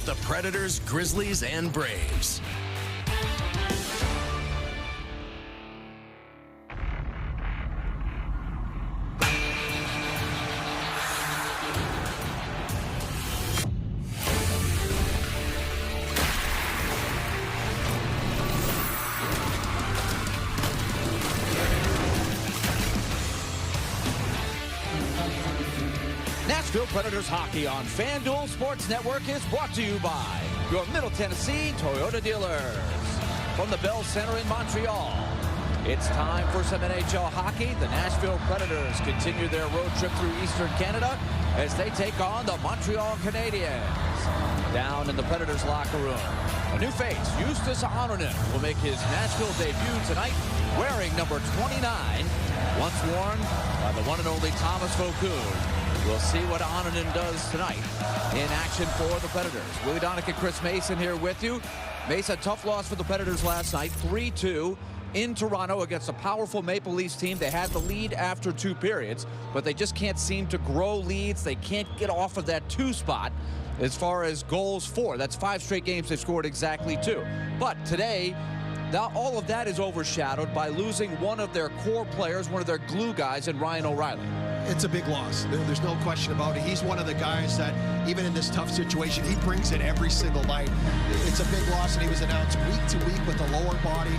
the Predators, Grizzlies, and Braves. Nashville Predators hockey on FanDuel Sports Network is brought to you by your Middle Tennessee Toyota dealers. From the Bell Center in Montreal, it's time for some NHL hockey. The Nashville Predators continue their road trip through Eastern Canada as they take on the Montreal Canadiens. Down in the Predators locker room, a new face, Justus Annunen, will make his Nashville debut tonight wearing number 29, once worn by the one and only Thomas Vokoun. We'll see what Annunen does tonight in action for the Predators. Willie Donick and Chris Mason here with you. Mason, a tough loss for the Predators last night, 3-2 in Toronto against a powerful Maple Leafs team. They had the lead after 2 periods, but they just can't seem to grow leads. They can't get off of that 2 spot as far as goals for. That's 5 straight games they've scored exactly 2. But today, all of that is overshadowed by losing one of their core players, one of their glue guys, in Ryan O'Reilly. It's a big loss. There's no question about it. He's one of the guys that, even in this tough situation, he brings it every single night. It's a big loss, and he was announced week to week with a lower body.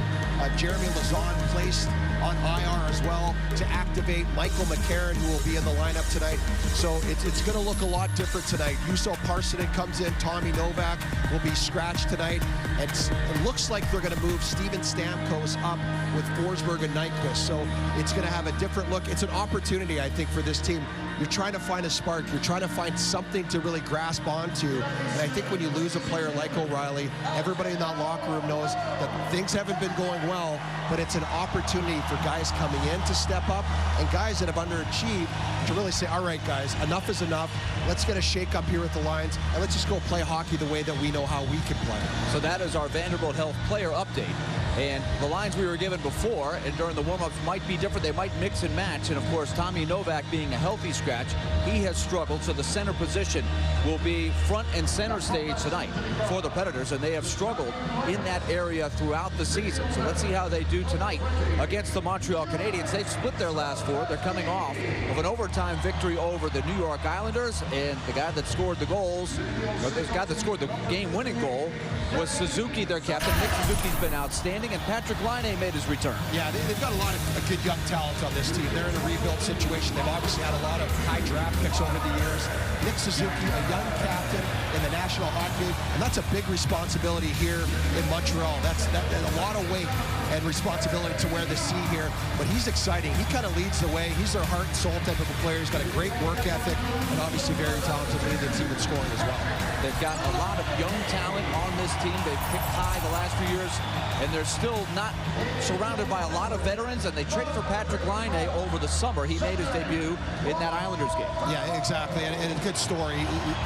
Jeremy Lauzon placed on IR as well to activate Michael McCarron, who will be in the lineup tonight. So it's going to look a lot different tonight. Juuso Parssinen comes in. Tommy Novak will be scratched tonight. And it looks like they're going to move Steven Stamkos up with Forsberg and Nyquist. So it's going to have a different look. It's an opportunity, I think, for this team. You're trying to find a spark. You're trying to find something to really grasp onto. And I think when you lose a player like O'Reilly, everybody in that locker room knows that things haven't been going well, but it's an opportunity for guys coming in to step up and guys that have underachieved to really say, all right, guys, enough is enough. Let's get a shake up here with the Lions, and let's just go play hockey the way that we know how we can play. So that is our Vanderbilt Health player update. And the lines we were given before and during the warm-ups might be different. They might mix and match. And, of course, Tommy Novak being a healthy scratch, he has struggled. So the center position will be front and center stage tonight for the Predators. And they have struggled in that area throughout the season. So let's see how they do tonight against the Montreal Canadiens. They've split their last 4. They're coming off of an overtime victory over the New York Islanders. And the guy that scored the goals, or the guy that scored the game-winning goal, was Suzuki, their captain. Nick Suzuki's been outstanding, and Patrick Laine made his return. Yeah, they've got a lot of good young talent on this team. They're in a rebuild situation. They've obviously had a lot of high draft picks over the years. Nick Suzuki, a young captain in the National Hockey League, and that's a big responsibility here in Montreal. That's a lot of weight and responsibility to wear the C here, but he's exciting. He kind of leads the way. He's their heart and soul type of a player. He's got a great work ethic, and obviously very talented, leading the team in scoring as well. They've got a lot of young talent on this team. They've picked high the last few years, and they're still not surrounded by a lot of veterans, and they traded for Patrick Laine over the summer. He made his debut in that Islanders game. Yeah, exactly, and a good story.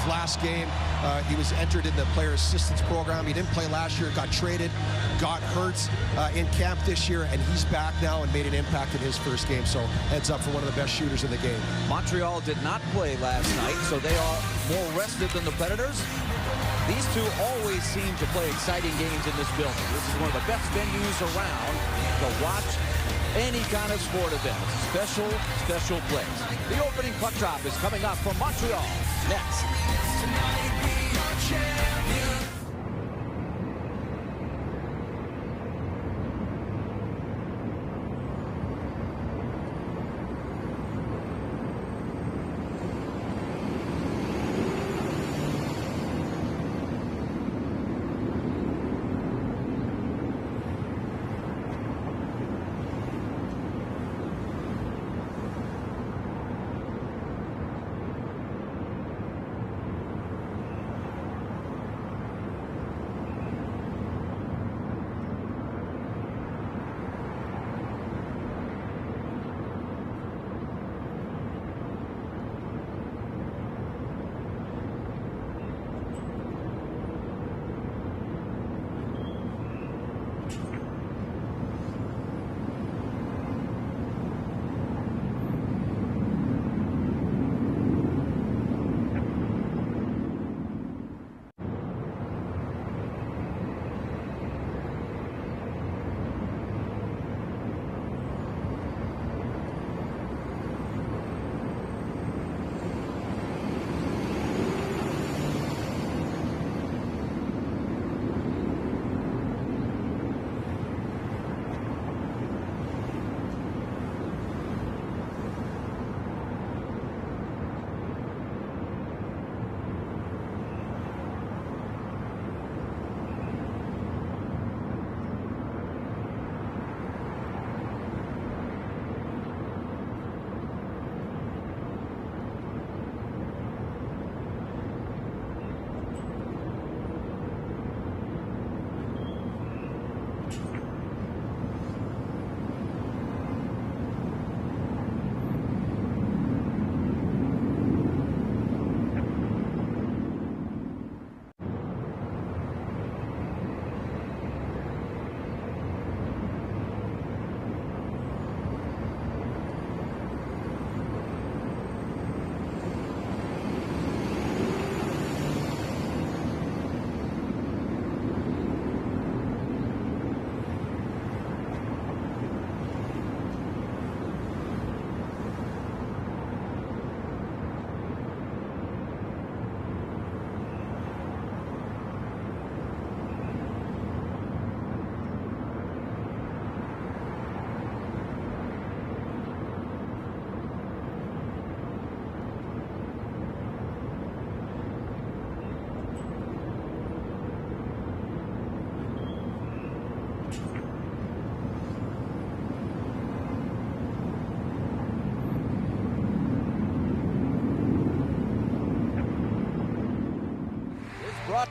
Last game, he was entered in the player assistance program. He didn't play last year, got traded, got hurt in camp this year, and he's back now and made an impact in his first game. So heads up for one of the best shooters in the game. Montreal did not play last night, so they are more rested than the Predators. These two always seem to play exciting games in this building. This is one of the best venues around to watch any kind of sport event. Special, special place. The opening puck drop is coming up from Montreal next. Tonight we are champions.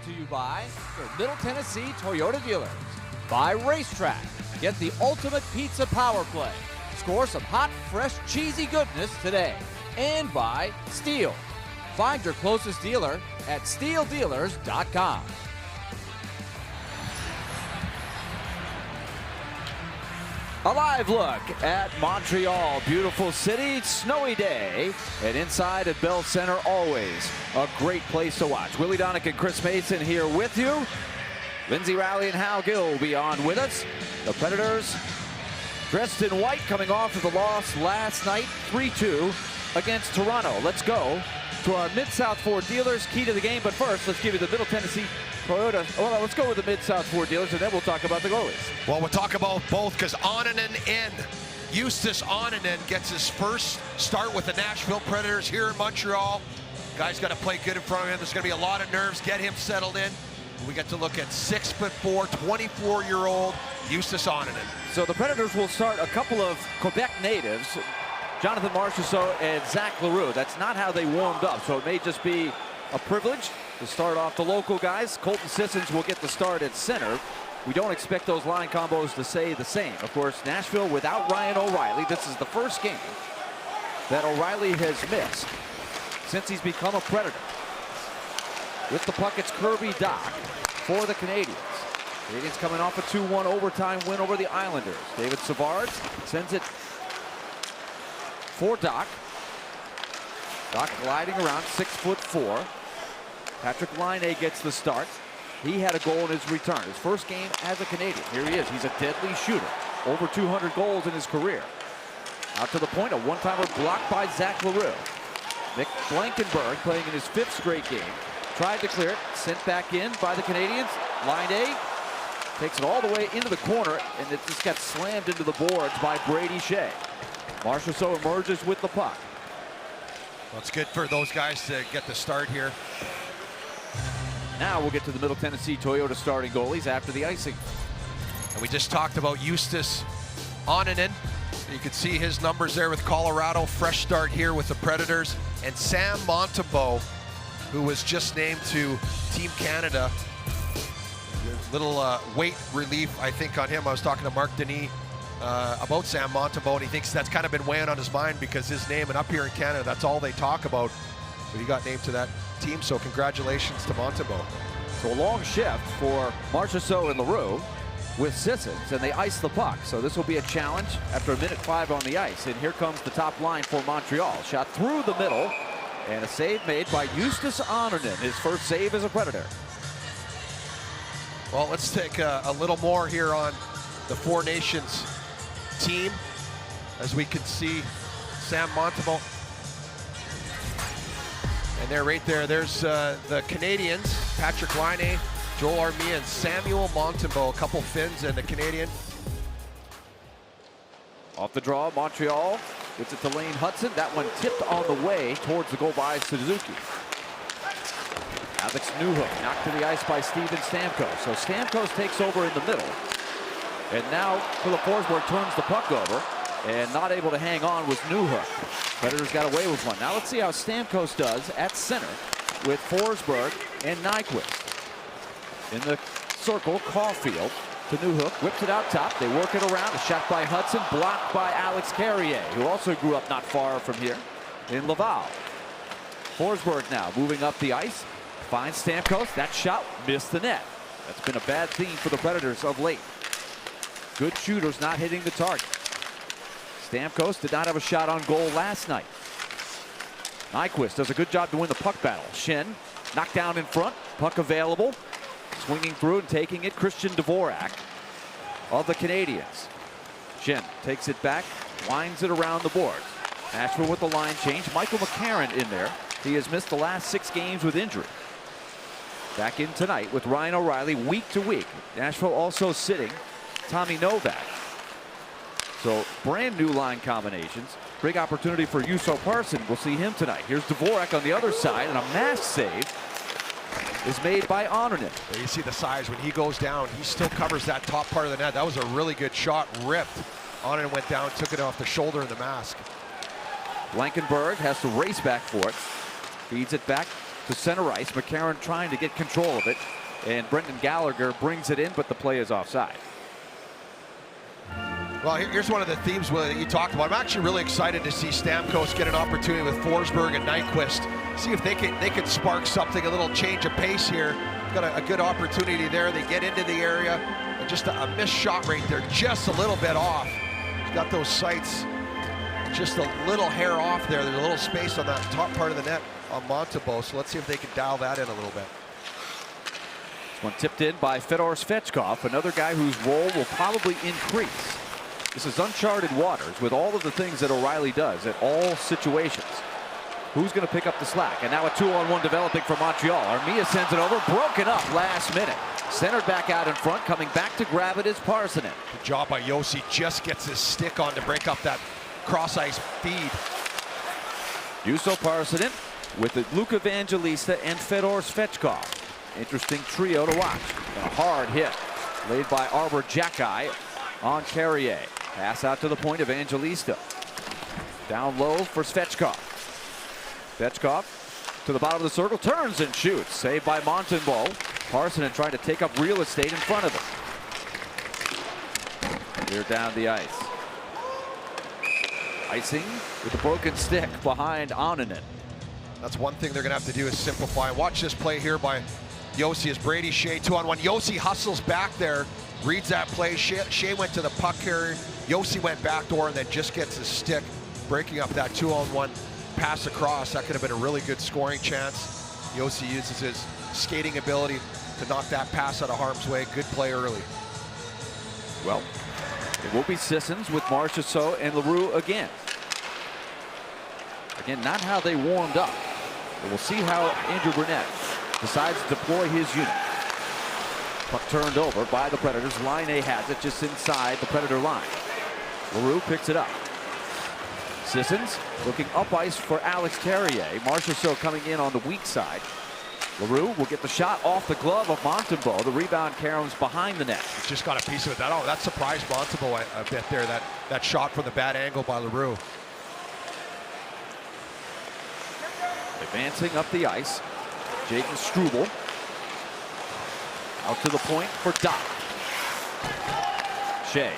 brought to you by your Middle Tennessee Toyota dealers. By Racetrack. Get the ultimate pizza power play. Score some hot, fresh, cheesy goodness today. And by Steel. Find your closest dealer at steeldealers.com. A live look at Montreal. Beautiful city, snowy day, and inside at Bell Center, always a great place to watch. Willie Donick and Chris Mason here with you. Lindsey Rowley and Hal Gill will be on with us. The Predators dressed in white, coming off of the loss last night, 3-2 against Toronto. Let's go to our Mid-South Ford dealers, key to the game. But first, let's give you the Middle Tennessee Toyota. Well, let's go with the Mid-South Ford dealers, and then we'll talk about the goalies. Well, we'll talk about both, because Oninen in. Justus Oninen gets his first start with the Nashville Predators here in Montreal. Guy's got to play good in front of him. There's going to be a lot of nerves. Get him settled in. We get to look at 6'4", 24-year-old Justus Oninen. So the Predators will start a couple of Quebec natives, Jonathan Marchessault and Zach Leroux. That's not how they warmed up, so it may just be a privilege to start off the local guys. Colton Sissons will get the start at center. We don't expect those line combos to stay the same. Of course, Nashville without Ryan O'Reilly. This is the first game that O'Reilly has missed since he's become a Predator. With the puck, it's Kirby Dach for the Canadiens. Canadiens coming off a 2-1 overtime win over the Islanders. David Savard sends it for Dach. Dach gliding around, 6'4". Patrick Laine gets the start. He had a goal in his return. His first game as a Canadian. Here he is. He's a deadly shooter. Over 200 goals in his career. Out to the point, a one-timer blocked by Zach Leroux. Nick Blankenburg playing in his 5th straight game. Tried to clear it, sent back in by the Canadiens. Laine takes it all the way into the corner, and it just got slammed into the boards by Brady Shea. Marchessault emerges with the puck. Well, it's good for those guys to get the start here. Now we'll get to the Middle Tennessee Toyota starting goalies after the icing. And we just talked about Justus Oninen. You can see his numbers there with Colorado. Fresh start here with the Predators. And Sam Montembeault, who was just named to Team Canada. Little weight relief, I think, on him. I was talking to Mark Denis about Sam Montembeault, and he thinks that's kind of been weighing on his mind because his name, and up here in Canada, that's all they talk about. So he got named to that team, so congratulations to Montembeault. So a long shift for Marchessault and Leroux with Sissons, and they ice the puck. So this will be a challenge after 1:05 on the ice. And here comes the top line for Montreal. Shot through the middle, and a save made by Justus Oninen, his first save as a Predator. Well, let's take a little more here on the Four Nations team. As we can see, Sam Montembeault. And there, right there, there's the Canadians, Patrick Laine, Joel Armia, and Samuel Montembeault, a couple Finns and a Canadian. Off the draw, Montreal gets it to Lane Hudson. That one tipped on the way towards the goal by Suzuki. Alex Newhook knocked to the ice by Steven Stamkos. So Stamkos takes over in the middle. And now Philip Forsberg turns the puck over, and not able to hang on was Newhook. Predators got away with one. Now let's see how Stamkos does at center with Forsberg and Nyquist. In the circle, Caulfield to Newhook, whips it out top. They work it around. A shot by Hudson, blocked by Alex Carrier, who also grew up not far from here in Laval. Forsberg now moving up the ice. Finds Stamkos. That shot missed the net. That's been a bad theme for the Predators of late. Good shooters not hitting the target. Stamkos did not have a shot on goal last night. Nyquist does a good job to win the puck battle. Schenn knocked down in front. Puck available. Swinging through and taking it, Christian Dvorak of the Canadiens. Schenn takes it back, winds it around the boards. Nashville with the line change. Michael McCarron in there. He has missed the last 6 games with injury. Back in tonight with Ryan O'Reilly week to week. Nashville also sitting Tommy Novak. So brand new line combinations. Big opportunity for Juuso Parson. We'll see him tonight. Here's Dvorak on the other side, and a mask save is made by Oninen. There you see the size. When he goes down, he still covers that top part of the net. That was a really good shot, ripped. Oninen went down, took it off the shoulder and the mask. Blankenburg has to race back for it. Feeds it back to center ice. McCarron trying to get control of it. And Brendan Gallagher brings it in, but the play is offside. Well, here's one of the themes that you talked about. I'm actually really excited to see Stamkos get an opportunity with Forsberg and Nyquist. See if they could spark something, a litlittle change of pace here. Got a good opportunity there. They get into the area, and just a missed shot rate there, just a little bit off. He's got those sights just a little hair off there. There's a little space on that top part of the net on Montembeault, so let's see if they can dial that in a little bit. This one tipped in by Fedor Svechkov, another guy whose role will probably increase. This is uncharted waters with all of the things that O'Reilly does at all situations. Who's going to pick up the slack? And now a 2-on-1 developing for Montreal. Armia sends it over, broken up last minute. Centered back out in front, coming back to grab it is Parssinen. Good job by Josi, just gets his stick on to break up that cross-ice feed. Juuso Parssinen with it, Luke Evangelista and Fedor Svechkov. Interesting trio to watch. A hard hit laid by Arbor Xhekaj on Carrier. Pass out to the point, Evangelista. Down low for Svechkov. Svechkov to the bottom of the circle, turns and shoots. Saved by Montembeault. Parssinen trying to take up real estate in front of him. Clear down the ice. Icing with a broken stick behind Onninen. That's one thing they're going to have to do is simplify. Watch this play here by Josi as Brady Skjei 2-on-1. Josi hustles back there, reads that play. Skjei went to the puck carrier. Josi went backdoor and then just gets his stick, breaking up that 2-on-1 pass across. That could have been a really good scoring chance. Josi uses his skating ability to knock that pass out of harm's way. Good play early. Well, it will be Sissons with Marchessault and Leroux again. Again, not how they warmed up. But we'll see how Andrew Brunette decides to deploy his unit. Puck turned over by the Predators. Line A has it just inside the Predator line. Leroux picks it up. Sissons looking up ice for Alex Carrier. Marchessault coming in on the weak side. Leroux will get the shot off the glove of Montembeault. The rebound caroms behind the net. Just got a piece of it. That surprised Montembeault a bit there. That shot from the bad angle by Leroux. Advancing up the ice, Jaden Struble. Out to the point for Dach. Skjei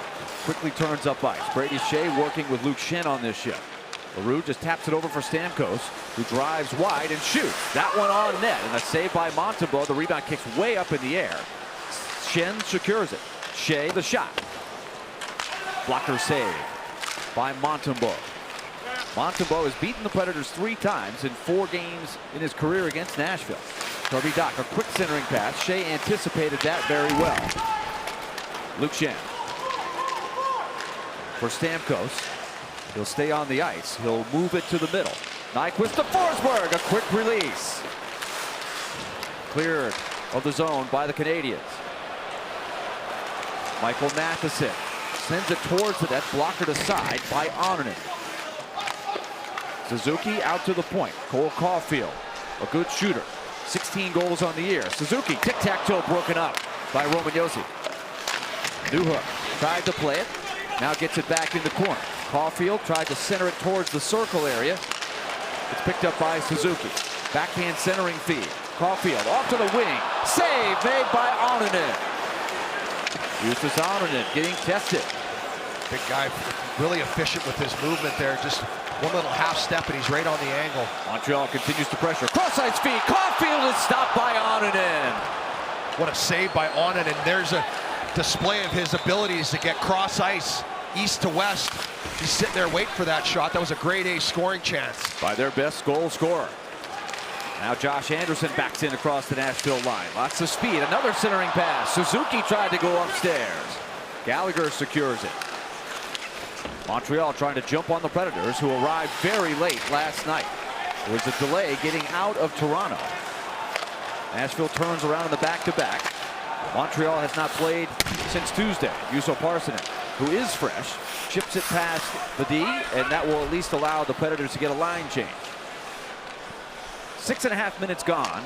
quickly turns up ice. Brady Skjei working with Luke Schenn on this shift. Leroux just taps it over for Stamkos, who drives wide and shoots. That one on net, and a save by Montembeault. The rebound kicks way up in the air. Schenn secures it. Skjei the shot. Blocker save by Montembeault. Montembeault has beaten the Predators 3 times in 4 games in his career against Nashville. Kirby Dach, a quick centering pass. Skjei anticipated that very well. Luke Schenn for Stamkos. He'll stay on the ice. He'll move it to the middle. Nyquist to Forsberg, a quick release. Cleared of the zone by the Canadiens. Michael Matheson sends it towards the net, blocker to side by Onninen. Suzuki out to the point. Cole Caulfield, a good shooter. 16 goals on the year. Suzuki, tic-tac-toe broken up by Roman Josi. Newhook tried to play it. Now gets it back in the corner. Caulfield tried to center it towards the circle area. It's picked up by Suzuki. Backhand centering feed. Caulfield off to the wing. Save made by Onninen. Justus Onninen getting tested. Big guy, really efficient with his movement there. Just one little half step and he's right on the angle. Montreal continues to pressure. Cross-ice feed. Caulfield is stopped by Onninen. What a save by Onninen. There's a display of his abilities to get cross-ice east to west. He's sitting there waiting for that shot. That was a grade A scoring chance. By their best goal scorer. Now Josh Anderson backs in across the Nashville line. Lots of speed. Another centering pass. Suzuki tried to go upstairs. Gallagher secures it. Montreal trying to jump on the Predators, who arrived very late last night. There was a delay getting out of Toronto. Nashville turns around in the back-to-back. Montreal has not played since Tuesday. Juuso Parssinen, who is fresh, chips it past the D, and that will at least allow the Predators to get a line change. 6.5 minutes gone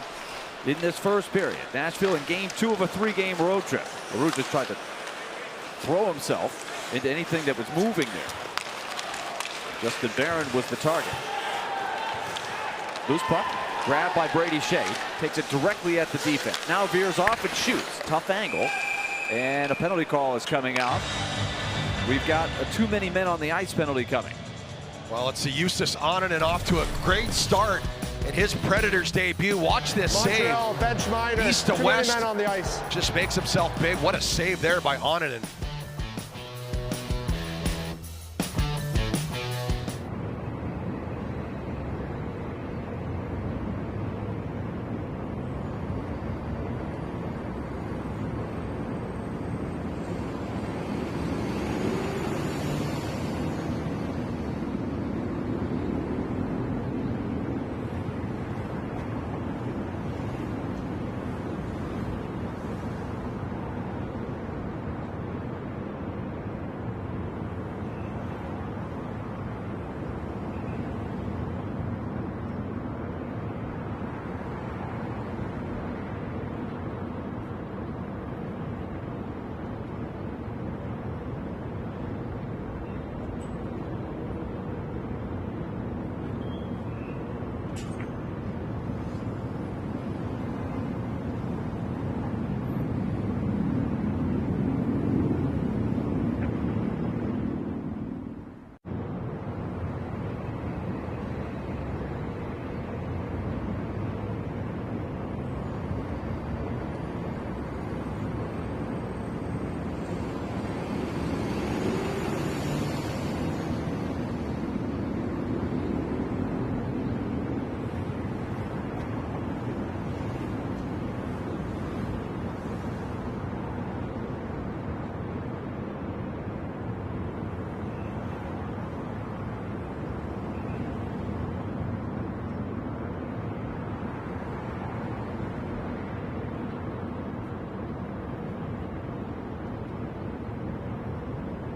in this first period. Nashville in game 2 of a 3-game road trip. Leroux just tried to throw himself into anything that was moving there. Justin Barron was the target. Loose puck Grabbed by Brady Shea. Takes it directly at the defense. Now veers off and shoots. Tough angle. And a penalty call is coming out. We've got a too many men on the ice penalty coming. Well, it's the Justus Annunen off to a great start in his Predators debut. Watch this Montreal, save. bench minor. East to Too west. many men on the ice. Just makes himself big. What a save there by Annunen.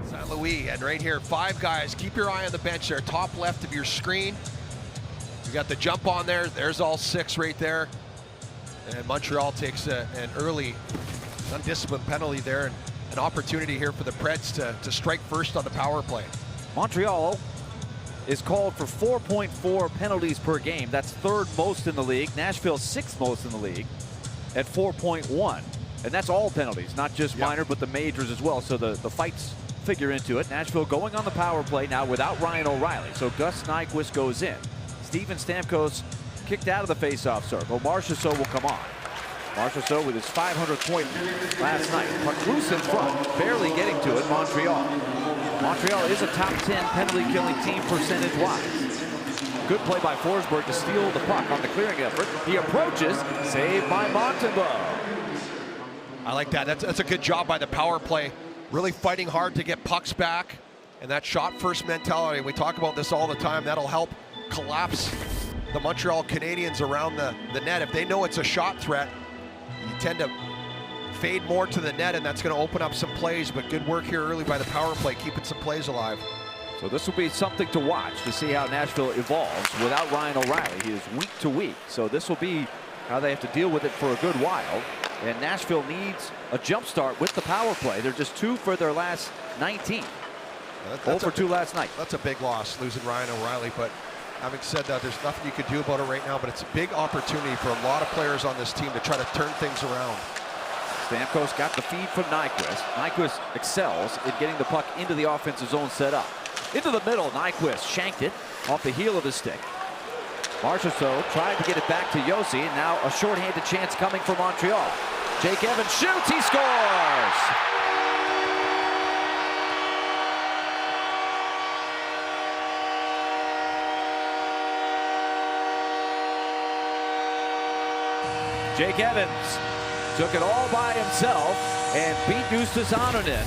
St. Louis, and right here, 5 guys. Keep your eye on the bench there, top left of your screen. You got the jump on there. There's all 6 right there. And Montreal takes an early undisciplined penalty there, and an opportunity here for the Preds to strike first on the power play. Montreal is called for 4.4 penalties per game. That's 3rd most in the league. Nashville 6th most in the league at 4.1. And that's all penalties, not just minor, but the majors as well. So the fights figure into it. Nashville going on the power play now without Ryan O'Reilly. So Gus Nyquist goes in. Steven Stamkos kicked out of the face-off circle. Marchessault will come on. Marchessault with his 500th point last night. Puck loose in front, barely getting to it, Montreal. Montreal is a top 10 penalty-killing team percentage-wise. Good play by Forsberg to steal the puck on the clearing effort. He approaches, saved by Montembeault. I like that. That's a good job by the power play. Really fighting hard to get pucks back, and that shot-first mentality. We talk about this all the time. That'll help collapse the Montreal Canadiens around the net. If they know it's a shot threat, you tend to fade more to the net, and that's going to open up some plays. But good work here early by the power play, keeping some plays alive. So this will be something to watch to see how Nashville evolves without Ryan O'Reilly. He is week to week, so this will be how they have to deal with it for a good while. And Nashville needs a jump start with the power play. They're just 2 for their last 19. 0 for 2 last night. That's a big loss, losing Ryan O'Reilly. But having said that, there's nothing you can do about it right now. But it's a big opportunity for a lot of players on this team to try to turn things around. Stamkos got the feed from Nyquist. Nyquist excels in getting the puck into the offensive zone set up. Into the middle, Nyquist shanked it off the heel of his stick. Marchessault tried to get it back to Josi, and now a shorthanded chance coming for Montreal. Jake Evans shoots, he scores! Jake Evans took it all by himself and beat Justus Annunen.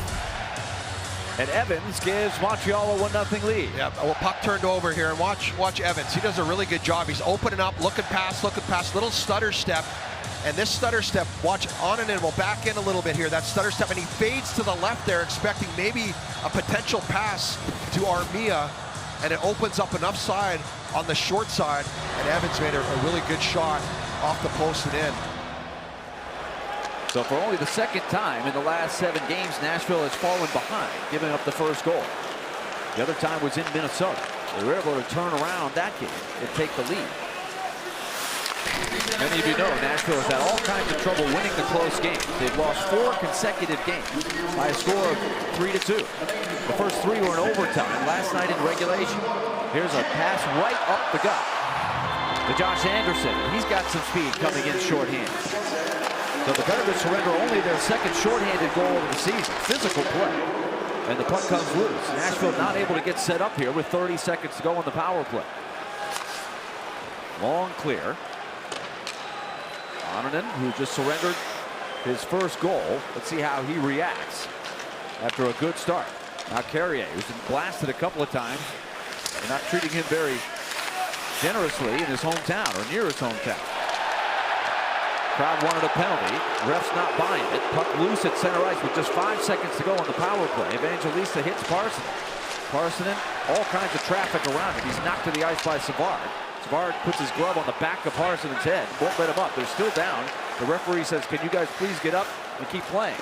And Evans gives Montreal a 1-0 lead. Yeah, well, puck turned over here, and watch Evans. He does a really good job. He's opening up, looking past, little stutter step. And this stutter step, watch, Annunen will back in a little bit here, that stutter step, and he fades to the left there, expecting maybe a potential pass to Armia, and it opens up enough side on the short side, and Evans made a really good shot off the post and in. So for only the 2nd time in the last 7 games, Nashville has fallen behind, giving up the first goal. The other time was in Minnesota. They were able to turn around that game and take the lead. Many of you know Nashville has had all kinds of trouble winning the close games. They've lost 4 consecutive games by a score of 3-2. The first 3 were in overtime last night in regulation. Here's a pass right up the gut to Josh Anderson. He's got some speed coming in shorthanded. So the Predators surrender only their second shorthanded goal of the season. Physical play. And the puck comes loose. Nashville not able to get set up here with 30 seconds to go on the power play. Long clear. Annunen, who just surrendered his first goal. Let's see how he reacts after a good start. Now Carrier, who's been blasted a couple of times. They're not treating him very generously in his hometown or near his hometown. Crowd wanted a penalty. Ref's not buying it. Puck loose at center ice with just 5 seconds to go on the power play. Evangelista hits Parssinen. Parssinen, all kinds of traffic around him. He's knocked to the ice by Savard. Savard puts his glove on the back of Parsonen's head. Won't let him up. They're still down. The referee says, can you guys please get up and keep playing?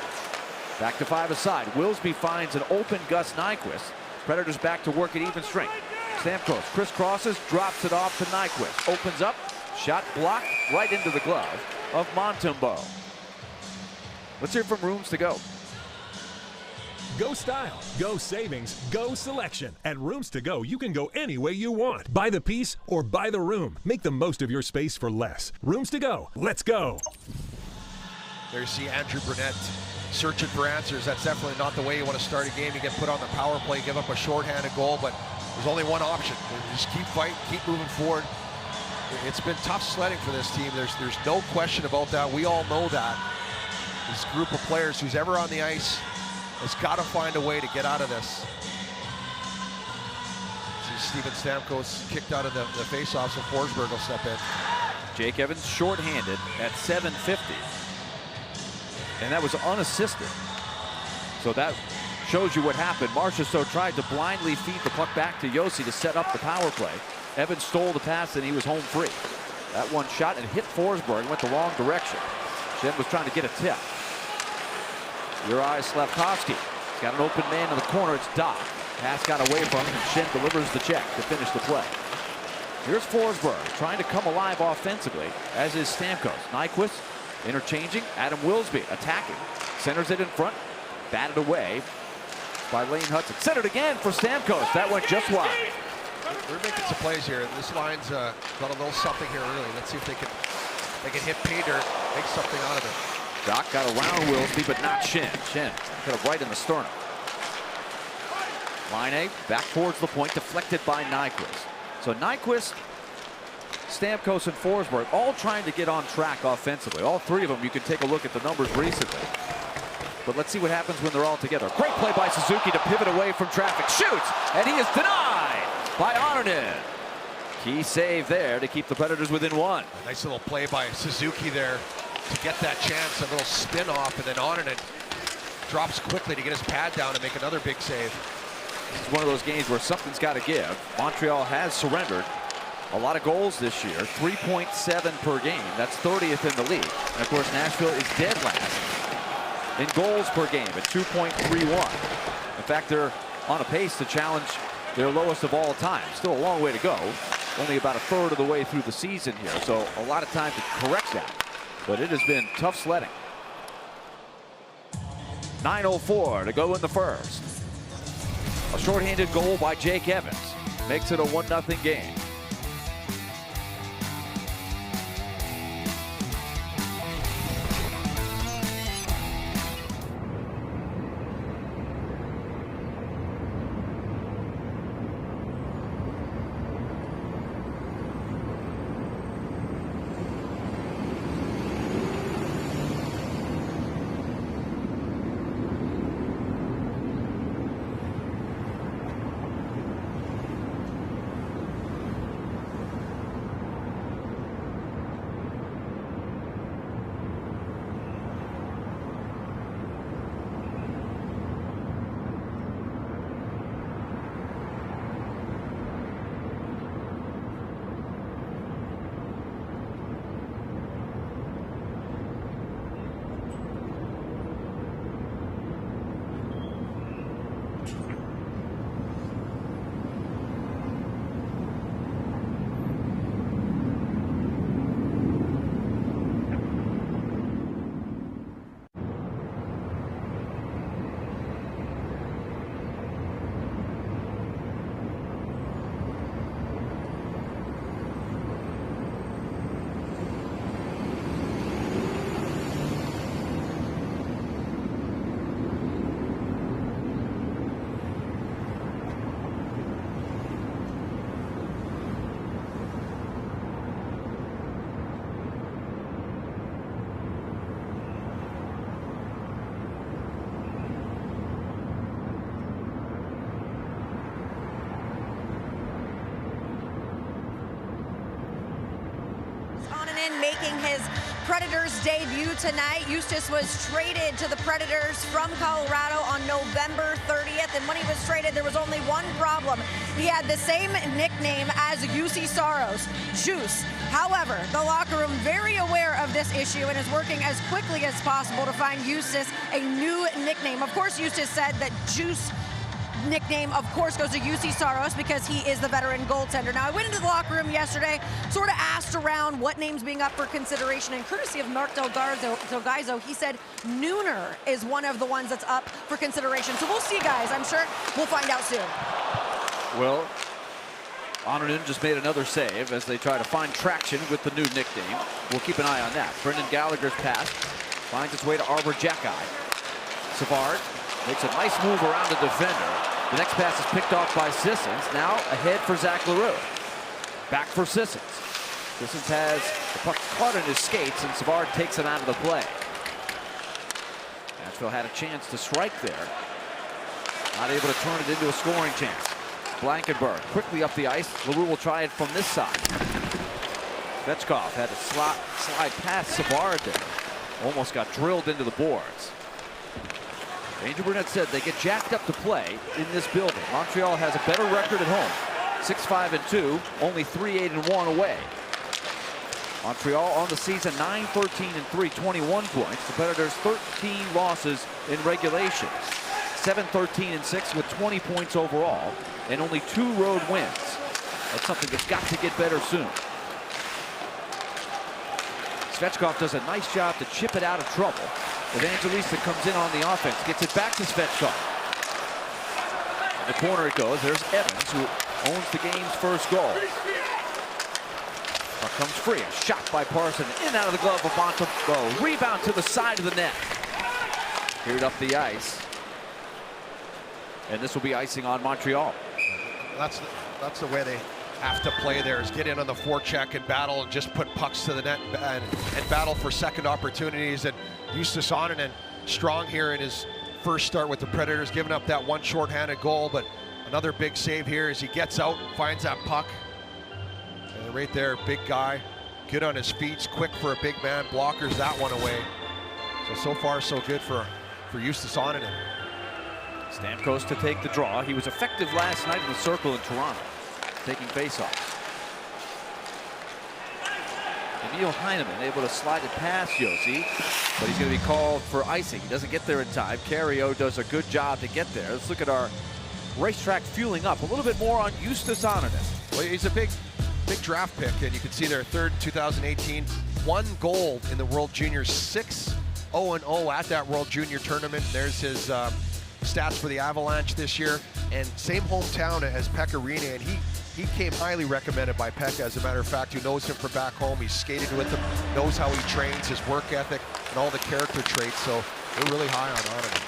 Back to 5 aside. Wilsby finds an open Gus Nyquist. Predators back to work at even strength. Stamkos crisscrosses, drops it off to Nyquist. Opens up, shot blocked right into the glove of Montembeault. Let's hear from Rooms to Go. Go style, go savings, go selection. At Rooms to Go, you can go any way you want. Buy the piece or buy the room. Make the most of your space for less. Rooms to Go. Let's go. There you see Andrew Brunette searching for answers. That's definitely not the way you want to start a game. You get put on the power play, give up a shorthanded goal, but there's only one option. Just keep fighting, keep moving forward. It's been tough sledding for this team. There's no question about that. We all know that. This group of players, who's ever on the ice, has got to find a way to get out of this. See Steven Stamkos kicked out of the face-off, so Forsberg will step in. Jake Evans shorthanded at .750. And that was unassisted. So that shows you what happened. Marchessault tried to blindly feed the puck back to Josi to set up the power play. Evans stole the pass and he was home free. That one shot and hit Forsberg and went the wrong direction. Schenn was trying to get a tip. Juraj Slafkovsky got an open man in the corner. It's Doc. Pass got away from him and Schenn delivers the check to finish the play. Here's Forsberg trying to come alive offensively, as is Stamkos. Nyquist interchanging. Adam Wilsby attacking. Centers it in front. Batted away by Lane Hudson. Centered again for Stamkos. That went just wide. They're making some plays here. This line's got a little something here early. Let's see if they can hit pay dirt, make something out of it. Doc got around Wilsby, but not Schenn. Schenn hit him right in the sternum. Line back towards the point, deflected by Nyquist. So Nyquist, Stamkos, and Forsberg all trying to get on track offensively. All 3 of them, you can take a look at the numbers recently. But let's see what happens when they're all together. Great play by Suzuki to pivot away from traffic. Shoots, and he is denied by Annunen. Key save there to keep the Predators within 1. A nice little play by Suzuki there to get that chance, a little spin off, and then Annunen drops quickly to get his pad down and make another big save. This is one of those games where something's got to give. Montreal has surrendered a lot of goals this year, 3.7 per game. That's 30th in the league. And of course, Nashville is dead last in goals per game at 2.31. In fact, they're on a pace to challenge their lowest of all time. Still a long way to go. Only about a third of the way through the season here, so a lot of time to correct that. But it has been tough sledding. 9:04 to go in the first. A shorthanded goal by Jake Evans makes it a 1-0 game. making his Predators debut tonight. Eustace was traded to the Predators from Colorado on November 30th, and when he was traded, there was only one problem. He had the same nickname as Juuse Saros, Juice. However, the locker room very aware of this issue and is working as quickly as possible to find Eustace a new nickname. Of course, Eustace said that Juice nickname, of course, goes to Juuse Saros because he is the veteran goaltender. Now, I went into the locker room yesterday, sort of asked around what names being up for consideration, and courtesy of Mark Delgaizo, he said Nooner is one of the ones that's up for consideration. So we'll see, guys. I'm sure we'll find out soon. Well, Annunen just made another save as they try to find traction with the new nickname. We'll keep an eye on that. Brendan Gallagher's pass finds its way to Arbor Xhekaj. Savard makes a nice move around the defender. The next pass is picked off by Sissons. Now ahead for Zach L'Heureux. Back for Sissons. Sissons has the puck caught in his skates, and Savard takes it out of the play. Nashville had a chance to strike there. Not able to turn it into a scoring chance. Blankenburg quickly up the ice. L'Heureux will try it from this side. Svechkov had to slide past Savard there. Almost got drilled into the boards. Ranger Burnett said they get jacked up to play in this building. Montreal has a better record at home. 6-5-2, only 3-8-1 away. Montreal on the season 9-13-3, 21 points. The Predators 13 losses in regulation. 7-13-6 with 20 points overall and only 2 road wins. That's something that's got to get better soon. Svechkov does a nice job to chip it out of trouble. Evangelista comes in on the offense, gets it back to Svechkov. In the corner it goes. There's Evans, who owns the game's first goal. Puck comes free. A shot by Parson. In and out of the glove of Montembeault. Rebound to the side of the net. Cleared up the ice. And this will be icing on Montreal. That's the way they have to play there, is get in on the forecheck and battle and just put pucks to the net and battle for second opportunities. And Justus Annunen strong here in his first start with the Predators, giving up that one shorthanded goal, but another big save here as he gets out and finds that puck. And right there, big guy, good on his feet, quick for a big man, blockers that one away. So far so good for Justus Annunen. Stamkos to take the draw. He was effective last night in the circle in Toronto, taking faceoffs. Emil Heineman able to slide it past Josi, but he's going to be called for icing. He doesn't get there in time. Carriot does a good job to get there. Let's look at our racetrack fueling up. A little bit more on Justus Annunen. Well, he's a big draft pick, and you can see there, third 2018, 1 goal in the World Juniors, 6-0-0 at that World Junior tournament. There's his stats for the Avalanche this year, and same hometown as Pekka Rinne, and he came highly recommended by Pekka, as a matter of fact, who knows him from back home. He's skated with him, knows how he trains, his work ethic, and all the character traits, so they're really high on Annunen.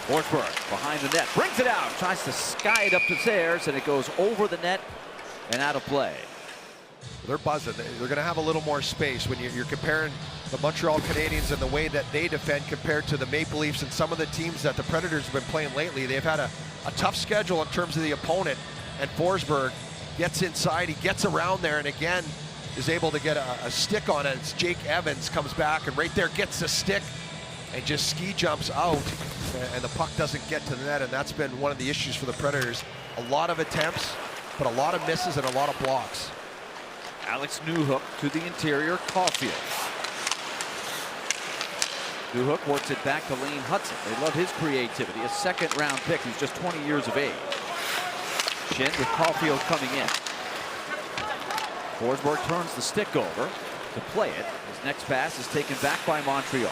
Forsberg behind the net, brings it out, tries to sky it up to Sayers, and it goes over the net and out of play. They're buzzing. They're going to have a little more space when you're comparing the Montreal Canadiens and the way that they defend compared to the Maple Leafs and some of the teams that the Predators have been playing lately. They've had a tough schedule in terms of the opponent, and Forsberg gets inside, he gets around there, and again is able to get a stick on it. It's Jake Evans comes back and right there gets the stick and just ski jumps out, and the puck doesn't get to the net, and that's been one of the issues for the Predators. A lot of attempts, but a lot of misses and a lot of blocks. Alex Newhook to the interior, Caulfield. Newhook works it back to Lane Hudson. They love his creativity. A second-round pick. He's just 20 years of age. Shin with Caulfield coming in. Forsberg turns the stick over to play it. His next pass is taken back by Montreal.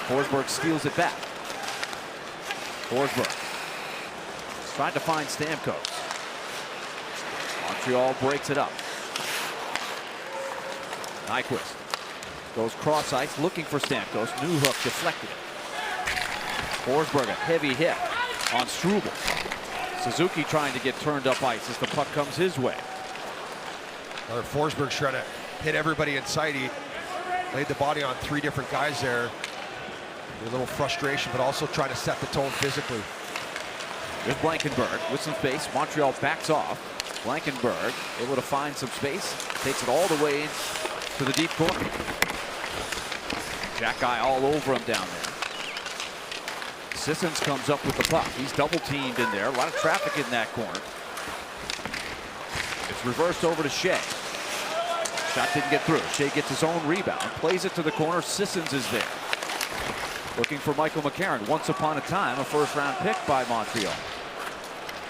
Forsberg steals it back. Forsberg is trying to find Stamkos. Montreal breaks it up. Nyquist goes cross ice looking for Stamkos. Newhook deflected it. Forsberg, a heavy hit on Struble. Suzuki trying to get turned up ice as the puck comes his way. Forsberg's trying to hit everybody in sight. He laid the body on 3 different guys there. A little frustration, but also trying to set the tone physically. With Blankenburg with some space. Montreal backs off. Blankenburg able to find some space. Takes it all the way to to the deep corner. Jack Guy all over him down there. Sissons comes up with the puck. He's double teamed in there. A lot of traffic in that corner. It's reversed over to Shea. Shot didn't get through. Shea gets his own rebound. Plays it to the corner. Sissons is there. Looking for Michael McCarron. Once upon a time, a first-round pick by Montreal.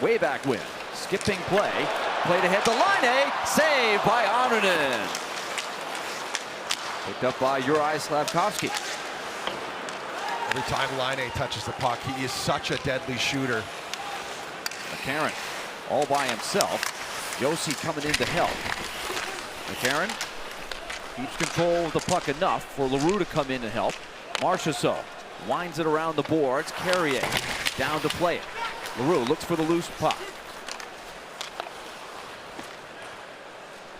Way back win. Skipping play. Played ahead to Line. Saved by Arnonen. Picked up by Juraj Slafkovsky. Every time Line touches the puck, he is such a deadly shooter. McCarron all by himself. Josi coming in to help. McCarron keeps control of the puck enough for Leroux to come in to help. Marchessault winds it around the boards. Carrier down to play it. Leroux looks for the loose puck.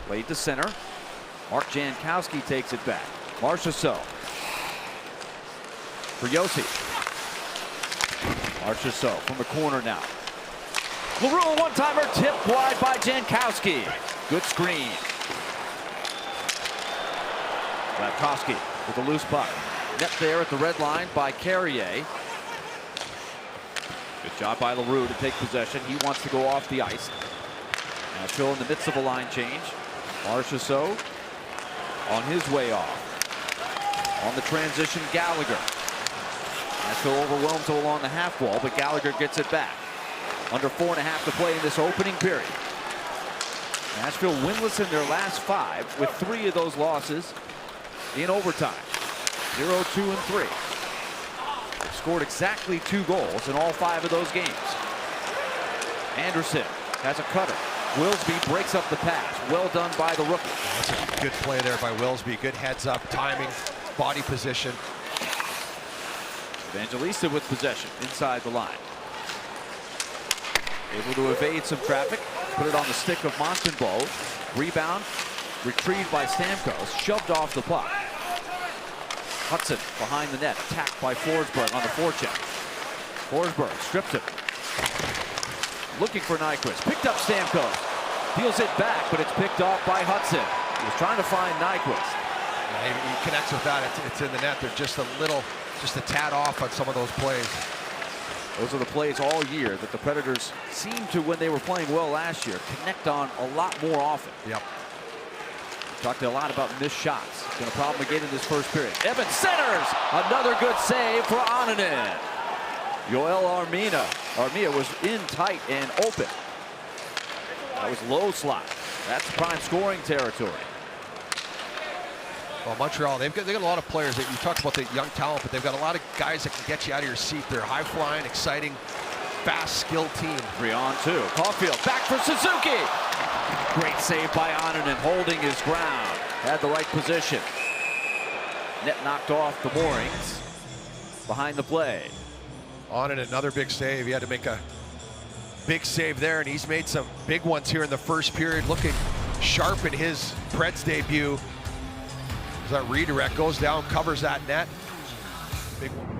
Played to center. Mark Jankowski takes it back. Marchessault for Josi. Marchessault from the corner now. Leroux, a one-timer, tipped wide by Jankowski. Good screen. Slafkovsky with a loose puck. Net there at the red line by Carrier. Good job by Leroux to take possession. He wants to go off the ice. Nashville in the midst of a line change. Marchessault on his way off. On the transition, Gallagher. Nashville overwhelms along the half wall, but Gallagher gets it back. Under 4.5 to play in this opening period. Nashville winless in their last 5, with 3 of those losses in overtime. 0, 2, and 3. Scored exactly 2 goals in all 5 of those games. Anderson has a cutter. Wilsby breaks up the pass. Well done by the rookie. That's a good play there by Wilsby. Good heads up, timing, body position. Evangelista with possession inside the line. Able to evade some traffic. Put it on the stick of Montembeault. Rebound. Retrieved by Stamkos. Shoved off the puck. Hudson behind the net. Attacked by Forsberg on the forecheck. Forsberg strips him. Looking for Nyquist. Picked up Stamkos. Deals it back, but it's picked off by Hudson. He was trying to find Nyquist. Yeah, he connects with that. It's in the net. They're just a tad off on some of those plays. Those are the plays all year that the Predators seemed to, when they were playing well last year, connect on a lot more often. Yep. We talked a lot about missed shots. It's been a problem again in this first period. Evans centers! Another good save for Annunen. Joel Armia was in tight and open. That was low slot. That's prime scoring territory. Well, Montreal, they've got a lot of players. That you talked about the young talent, but they've got a lot of guys that can get you out of your seat. They're high-flying, exciting, fast, skilled team. 3-on-2. Caulfield back for Suzuki. Great save by Annunen, holding his ground. Had the right position. Net knocked off the moorings behind the play. On and another big save. He had to make a big save there, and he's made some big ones here in the first period. Looking sharp in his Preds debut. As that redirect goes down, covers that net. Big one.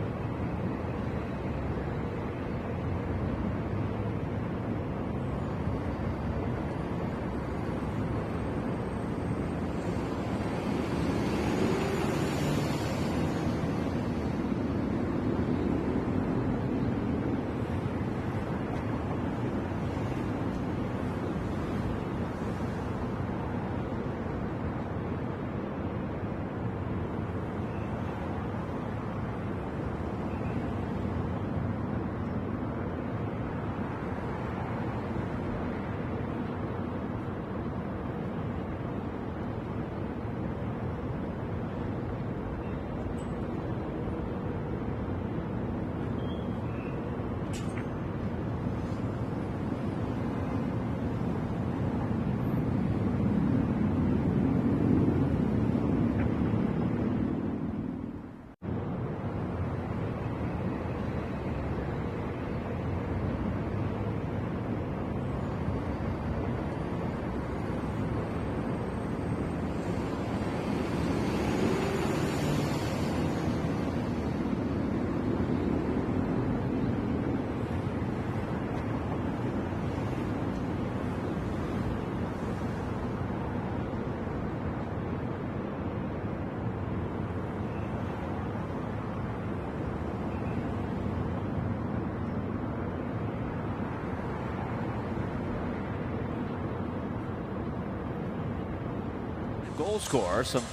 goal scorer. Some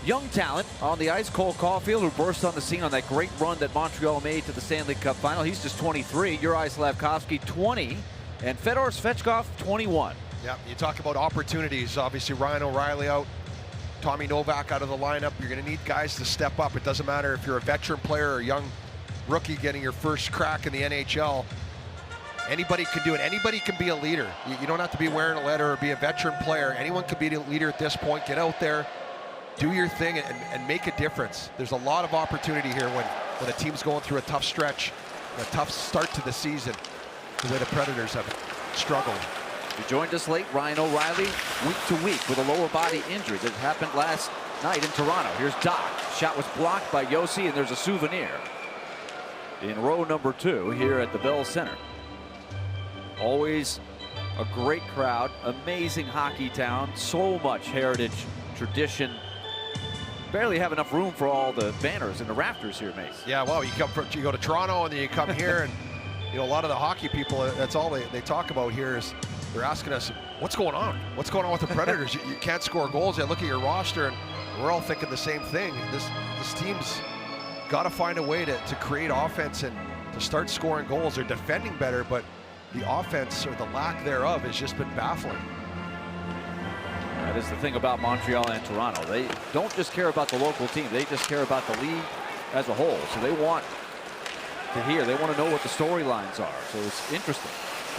young talent on the ice. Cole Caulfield, who burst on the scene on that great run that Montreal made to the Stanley Cup final. He's just 23. Juraj Slafkovsky, 20. And Fedor Svechkov, 21. Yeah, you talk about opportunities. Obviously, Ryan O'Reilly out. Tommy Novak out of the lineup. You're going to need guys to step up. It doesn't matter if you're a veteran player or a young rookie getting your first crack in the NHL. Anybody can do it. Anybody can be a leader. You don't have to be wearing a letter or be a veteran player. Anyone can be a leader at this point. Get out there, do your thing, and make a difference. There's a lot of opportunity here when a team's going through a tough stretch, a tough start to the season, the way the Predators have struggled. He joined us late. Ryan O'Reilly, week to week with a lower body injury that happened last night in Toronto. Here's Doc. Shot was blocked by Josi, and there's a souvenir in row number 2 here at the Bell Center. Always a great crowd, amazing hockey town, so much heritage, tradition. Barely have enough room for all the banners and the rafters here, Mace. Yeah, well, you go to Toronto and then you come here, and you know, a lot of the hockey people, that's all they talk about here is they're asking us, what's going on? What's going on with the Predators? you can't score goals. They look at your roster, and we're all thinking the same thing. This team's got to find a way to create offense and to start scoring goals. They're defending better, but the offense, or the lack thereof, has just been baffling. That is the thing about Montreal and Toronto. They don't just care about the local team. They just care about the league as a whole. So they want to hear. They want to know what the storylines are. So it's interesting.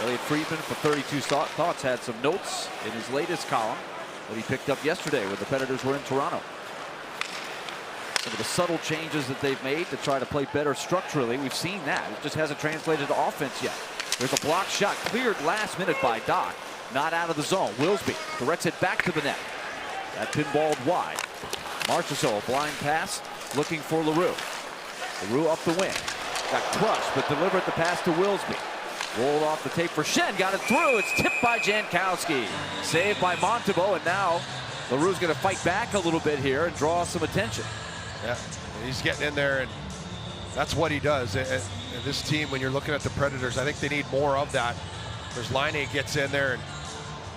Elliot Friedman from 32 Thoughts had some notes in his latest column that he picked up yesterday when the Predators were in Toronto. Some of the subtle changes that they've made to try to play better structurally. We've seen that. It just hasn't translated to offense yet. There's a block shot cleared last minute by Doc. Not out of the zone. Wilsby directs it back to the net. That pinballed wide. Marchessault, a blind pass, looking for Leroux. Leroux up the wing. Got crushed, but delivered the pass to Wilsby. Rolled off the tape for Schenn. Got it through. It's tipped by Jankowski. Saved by Montembeault, and now Leroux's going to fight back a little bit here and draw some attention. Yeah, he's getting in there, and that's what he does. And this team, when you're looking at the Predators, I think they need more of that. There's Laine gets in there, and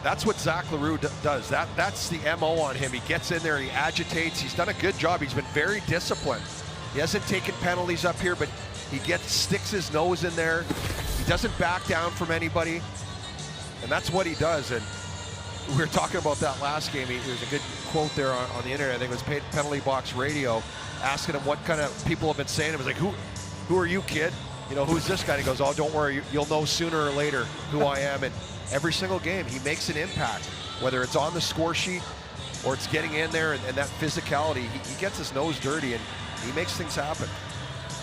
that's what Zach Leroux does. That's the MO on him. He gets in there, he agitates. He's done a good job. He's been very disciplined. He hasn't taken penalties up here, but he sticks his nose in there. He doesn't back down from anybody, and that's what he does. And we were talking about that last game. There's a good quote there on the internet. I think it was Penalty Box Radio, asking him what kind of people have been saying. It was like, who are you, kid? You know, who's this guy? And he goes, oh, don't worry, you'll know sooner or later who I am. And every single game, he makes an impact, whether it's on the score sheet or it's getting in there and that physicality. He gets his nose dirty, and he makes things happen.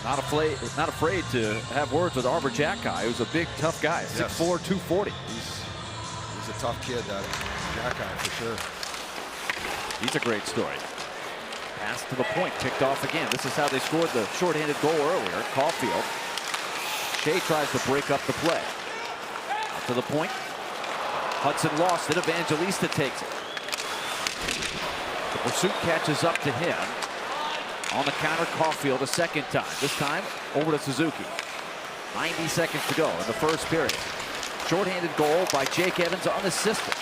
Not afraid to have words with Arbor Xhekaj, who's a big, tough guy, 6'4", 240. He's a tough kid, that Xhekaj, for sure. He's a great story. Pass to the point, picked off again. This is how they scored the shorthanded goal earlier. Caulfield. Shea tries to break up the play. Up to the point. Hudson lost it. Evangelista takes it. The pursuit catches up to him. On the counter, Caulfield a second time. This time over to Suzuki. 90 seconds to go in the first period. Shorthanded goal by Jake Evans unassisted.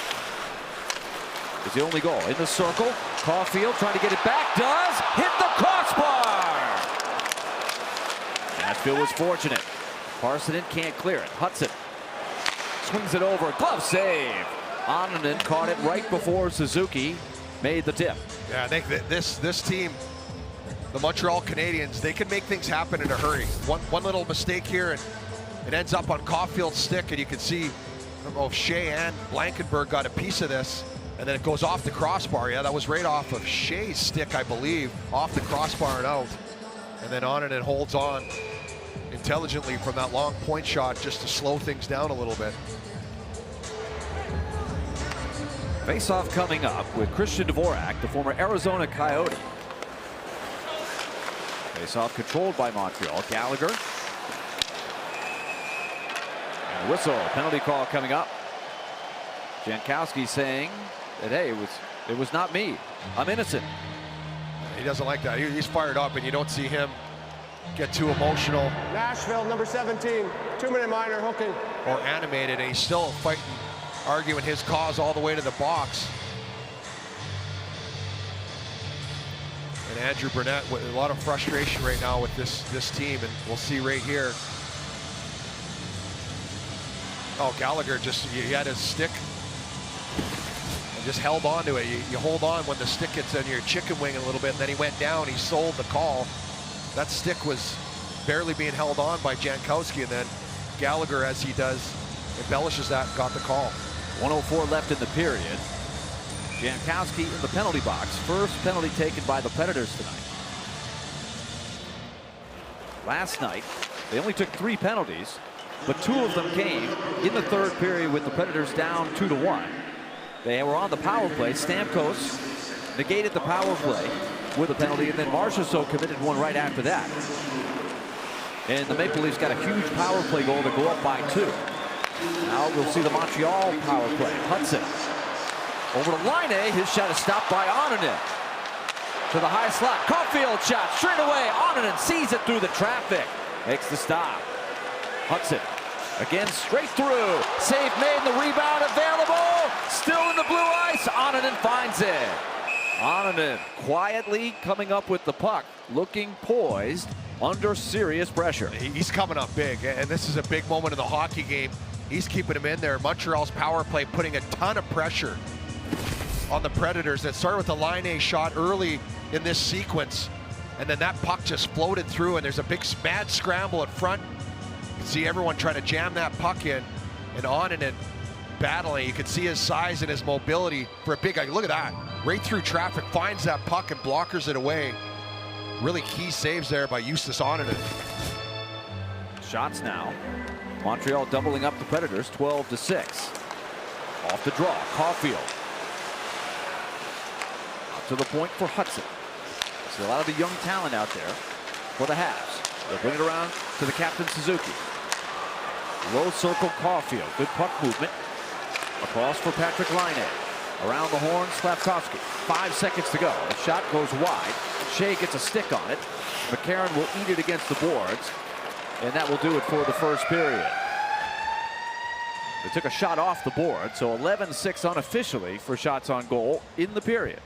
It's the only goal. In the circle, Caulfield trying to get it back. Does hit the crossbar. Nashville was fortunate. Parssinen can't clear it. Hudson swings it over. Glove save. Annunen caught it right before Suzuki made the tip. Yeah, I think that this team, the Montreal Canadiens, they can make things happen in a hurry. One little mistake here, and it ends up on Caulfield's stick, and you can see, I don't know if Shea and Blankenburg got a piece of this, and then it goes off the crossbar. Yeah, that was right off of Shea's stick, I believe, off the crossbar and out. And then Annunen holds on intelligently from that long point shot just to slow things down a little bit. Face-off coming up with Christian Dvorak, the former Arizona Coyote. Face-off controlled by Montreal. Gallagher. And a whistle. Penalty call coming up. Jankowski saying that, hey, it was not me. I'm innocent. He doesn't like that. He's fired up, and you don't see him get too emotional. Nashville, number 17, 2-minute minor, hooking. Or animated, and he's still fighting, arguing his cause all the way to the box. Andrew Burnett with a lot of frustration right now with this team, and we'll see right here. Oh, Gallagher he had his stick and just held on to it. You hold on when the stick gets on your chicken wing a little bit, and then he went down, he sold the call. That stick was barely being held on by Jankowski, and then Gallagher, as he does, embellishes that, got the call. 1:04 left in the period. Jankowski in the penalty box. First penalty taken by the Predators tonight. Last night, they only took 3 penalties, but 2 of them came in the third period with the Predators down 2-1. They were on the power play. Stamkos negated the power play with a penalty, and then Marchessault committed one right after that. And the Maple Leafs got a huge power play goal to go up by 2. Now we'll see the Montreal power play. Hudson over to Laine. His shot is stopped by Oninen. To the high slot. Caulfield shot straight away. Oninen sees it through the traffic. Makes the stop. Hudson again straight through. Save made and the rebound available. Still in the blue ice. Oninen finds it. Oninen quietly coming up with the puck. Looking poised under serious pressure. He's coming up big, and this is a big moment in the hockey game. He's keeping him in there. Montreal's power play putting a ton of pressure on the Predators. It started with a Laine shot early in this sequence, and then that puck just floated through, and there's a big mad scramble at front. You can see everyone trying to jam that puck in, and Oninen battling. You can see his size and his mobility for a big guy. Look at that. Right through traffic, finds that puck and blockers it away. Really key saves there by Justus Oninen. Shots now. Montreal doubling up the Predators 12-6. Off the draw. Caulfield. Up to the point for Hudson. See a lot of the young talent out there for the Habs. They'll bring it around to the captain Suzuki. Low circle Caulfield. Good puck movement. Across for Patrick Laine. Around the horn, Slafkovsky. 5 seconds to go. The shot goes wide. Shea gets a stick on it. McCarron will eat it against the boards. And that will do it for the first period. They took a shot off the board, so 11-6 unofficially for shots on goal in the period.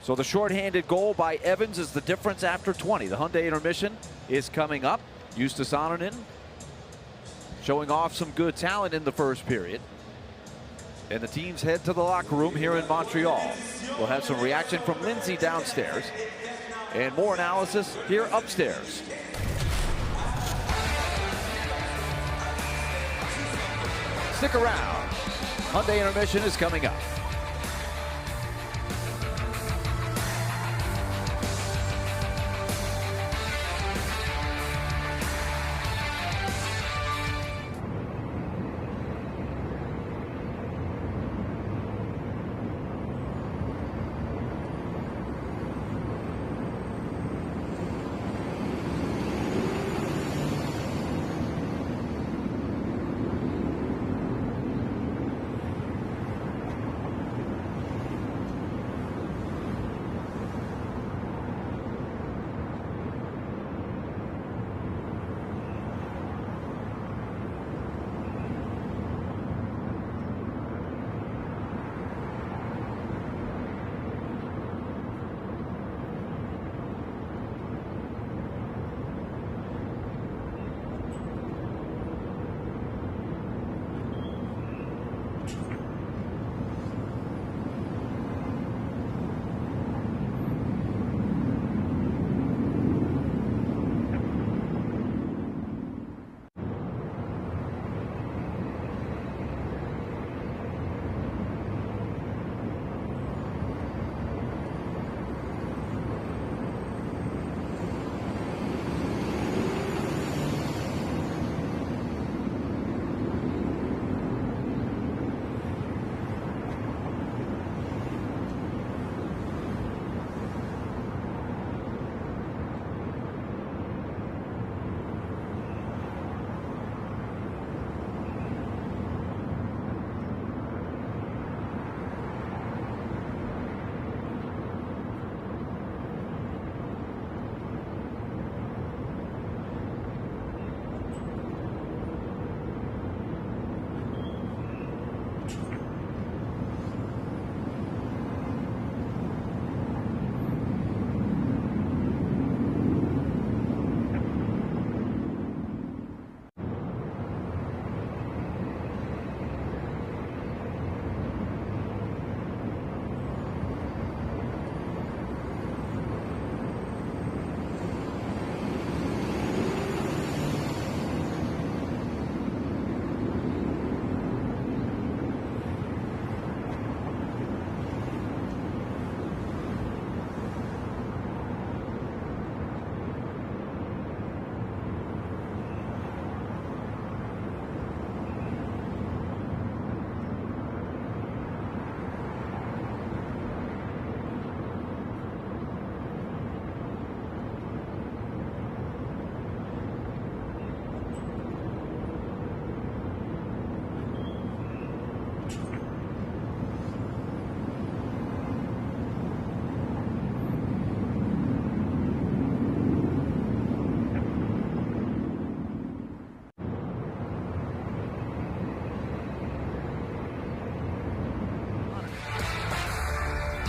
So the shorthanded goal by Evans is the difference after 20. The Hyundai intermission is coming up. Justus Oninen showing off some good talent in the first period. And the teams head to the locker room here in Montreal. We'll have some reaction from Lindsay downstairs and more analysis here upstairs. Stick around. Hyundai intermission is coming up.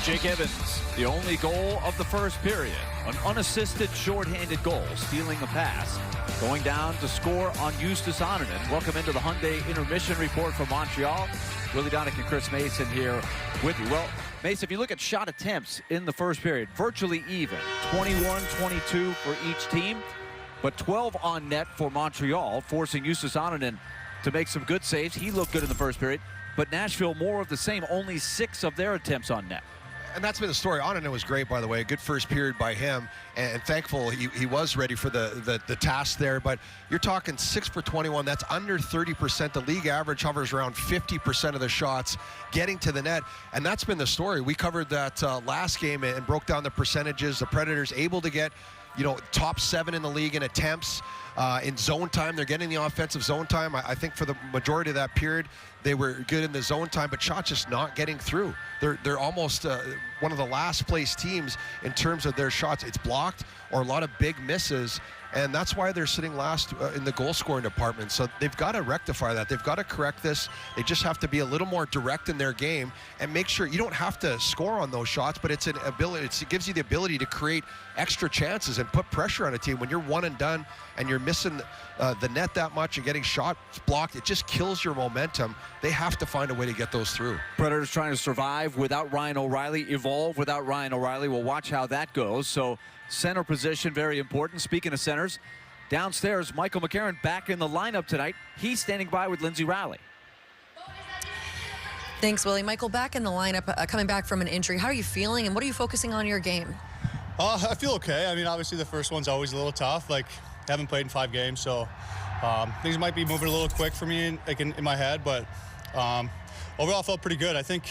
Jake Evans, the only goal of the first period. An unassisted shorthanded goal, stealing a pass. Going down to score on Justus Annunen. Welcome into the Hyundai Intermission Report from Montreal. Willie Donick and Chris Mason here with you. Well, Mason, if you look at shot attempts in the first period, virtually even. 21-22 for each team, but 12 on net for Montreal, forcing Justus Annunen to make some good saves. He looked good in the first period, but Nashville more of the same, only 6 of their attempts on net. And that's been the story. Annunen was great, by the way. Good first period by him, and thankful he was ready for the task there. But you're talking 6 for 21. That's under 30%. The league average hovers around 50% of the shots getting to the net, and that's been the story. We covered that last game and broke down the percentages. The Predators able to get, top 7 in the league in attempts. In zone time, they're getting the offensive zone time. I think for the majority of that period, they were good in the zone time, but shots just not getting through. They're almost one of the last place teams in terms of their shots. It's blocked or a lot of big misses, and that's why they're sitting last in the goal scoring department. So they've got to rectify that. They've got to correct this. They just have to be a little more direct in their game and make sure you don't have to score on those shots, but it's an ability. It gives you the ability to create extra chances and put pressure on a team. When you're one and done and you're missing the net that much and getting shots blocked, it just kills your momentum. They have to find a way to get those through. Predators trying to survive without Ryan O'Reilly, evolve without Ryan O'Reilly. We'll watch how that goes. So center position, very important. Speaking of centers, downstairs, Michael McCarron back in the lineup tonight. He's standing by with Lindsay Rowley. Thanks, Willie. Michael, back in the lineup, coming back from an injury. How are you feeling, and what are you focusing on in your game? I feel okay. I mean, obviously the first one's always a little tough. Like, I haven't played in 5 games, so things might be moving a little quick for me in my head, but overall I felt pretty good. I think,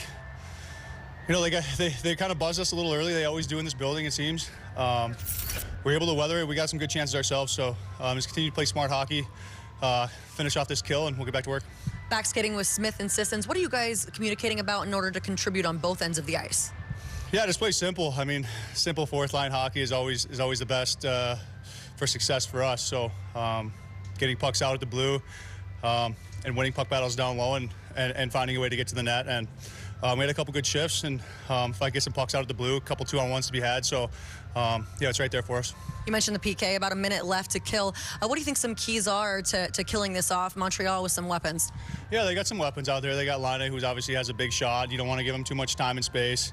they kind of buzzed us a little early. They always do in this building, it seems. We're able to weather it. We got some good chances ourselves, so just continue to play smart hockey, finish off this kill, and we'll get back to work. Back skating with Smith and Sissons. What are you guys communicating about in order to contribute on both ends of the ice? Yeah, just play simple. I mean, simple fourth line hockey is always the best for success for us. So getting pucks out at the blue and winning puck battles down low and finding a way to get to the net. And we had a couple good shifts, and if I get some pucks out at the blue, a couple 2-on-1s to be had. So it's right there for us. You mentioned the PK, about a minute left to kill. What do you think some keys are to killing this off? Montreal with some weapons. Yeah, they got some weapons out there. They got Laine, who obviously has a big shot. You don't want to give him too much time and space.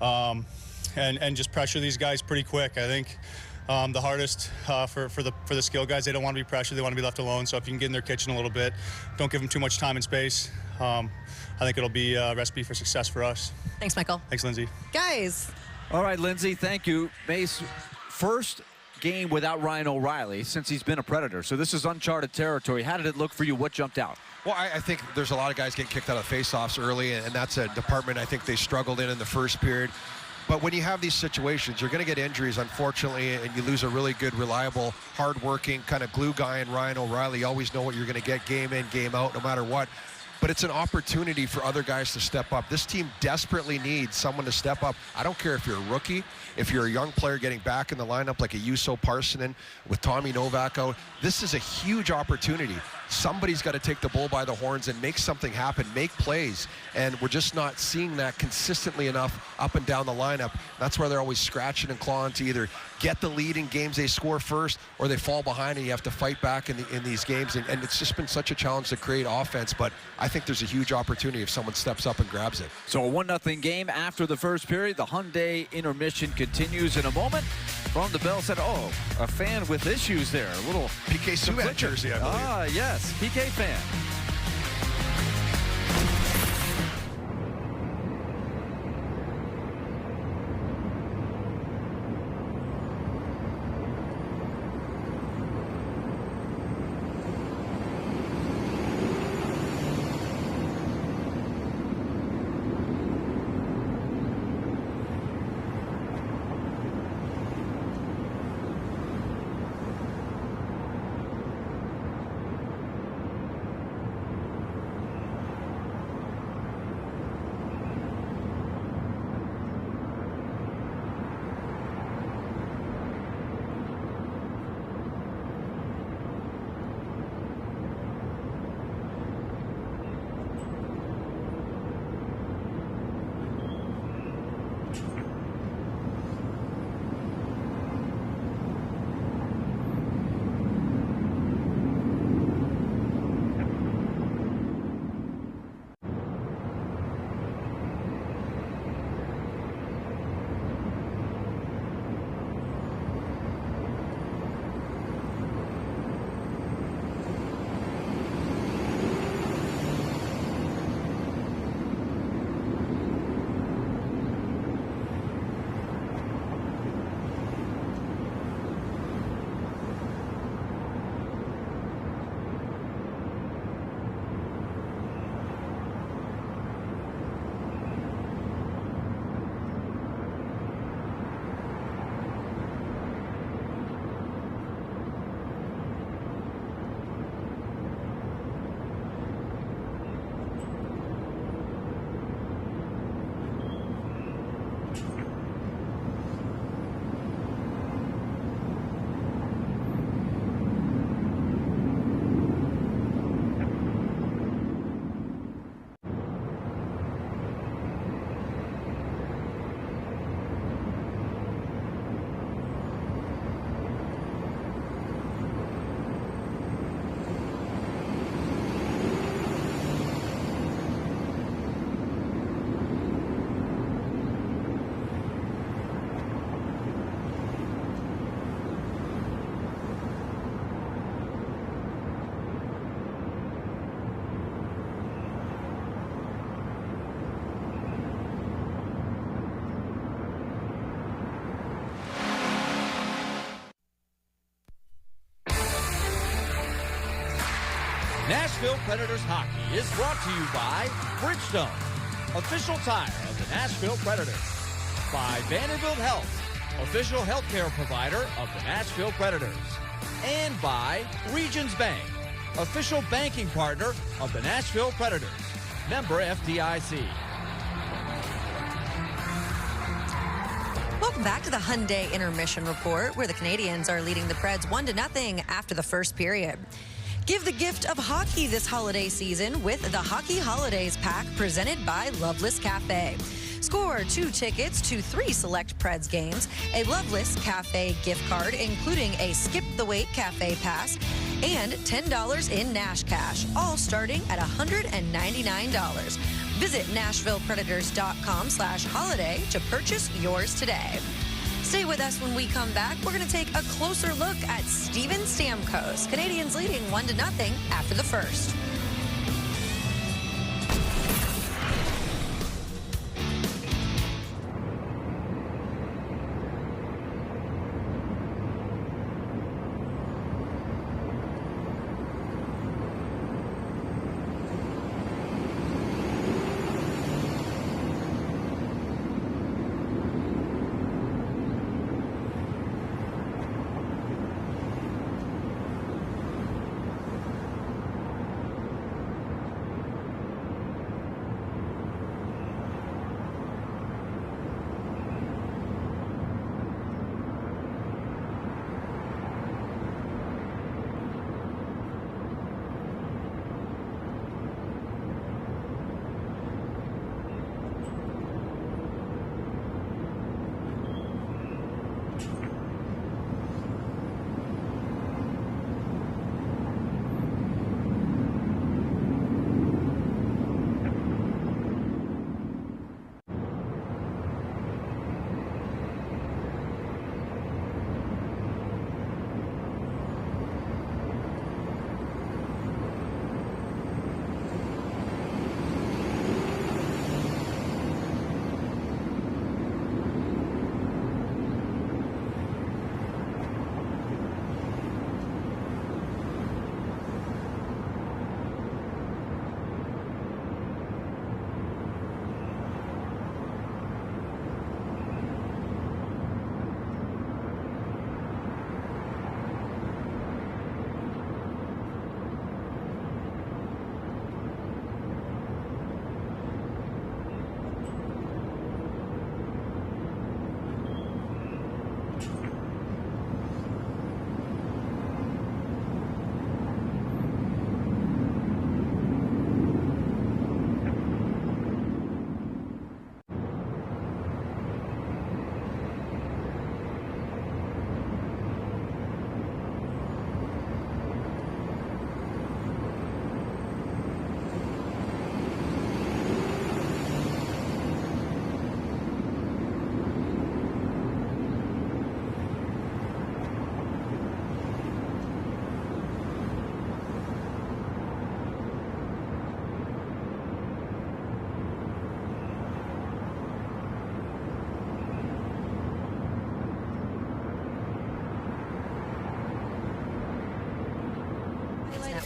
And just pressure these guys pretty quick. I think the hardest for the skill guys, they don't want to be pressured. They want to be left alone. So if you can get in their kitchen a little bit, don't give them too much time and space. I think it'll be a recipe for success for us. Thanks, Michael. Thanks, Lindsay. Guys. All right, Lindsay, thank you. Mace, first game without Ryan O'Reilly since he's been a Predator. So this is uncharted territory. How did it look for you? What jumped out? Well, I think there's a lot of guys getting kicked out of faceoffs early, and that's a department I think they struggled in the first period. But when you have these situations, you're going to get injuries, unfortunately, and you lose a really good, reliable, hard-working kind of glue guy in Ryan O'Reilly. You always know what you're going to get game in, game out, no matter what. But it's an opportunity for other guys to step up. This team desperately needs someone to step up. I don't care if you're a rookie, if you're a young player getting back in the lineup like a Juuso Parssinen with Tommy Novak out. This is a huge opportunity. Somebody's got to take the bull by the horns and make something happen, make plays. And we're just not seeing that consistently enough up and down the lineup. That's where they're always scratching and clawing to either get the lead in games they score first, or they fall behind and you have to fight back in these games. And it's just been such a challenge to create offense. But I think there's a huge opportunity if someone steps up and grabs it. So a 1-0 game after the first period. The Hyundai intermission continues in a moment. From the Bell Center. Oh, a fan with issues there. A little PK Subban jersey, I believe. Ah, yes. PK fan. Nashville Predators hockey is brought to you by Bridgestone, official tire of the Nashville Predators. By Vanderbilt Health, official healthcare provider of the Nashville Predators. And by Regions Bank, official banking partner of the Nashville Predators. Member FDIC. Welcome back to the Hyundai Intermission Report, where the Canadians are leading the Preds 1-0 after the first period. Give the gift of hockey this holiday season with the Hockey Holidays Pack presented by Loveless Cafe. Score 2 tickets to 3 select Preds games, a Loveless Cafe gift card, including a Skip the Wait Cafe pass, and $10 in Nash Cash, all starting at $199. Visit NashvillePredators.com/holiday to purchase yours today. Stay with us when we come back. We're going to take a closer look at Steven Stamkos. Canadians leading 1-0 after the first.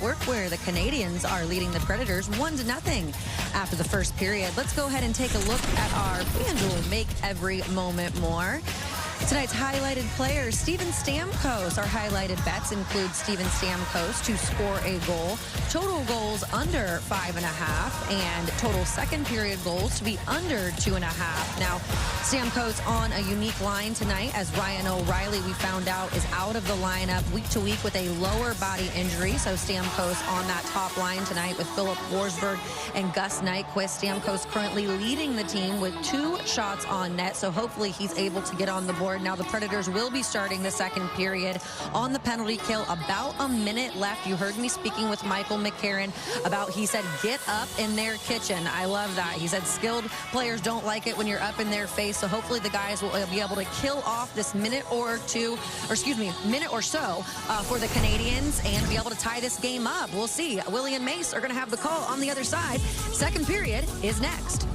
Network, where the Canadians are leading the Predators 1-0 after the first period. Let's go ahead and take a look at our FanDuel Make Every Moment More. Tonight's highlighted players, Steven Stamkos. Our highlighted bets include Steven Stamkos to score a goal, total goals under 5.5, and total second period goals to be under 2.5. Now, Stamkos on a unique line tonight, as Ryan O'Reilly, we found out, is out of the lineup week to week with a lower body injury. So Stamkos on that top line tonight with Philip Forsberg and Gus Nyquist. Stamkos currently leading the team with 2 shots on net, so hopefully he's able to get on the board. Now the Predators will be starting the second period on the penalty kill. About a minute left. You heard me speaking with Michael McCarron about, he said, get up in their kitchen. I love that. He said skilled players don't like it when you're up in their face, so hopefully the guys will be able to kill off this minute or so for the Canadians and be able to tie this game up. We'll see. Willie and Mace are going to have the call on the other side. Second period is next.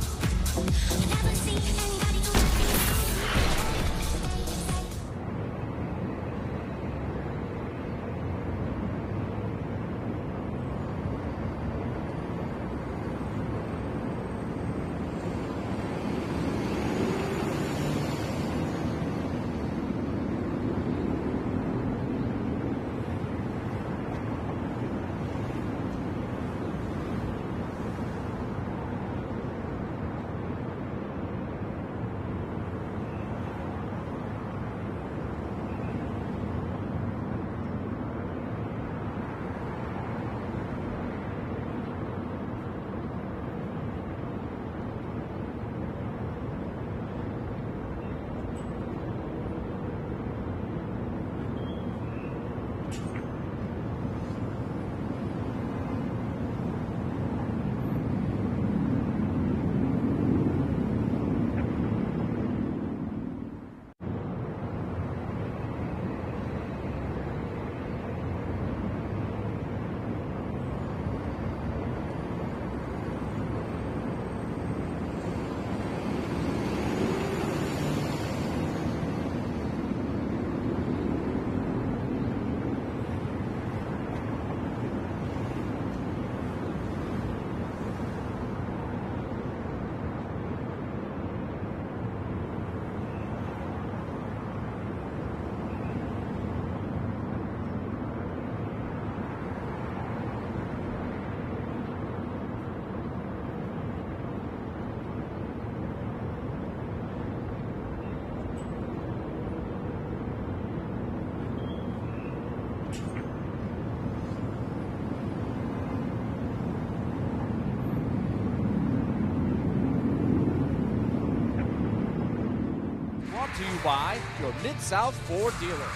to you by your Mid-South Ford dealer.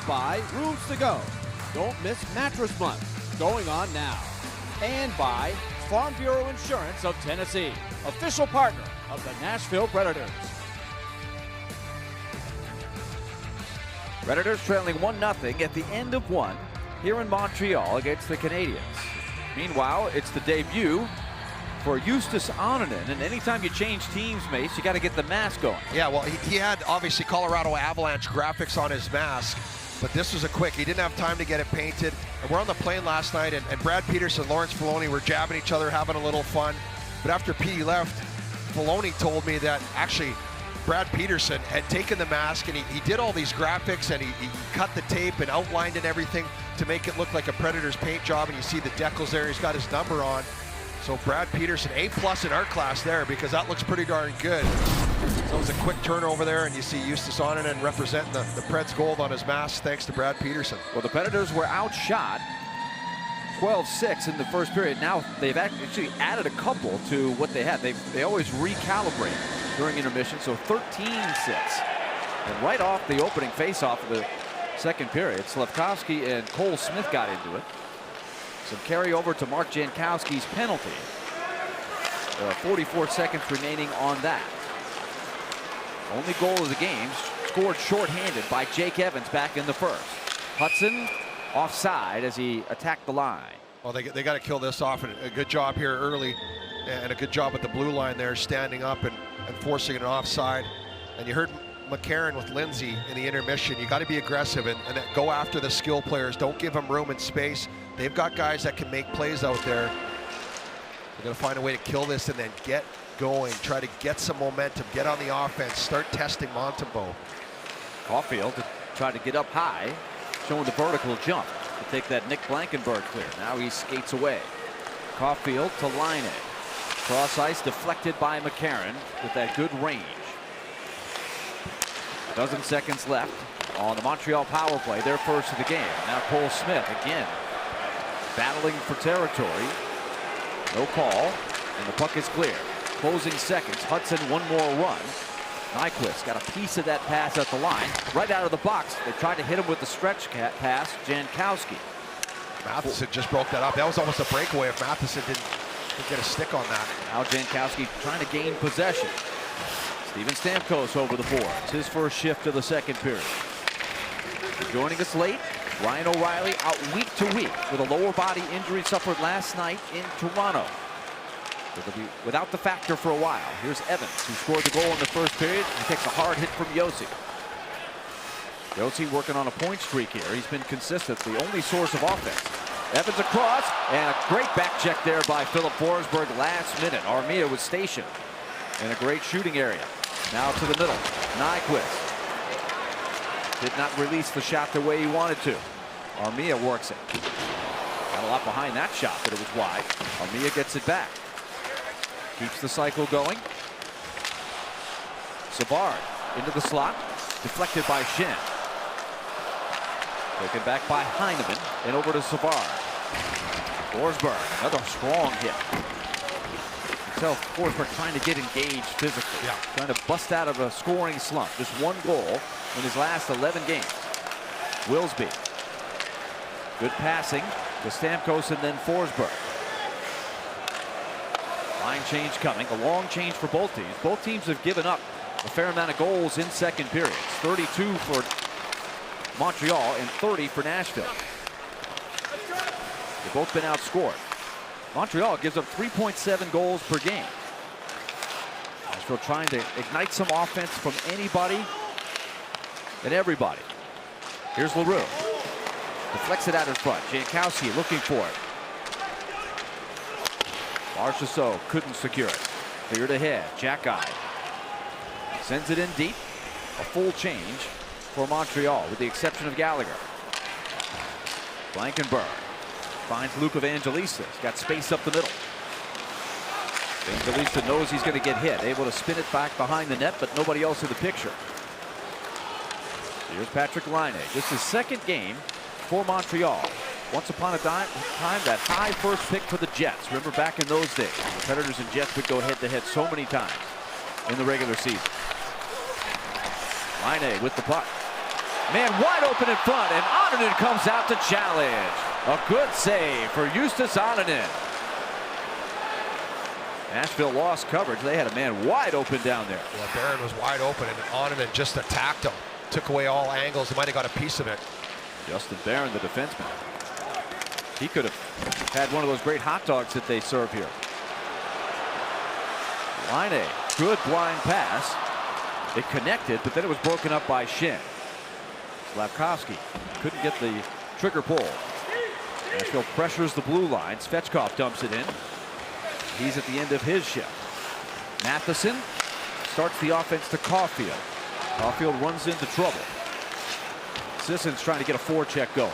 By Rooms to Go. Don't miss Mattress Month, going on now. And by Farm Bureau Insurance of Tennessee, official partner of the Nashville Predators. Predators trailing 1-0 at the end of one here in Montreal against the Canadiens. Meanwhile, it's the debut for Justus Annunen, and anytime you change teams, Mace, you got to get the mask going. Yeah, well, he had obviously Colorado Avalanche graphics on his mask, but this was a quick. He didn't have time to get it painted. And we're on the plane last night, and Brad Peterson, Lawrence Filoni were jabbing each other, having a little fun. But after Petey left, Filoni told me that actually Brad Peterson had taken the mask and he did all these graphics, and he cut the tape and outlined and everything to make it look like a Predators paint job. And you see the decals there, he's got his number on. So Brad Peterson, A+ in our class there, because that looks pretty darn good. So it was a quick turnover there, and you see Justus Annunen representing the Preds gold on his mask thanks to Brad Peterson. Well, the Predators were outshot 12-6 in the first period. Now they've actually added a couple to what they had. They always recalibrate during intermission, so 13-6. And right off the opening faceoff of the second period, Slafkovsky and Cole Smith got into it. Some carryover to Mark Jankowski's penalty. There are 44 seconds remaining on that. Only goal of the game scored shorthanded by Jake Evans back in the first. Hudson offside as he attacked the line. Well, they got to kill this off, and a good job here early, and a good job at the blue line there, standing up and forcing an offside. And you heard McCarron with Lindsay in the intermission. You got to be aggressive and go after the skill players. Don't give them room and space. They've got guys that can make plays out there. They're going to find a way to kill this and then get going. Try to get some momentum. Get on the offense. Start testing Montembeault. Caulfield to try to get up high, showing the vertical jump to take that Nick Blankenburg clear. Now he skates away. Caulfield to line it. Cross ice deflected by McCarron with that good range. A dozen seconds left on the Montreal power play, their first of the game. Now Cole Smith again battling for territory. No call, and the puck is clear. Closing seconds. Hudson, one more run. Nyquist got a piece of that pass at the line. Right out of the box, they tried to hit him with the stretch pass. Jankowski. Matheson just broke that up. That was almost a breakaway if Matheson didn't get a stick on that. Now Jankowski trying to gain possession. Steven Stamkos over the boards. His first shift of the second period. Joining us late, Ryan O'Reilly out week to week with a lower body injury suffered last night in Toronto. It'll be without the factor for a while. Here's Evans, who scored the goal in the first period. He takes a hard hit from Josi. Josi working on a point streak here. He's been consistent, the only source of offense. Evans across, and a great back check there by Philip Forsberg last minute. Armia was stationed in a great shooting area. Now to the middle. Nyquist did not release the shot the way he wanted to. Armia works it. Got a lot behind that shot, but it was wide. Armia gets it back. Keeps the cycle going. Savard into the slot. Deflected by Schenn. Taken back by Heineman and over to Savard. Forsberg, another strong hit. You can tell Forsberg trying to get engaged physically. Yeah. Trying to bust out of a scoring slump. Just one goal in his last 11 games. Wilsby. Good passing to Stamkos and then Forsberg. Line change coming. A long change for both teams. Both teams have given up a fair amount of goals in second periods. 32 for Montreal and 30 for Nashville. They've both been outscored. Montreal gives up 3.7 goals per game. Nashville trying to ignite some offense from anybody and everybody. Here's Leroux. Deflects it out in front. Jankowski looking for it. Marchessault couldn't secure it. Cleared ahead. Jack-eye. Sends it in deep. A full change for Montreal, with the exception of Gallagher. Blankenburg finds Luke Evangelista. He's got space up the middle. Evangelista knows he's going to get hit. Able to spin it back behind the net, but nobody else in the picture. Here's Patrick Laine. Just his second game for Montreal. Once upon a time, that high first pick for the Jets. Remember back in those days, the Predators and Jets would go head-to-head so many times in the regular season. Laine with the puck. Man wide open in front, and Onanen comes out to challenge. A good save for Justus Onanen. Nashville lost coverage. They had a man wide open down there. Yeah, Barron was wide open, and Onanen just attacked him. Took away all angles. He might have got a piece of it. Justin Barron, the defenseman. He could have had one of those great hot dogs that they serve here. Laine, good blind pass. It connected, but then it was broken up by Schenn. Slavkovsky couldn't get the trigger pull. Nashville pressures the blue line. Svechkov dumps it in. He's at the end of his shift. Matheson starts the offense to Caulfield. Caulfield runs into trouble. Sisson's trying to get a forecheck going.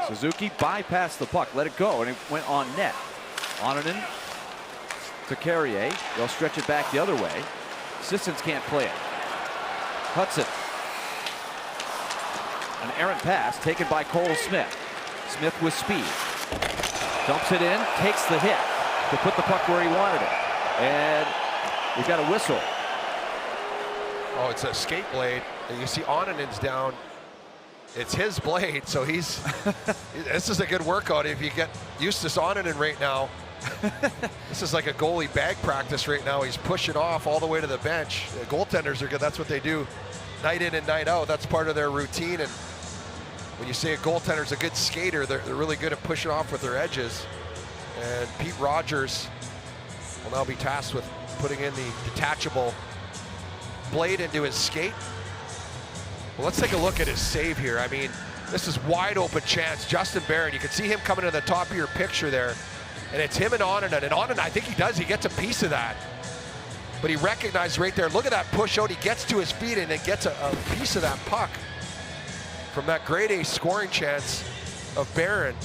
Suzuki bypassed the puck, let it go, and it went on net. Onanen to Carrier. They'll stretch it back the other way. Sissons can't play it. Hudson. An errant pass taken by Cole Smith. Smith with speed. Dumps it in, takes the hit to put the puck where he wanted it. And we've got a whistle. Oh, it's a skate blade. And you see Onanen's down. It's his blade, so he's this is a good workout if you get Justus Onanen right now. This is like a goalie bag practice right now. He's pushing off all the way to the bench. The goaltenders are good. That's what they do night in and night out. That's part of their routine. And when you say a goaltender's a good skater, they're really good at pushing off with their edges. And Pete Rogers will now be tasked with putting in the detachable blade into his skate. Well, let's take a look at his save here. I mean, this is wide open chance. Justin Barron, you can see him coming to the top of your picture there. And it's him and Onanen. And Onanen, I think he gets a piece of that. But he recognized right there, look at that push out. He gets to his feet and then gets a piece of that puck from that grade A scoring chance of Barron.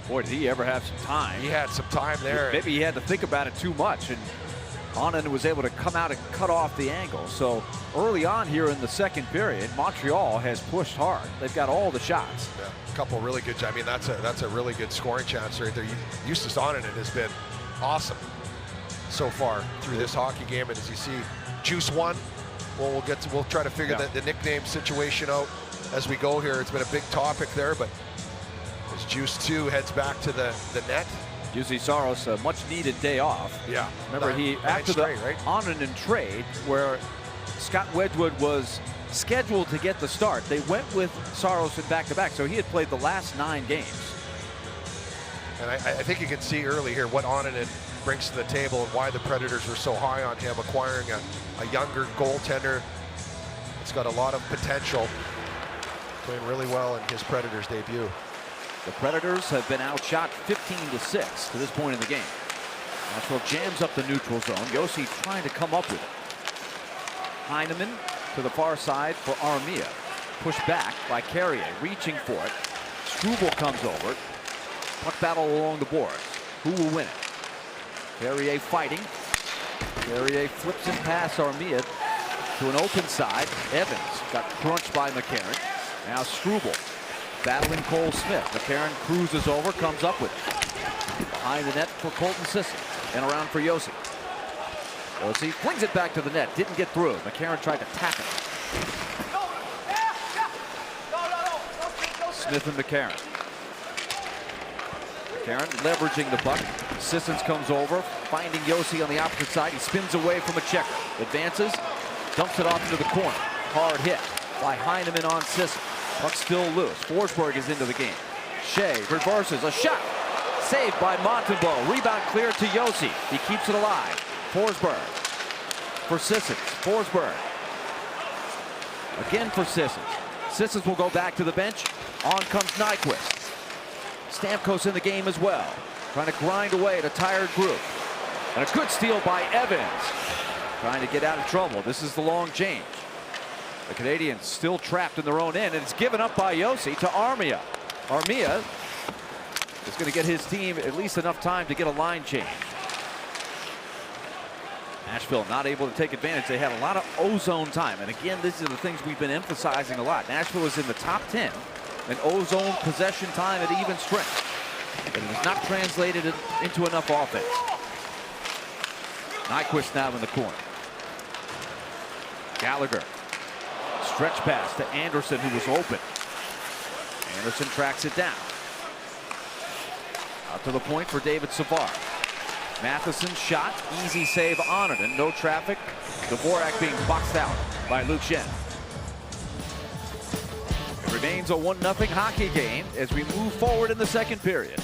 Boy, did he ever have some time. He had some time there. Maybe he had to think about it too much, and Onanen was able to come out and cut off the angle. So early on here in the second period, Montreal has pushed hard. They've got all the shots. Yeah, a couple really good. I mean, that's a really good scoring chance right there. Justus Onanen has been awesome so far through this hockey game, and as you see, Juice 1. Well, we'll try to figure the nickname situation out as we go here. It's been a big topic there, but as Juice 2 heads back to the net. Juuse Saros, a much-needed day off. Yeah. Remember, after the Onanen trade, where Scott Wedgwood was scheduled to get the start, they went with Saros in back-to-back, so he had played the last 9 games. And I think you can see early here what Onanen brings to the table and why the Predators were so high on him, acquiring a younger goaltender. It's got a lot of potential, playing really well in his Predators debut. The Predators have been outshot 15-6 to this point in the game. Nashville jams up the neutral zone. Josi trying to come up with it. Heineman to the far side for Armia. Pushed back by Carrier, reaching for it. Struble comes over. Puck battle along the boards. Who will win it? Carrier fighting. Carrier flips it past Armia to an open side. Evans got crunched by McCarron. Now Struble battling Cole Smith. McCarron cruises over, comes up with it. Behind the net for Colton Sisson. And around for Josi. Josi flings it back to the net. Didn't get through. McCarron tried to tap it. Smith and McCarron. McCarron leveraging the puck. Sissons comes over, finding Josi on the opposite side. He spins away from a checker. Advances, dumps it off into the corner. Hard hit by Heineman on Sisson. Puck still loose. Forsberg is into the game. Shea reverses a shot. Saved by Montembeault. Rebound clear to Josi. He keeps it alive. Forsberg for Sissons. Forsberg again for Sissons. Sissons will go back to the bench. On comes Nyquist. Stamkos in the game as well. Trying to grind away at a tired group. And a good steal by Evans. Trying to get out of trouble. This is the long change. The Canadians still trapped in their own end, and it's given up by Josi to Armia. Armia is going to get his team at least enough time to get a line change. Nashville not able to take advantage. They had a lot of ozone time. And again, these are the things we've been emphasizing a lot. Nashville is in the top 10 in ozone possession time at even strength. But it has not translated into enough offense. Nyquist now in the corner. Gallagher. Stretch pass to Anderson, who was open. Anderson tracks it down. Out to the point for David Savard. Matheson shot, easy save on it, and no traffic. Dvorak being boxed out by Luke Schenn. It remains a 1-0 hockey game as we move forward in the second period.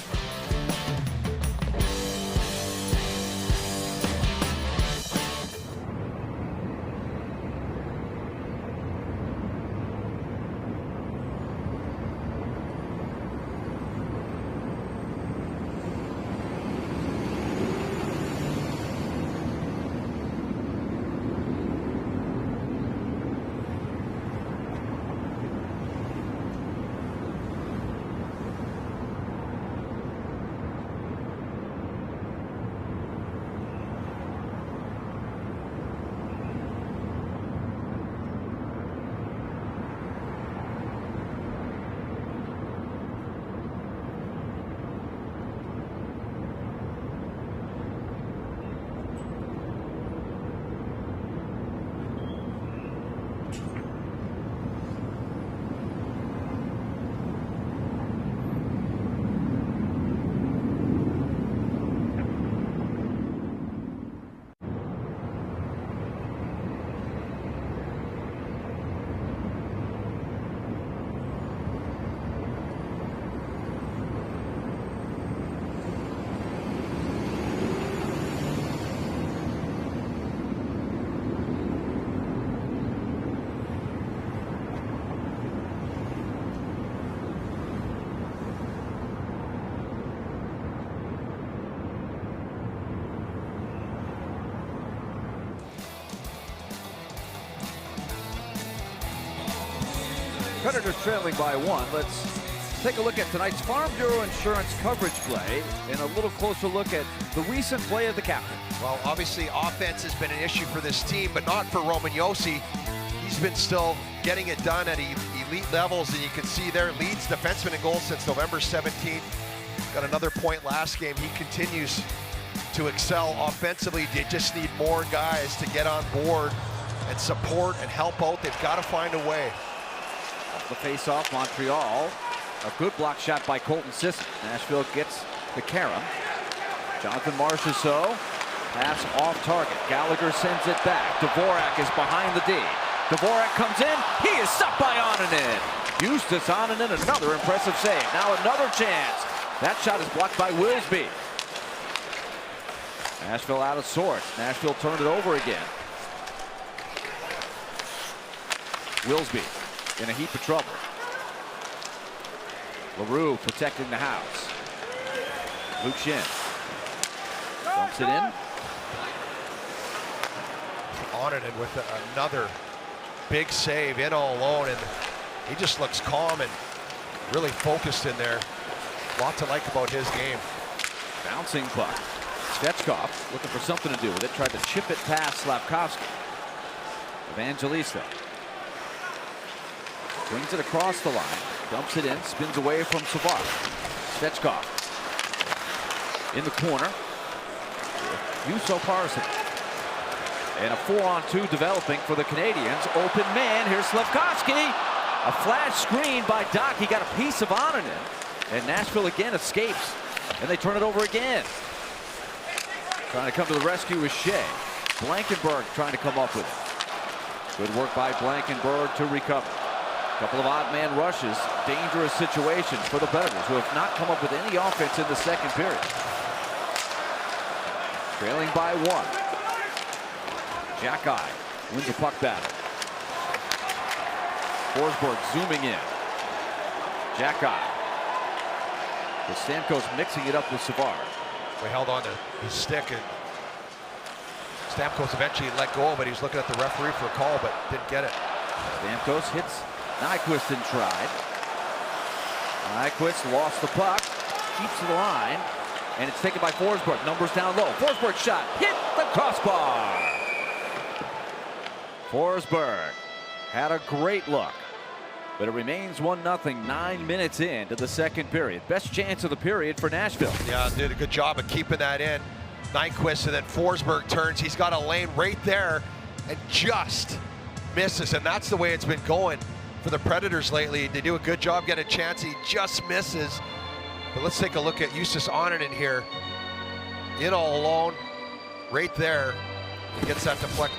Predators trailing by 1. Let's take a look at tonight's Farm Bureau Insurance coverage play and a little closer look at the recent play of the captain. Well, obviously offense has been an issue for this team, but not for Roman Josi. He's been still getting it done at elite levels, and you can see there leads defenseman in goals since November 17th. Got another point last game. He continues to excel offensively. They just need more guys to get on board and support and help out. They've got to find a way. The face-off, Montreal. A good block shot by Colton Sisson. Nashville gets the carom. Jonathan Marchessault. Pass off target. Gallagher sends it back. Dvorak is behind the D. Dvorak comes in. He is stopped by Oninen. Justus Oninen, another impressive save. Now another chance. That shot is blocked by Wilsby. Nashville out of sorts. Nashville turned it over again. Wilsby in a heap of trouble. LaRue protecting the house. Luke Schenn dumps it in. Oninen with another big save in all alone, and he just looks calm and really focused in there. A lot to like about his game. Bouncing puck. Svechkov looking for something to do with it. Tried to chip it past Slavkovsky. Evangelista brings it across the line. Dumps it in. Spins away from Savard. Svechkov in the corner. Juuso Parson. And a 4-on-2 developing for the Canadians. Open man. Here's Slavkovsky. A flash screen by Doc. He got a piece of Oninen. And Nashville again escapes. And they turn it over again. Trying to come to the rescue is Shea. Blankenberg trying to come up with it. Good work by Blankenberg to recover. Couple of odd man rushes. Dangerous situations for the Predators, who have not come up with any offense in the second period. Trailing by 1. Jack-Eye wins the puck battle. Forsberg zooming in. Jack-Eye. Stamkos mixing it up with Savard. We held on to his stick, and Stamkos eventually let go, but he's looking at the referee for a call, but didn't get it. Stamkos hits Nyquist and tried. Nyquist lost the puck, keeps the line, and it's taken by Forsberg. Numbers down low. Forsberg shot hit the crossbar. Forsberg had a great look, but it remains 1-0, 9 minutes into the second period. Best chance of the period for Nashville. Yeah, did a good job of keeping that in. Nyquist, and then Forsberg turns. He's got a lane right there and just misses, and that's the way it's been going for the Predators lately. They do a good job getting a chance. He just misses. But let's take a look at Justus Annunen here. In all alone, right there. He gets that deflect.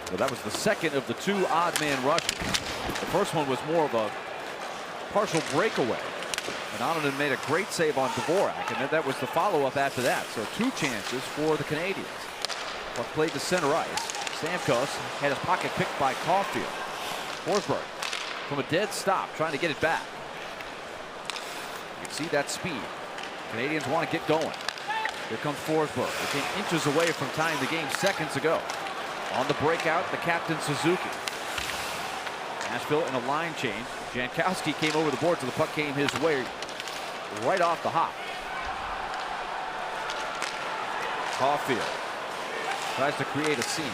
Well, that was the second of the 2 odd man rushes. The first one was more of a partial breakaway. And Annunen made a great save on Dvorak, and then that was the follow-up after that. So 2 chances for the Canadians. But played to center ice. Stamkos had his pocket picked by Caulfield. Forsberg from a dead stop trying to get it back. You can see that speed. Canadians want to get going. Here comes Forsberg. They came inches away from tying the game seconds ago. On the breakout, the captain Suzuki. Nashville in a line change. Jankowski came over the board, so the puck came his way right off the hop. Caulfield tries to create a scene.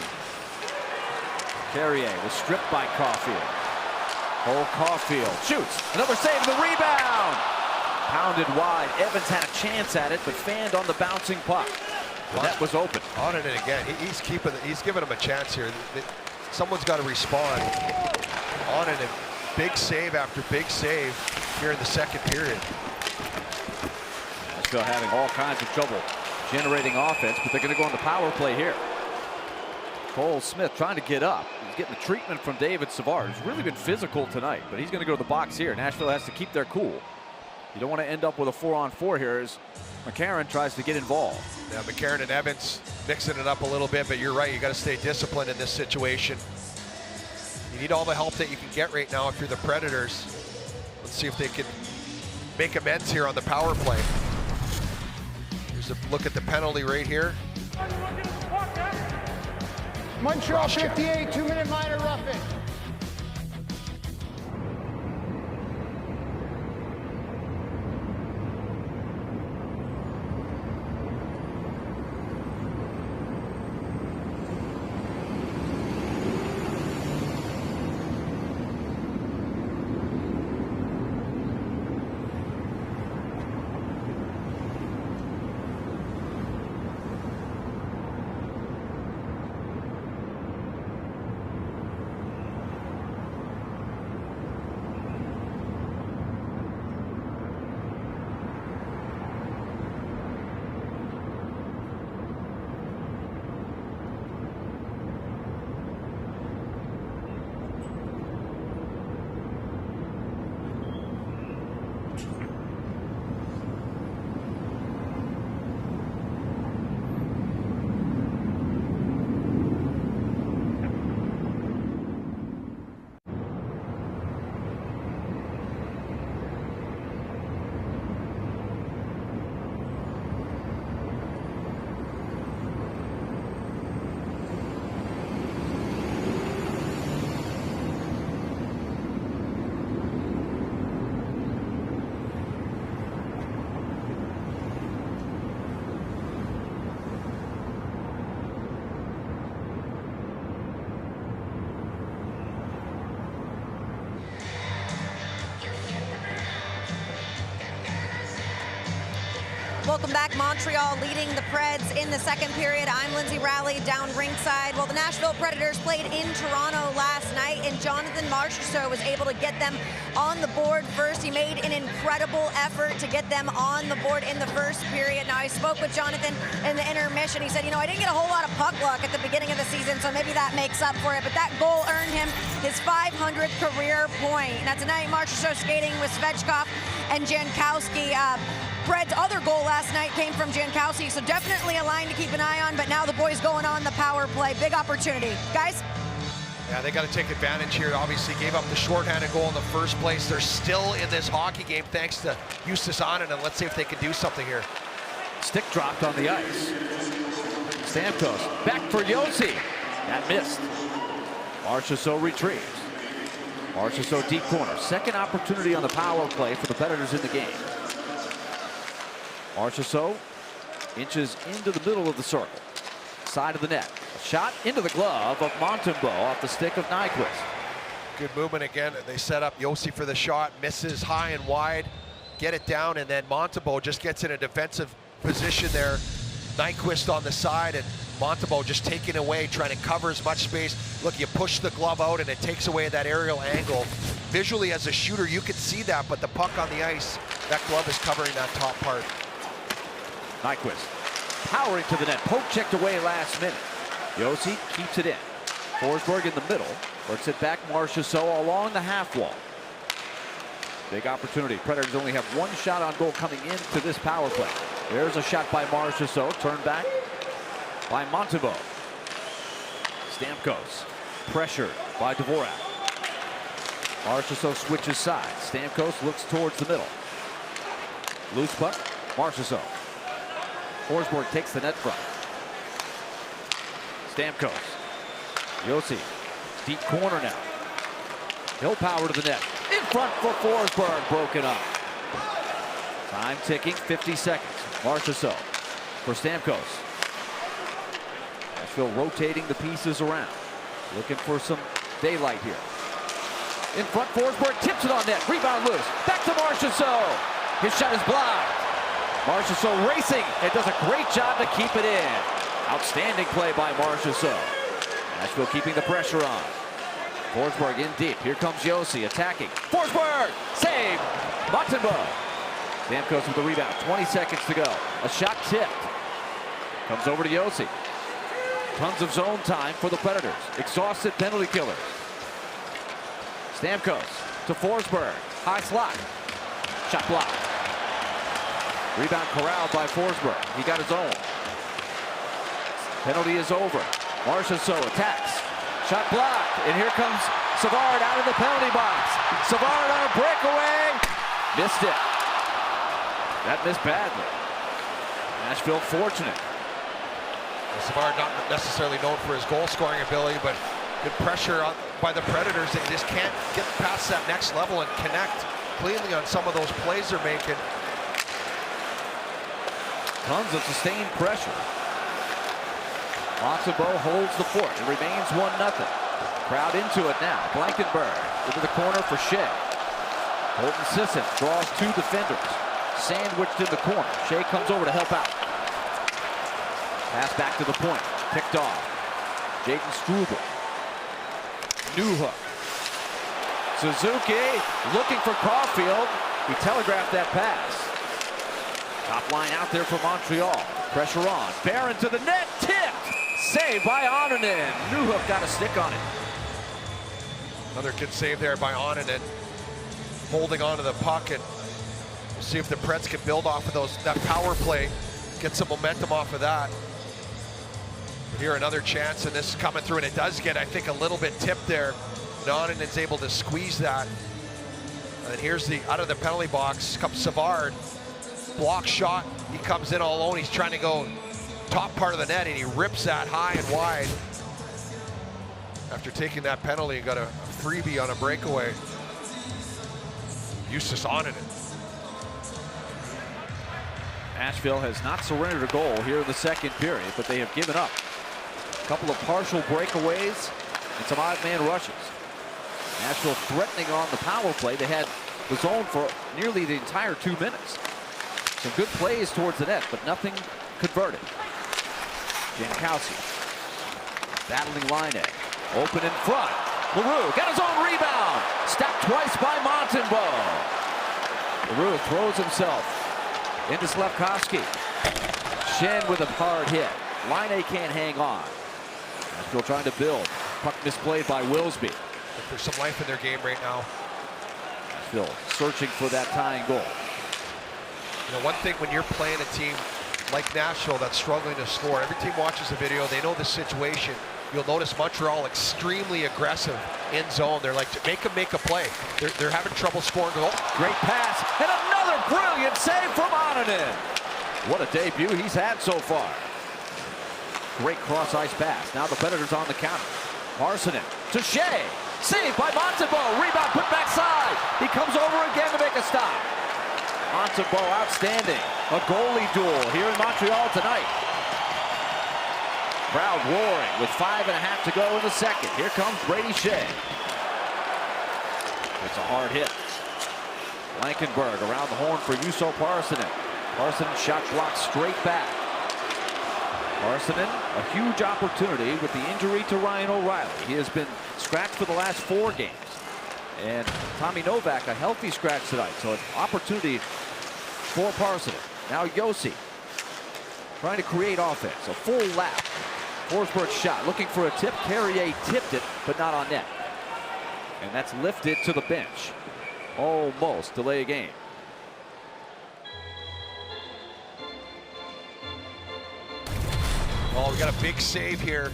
Carrier was stripped by Caulfield. Cole Caulfield shoots. Another save, the rebound. Pounded wide. Evans had a chance at it, but fanned on the bouncing puck. The net was open. On it again. He's giving him a chance here. Someone's got to respond. On it, big save after big save here in the second period. Nashville having all kinds of trouble generating offense, but they're going to go on the power play here. Cole Smith trying to get up. He's getting the treatment from David Savard, who's really been physical tonight, but he's going to go to the box here. Nashville has to keep their cool. You don't want to end up with a 4-on-4 here as McCarron tries to get involved. Yeah, McCarron and Evans mixing it up a little bit, but you're right. You got to stay disciplined in this situation. You need all the help that you can get right now if you're the Predators. Let's see if they can make amends here on the power play. Here's a look at the penalty right here. Montreal 58, 2-minute minor roughing. Welcome back. Montreal leading the Preds in the second period. I'm Lindsay Rowley down ringside. Well, the Nashville Predators played in Toronto last night, and Jonathan Marchessault was able to get them on the board first. He made an incredible effort to get them on the board in the first period. Now, I spoke with Jonathan in the intermission. He said, you know, I didn't get a whole lot of puck luck at the beginning of the season, so maybe that makes up for it. But that goal earned him his 500th career point. Now, tonight, Marchessault skating with Svechkov and Jankowski. Preds' other goal last night came from Jankowski, so definitely a line to keep an eye on, but now the boys going on the power play. Big opportunity. Guys? Yeah, they got to take advantage here. Obviously gave up the shorthanded goal in the first place. They're still in this hockey game thanks to Justus Annunen. Let's see if they can do something here. Stick dropped on the ice. Stamkos back for Josi. That missed. Marchessault retrieves. Marchessault deep corner. Second opportunity on the power play for the Predators in the game. Marchessault inches into the middle of the circle. Side of the net. A shot into the glove of Montembeault off the stick of Nyquist. Good movement again. They set up Josi for the shot. Misses high and wide. Get it down, and then Montembeault just gets in a defensive position there. Nyquist on the side, and Montembeault just taking away, trying to cover as much space. Look, you push the glove out and it takes away that aerial angle. Visually as a shooter, you can see that, but the puck on the ice, that glove is covering that top part. Nyquist powering to the net, poke checked away last minute. Josi keeps it in. Forsberg in the middle, works it back. Marchessault along the half wall. Big opportunity. Predators only have one shot on goal coming into this power play. There's a shot by Marchessault, turned back by Montembeault. Stamkos pressured by Dvorak. Marchessault switches sides. Stamkos looks towards the middle. Loose puck, Marchessault. Forsberg takes the net front. Stamkos. Josi, deep corner now. He'll power to the net. In front for Forsberg, broken up. Time ticking, 50 seconds. Marchessault for Stamkos. Nashville rotating the pieces around. Looking for some daylight here. In front, Forsberg tips it on net. Rebound loose. Back to Marchessault. His shot is blocked. Marchessault racing and does a great job to keep it in. Outstanding play by Marchessault. Nashville keeping the pressure on. Forsberg in deep. Here comes Josi attacking. Forsberg! Save! Montembeault. Stamkos with the rebound. 20 seconds to go. A shot tipped. Comes over to Josi. Tons of zone time for the Predators. Exhausted penalty killers. Stamkos to Forsberg. High slot. Shot blocked. Rebound corralled by Forsberg. He got his own. Penalty is over. Marchessault attacks. Shot blocked. And here comes Savard out of the penalty box. Savard on a breakaway. Missed it. That missed badly. Nashville fortunate. Savard not necessarily known for his goal-scoring ability, but good pressure by the Predators. They just can't get past that next level and connect cleanly on some of those plays they're making. Tons of sustained pressure. Montembeault holds the fort. It remains 1-0. Crowd into it now. Blankenburg into the corner for Shea. Colton Sisson draws two defenders. Sandwiched in the corner. Shea comes over to help out. Pass back to the point. Picked off. Jaden Struble. Newhook. Suzuki looking for Caulfield. He telegraphed that pass. Top line out there for Montreal. Pressure on. Barron to the net. Tipped. Saved by Onanen. Newhook got a stick on it. Another good save there by Onanen. Holding onto the puck, and we'll see if the Preds can build off of that power play. Get some momentum off of that. But here another chance, and this is coming through, and it does get, I think, a little bit tipped there. Onanen's able to squeeze that. And then here's out of the penalty box comes Savard. Block shot. He comes in all alone. He's trying to go top part of the net, and he rips that high and wide. After taking that penalty and got a freebie on a breakaway. Justus Onanen. Nashville has not surrendered a goal here in the second period, but they have given up a couple of partial breakaways and some odd man rushes. Nashville threatening on the power play. They had the zone for nearly the entire 2 minutes. Some good plays towards the net, but nothing converted. Jankowski battling Laine. Open in front. LaRue got his own rebound. Stopped twice by Montembeault. LaRue throws himself into Slafkovsky. Schenn with a hard hit. Laine can't hang on. Nashville trying to build. Puck misplayed by Wilsby. There's some life in their game right now. Nashville searching for that tying goal. You know, one thing when you're playing a team like Nashville that's struggling to score, every team watches the video, they know the situation. You'll notice Montreal extremely aggressive in zone. They're like, make them make a play. They're having trouble scoring goal. Great pass, and another brilliant save from Onanen. What a debut he's had so far. Great cross-ice pass. Now the Predators on the counter. Marsonen to Shea. Saved by Montembeault. Rebound put backside. He comes over again to make a stop. Montembeault outstanding. A goalie duel here in Montreal tonight. Crowd roaring with 5.5 to go in the second. Here comes Brady Shea. It's a hard hit. Blankenburg around the horn for Juuso Parssinen. Parssinen shot blocked straight back. Parssinen a huge opportunity with the injury to Ryan O'Reilly. He has been scratched for the last 4 games. And Tommy Novak, a healthy scratch tonight. So an opportunity for Parsonen. Now Josi trying to create offense. A full lap. Forsberg shot, looking for a tip. Carrier tipped it, but not on net. And that's lifted to the bench. Almost delay a game. Oh, we got a big save here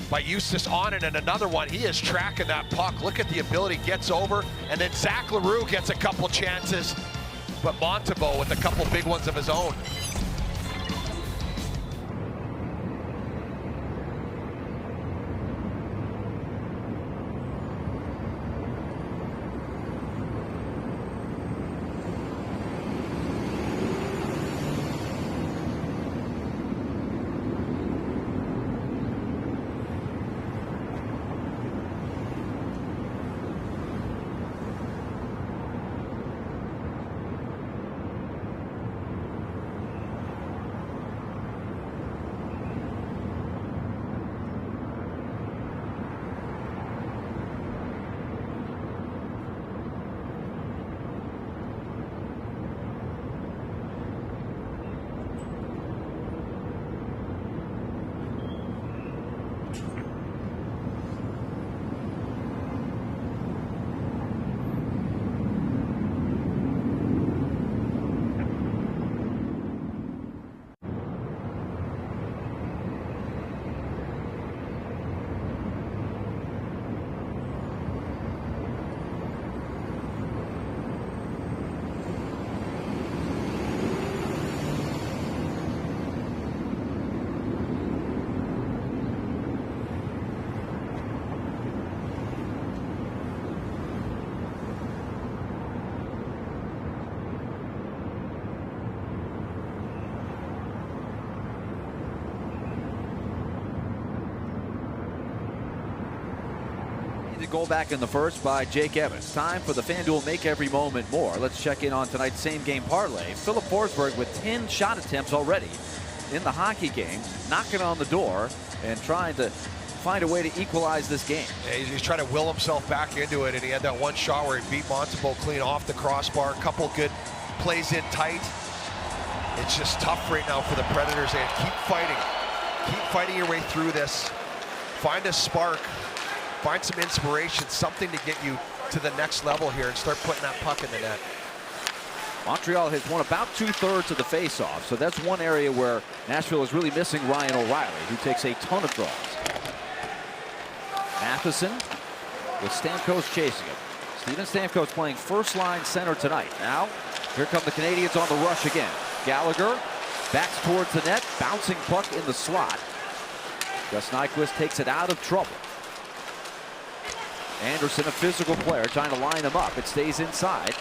by Justus Onanen, and another one. He is tracking that puck. Look at the ability, gets over, and then Zach LaRue gets a couple chances, but Montembeault with a couple big ones of his own. Goal back in the first by Jake Evans. Time for the FanDuel Make Every Moment More. Let's check in on tonight's same game parlay. Filip Forsberg with 10 shot attempts already in the hockey game, knocking on the door and trying to find a way to equalize this game. Yeah, he's trying to will himself back into it, and he had that one shot where he beat Montembeault clean off the crossbar. A couple good plays in tight. It's just tough right now for the Predators, and keep fighting your way through this. Find a spark. Find some inspiration, something to get you to the next level here and start putting that puck in the net. Montreal has won about 2/3 of the face-off, so that's one area where Nashville is really missing Ryan O'Reilly, who takes a ton of draws. Matheson with Stamkos chasing him. Steven Stamkos playing first-line center tonight. Now, here come the Canadians on the rush again. Gallagher backs towards the net, bouncing puck in the slot. Gus Nyquist takes it out of trouble. Anderson, a physical player, trying to line him up. It stays inside.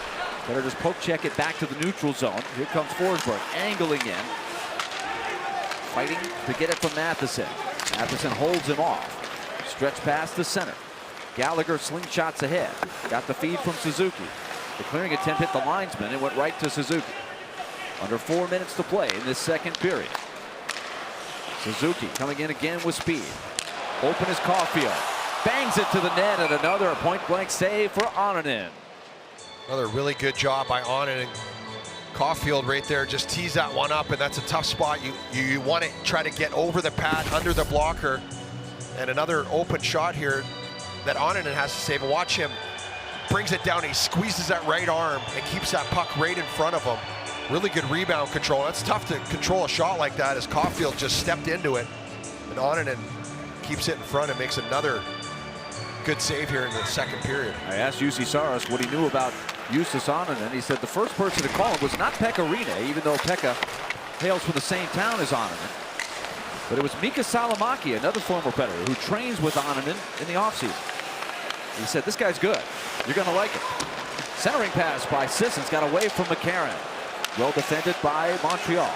Better just poke check it back to the neutral zone. Here comes Forsberg, angling in. Fighting to get it from Matheson. Matheson holds him off. Stretch pass to center. Gallagher slingshots ahead. Got the feed from Suzuki. The clearing attempt hit the linesman and went right to Suzuki. Under 4 minutes to play in this second period. Suzuki coming in again with speed. Open is Caulfield. Bangs it to the net, and another point-blank save for Onanen. Another really good job by Onanen. Caulfield right there just tees that one up, and that's a tough spot. You want to try to get over the pad, under the blocker, and another open shot here that Onanen has to save. And watch him, brings it down, he squeezes that right arm and keeps that puck right in front of him. Really good rebound control. That's tough to control a shot like that, as Caulfield just stepped into it, and Onanen keeps it in front and makes another good save here in the second period. I asked Jussi Saros what he knew about Justus Onanen. He said the first person to call him was not Pekka Rinne, even though Pekka hails from the same town as Onanen. But it was Mika Salomaki, another former Predator, who trains with Onanen in the offseason. He said, this guy's good. You're going to like it. Centering pass by Sissons, got away from McCarron. Well defended by Montreal.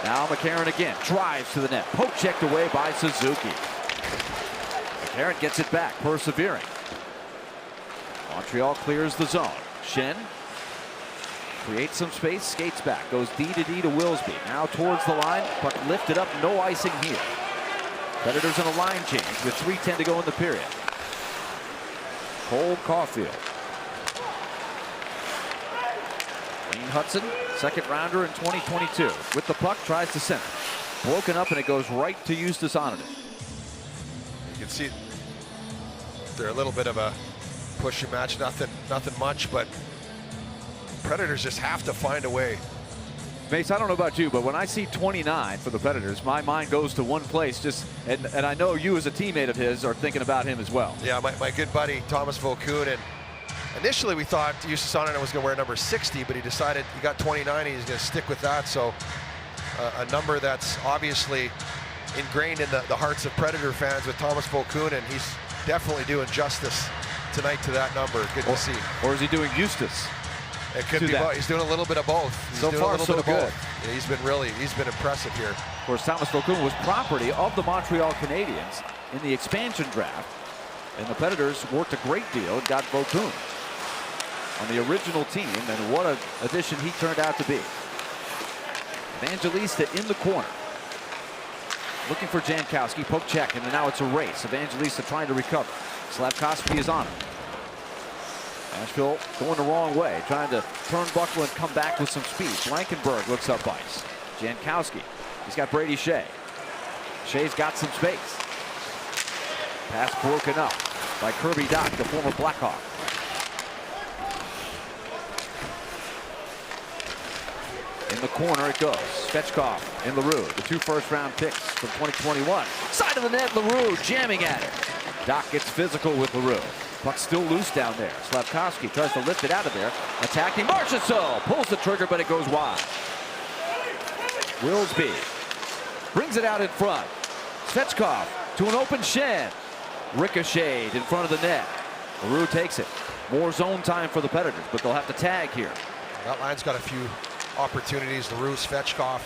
Now McCarron again, drives to the net. Poke checked away by Suzuki. McCarron gets it back, persevering. Montreal clears the zone. Schenn creates some space, skates back, goes D to D to Wilsby. Now towards the line, puck lifted up, no icing here. Predators in a line change with 3:10 to go in the period. Cole Caulfield. Wayne Hudson, second rounder in 2022. With the puck, tries to center. Broken up, and it goes right to Justus Ononen. You can see they're a little bit of a pushing match, nothing much, but Predators just have to find a way. Mace, I don't know about you, but when I see 29 for the Predators, my mind goes to one place. And I know you as a teammate of his are thinking about him as well. Yeah, my good buddy Thomas Vokoun, and initially we thought Justus Ononen was going to wear number 60, but he decided he got 29 and he's going to stick with that. So a number that's obviously ingrained in the hearts of Predator fans with Thomas Vokoun, and he's definitely doing justice tonight to that number. Good to see. Or is he doing Justus? It could be both. He's doing a little bit of both. So far, so good. Yeah, he's been impressive here. Of course, Thomas Vokoun was property of the Montreal Canadiens in the expansion draft, and the Predators worked a great deal and got Vokoun on the original team, and what an addition he turned out to be. Evangelista in the corner, looking for Jankowski, poke check, and now it's a race. Evangelista trying to recover. Slavkovsky is on him. Nashville going the wrong way, trying to turnbuckle and come back with some speed. Blankenberg looks up ice. Jankowski, he's got Brady Shea. Shea's got some space. Pass broken up by Kirby Dach, the former Blackhawk. In the corner it goes. Svechkov and LaRue, the 2 first-round picks from 2021. Side of the net, LaRue jamming at it. Dach gets physical with LaRue. Puck still loose down there. Slavkovsky tries to lift it out of there. Attacking Marchessault. Pulls the trigger, but it goes wide. Wilsby brings it out in front. Svechkov to an open Schenn. Ricocheted in front of the net. LaRue takes it. More zone time for the Predators, but they'll have to tag here. That line's got a few opportunities. LaRue, Svechkov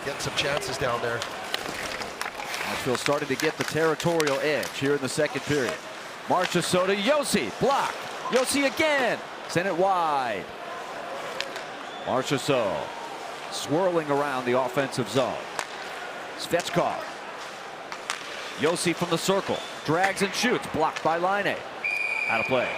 getting some chances down there. Nashville started to get the territorial edge here in the second period. Marchessault to Josi, block. Josi again, send it wide. Marchessault swirling around the offensive zone. Svechkov. Josi from the circle, drags and shoots, blocked by Laine. Out of play.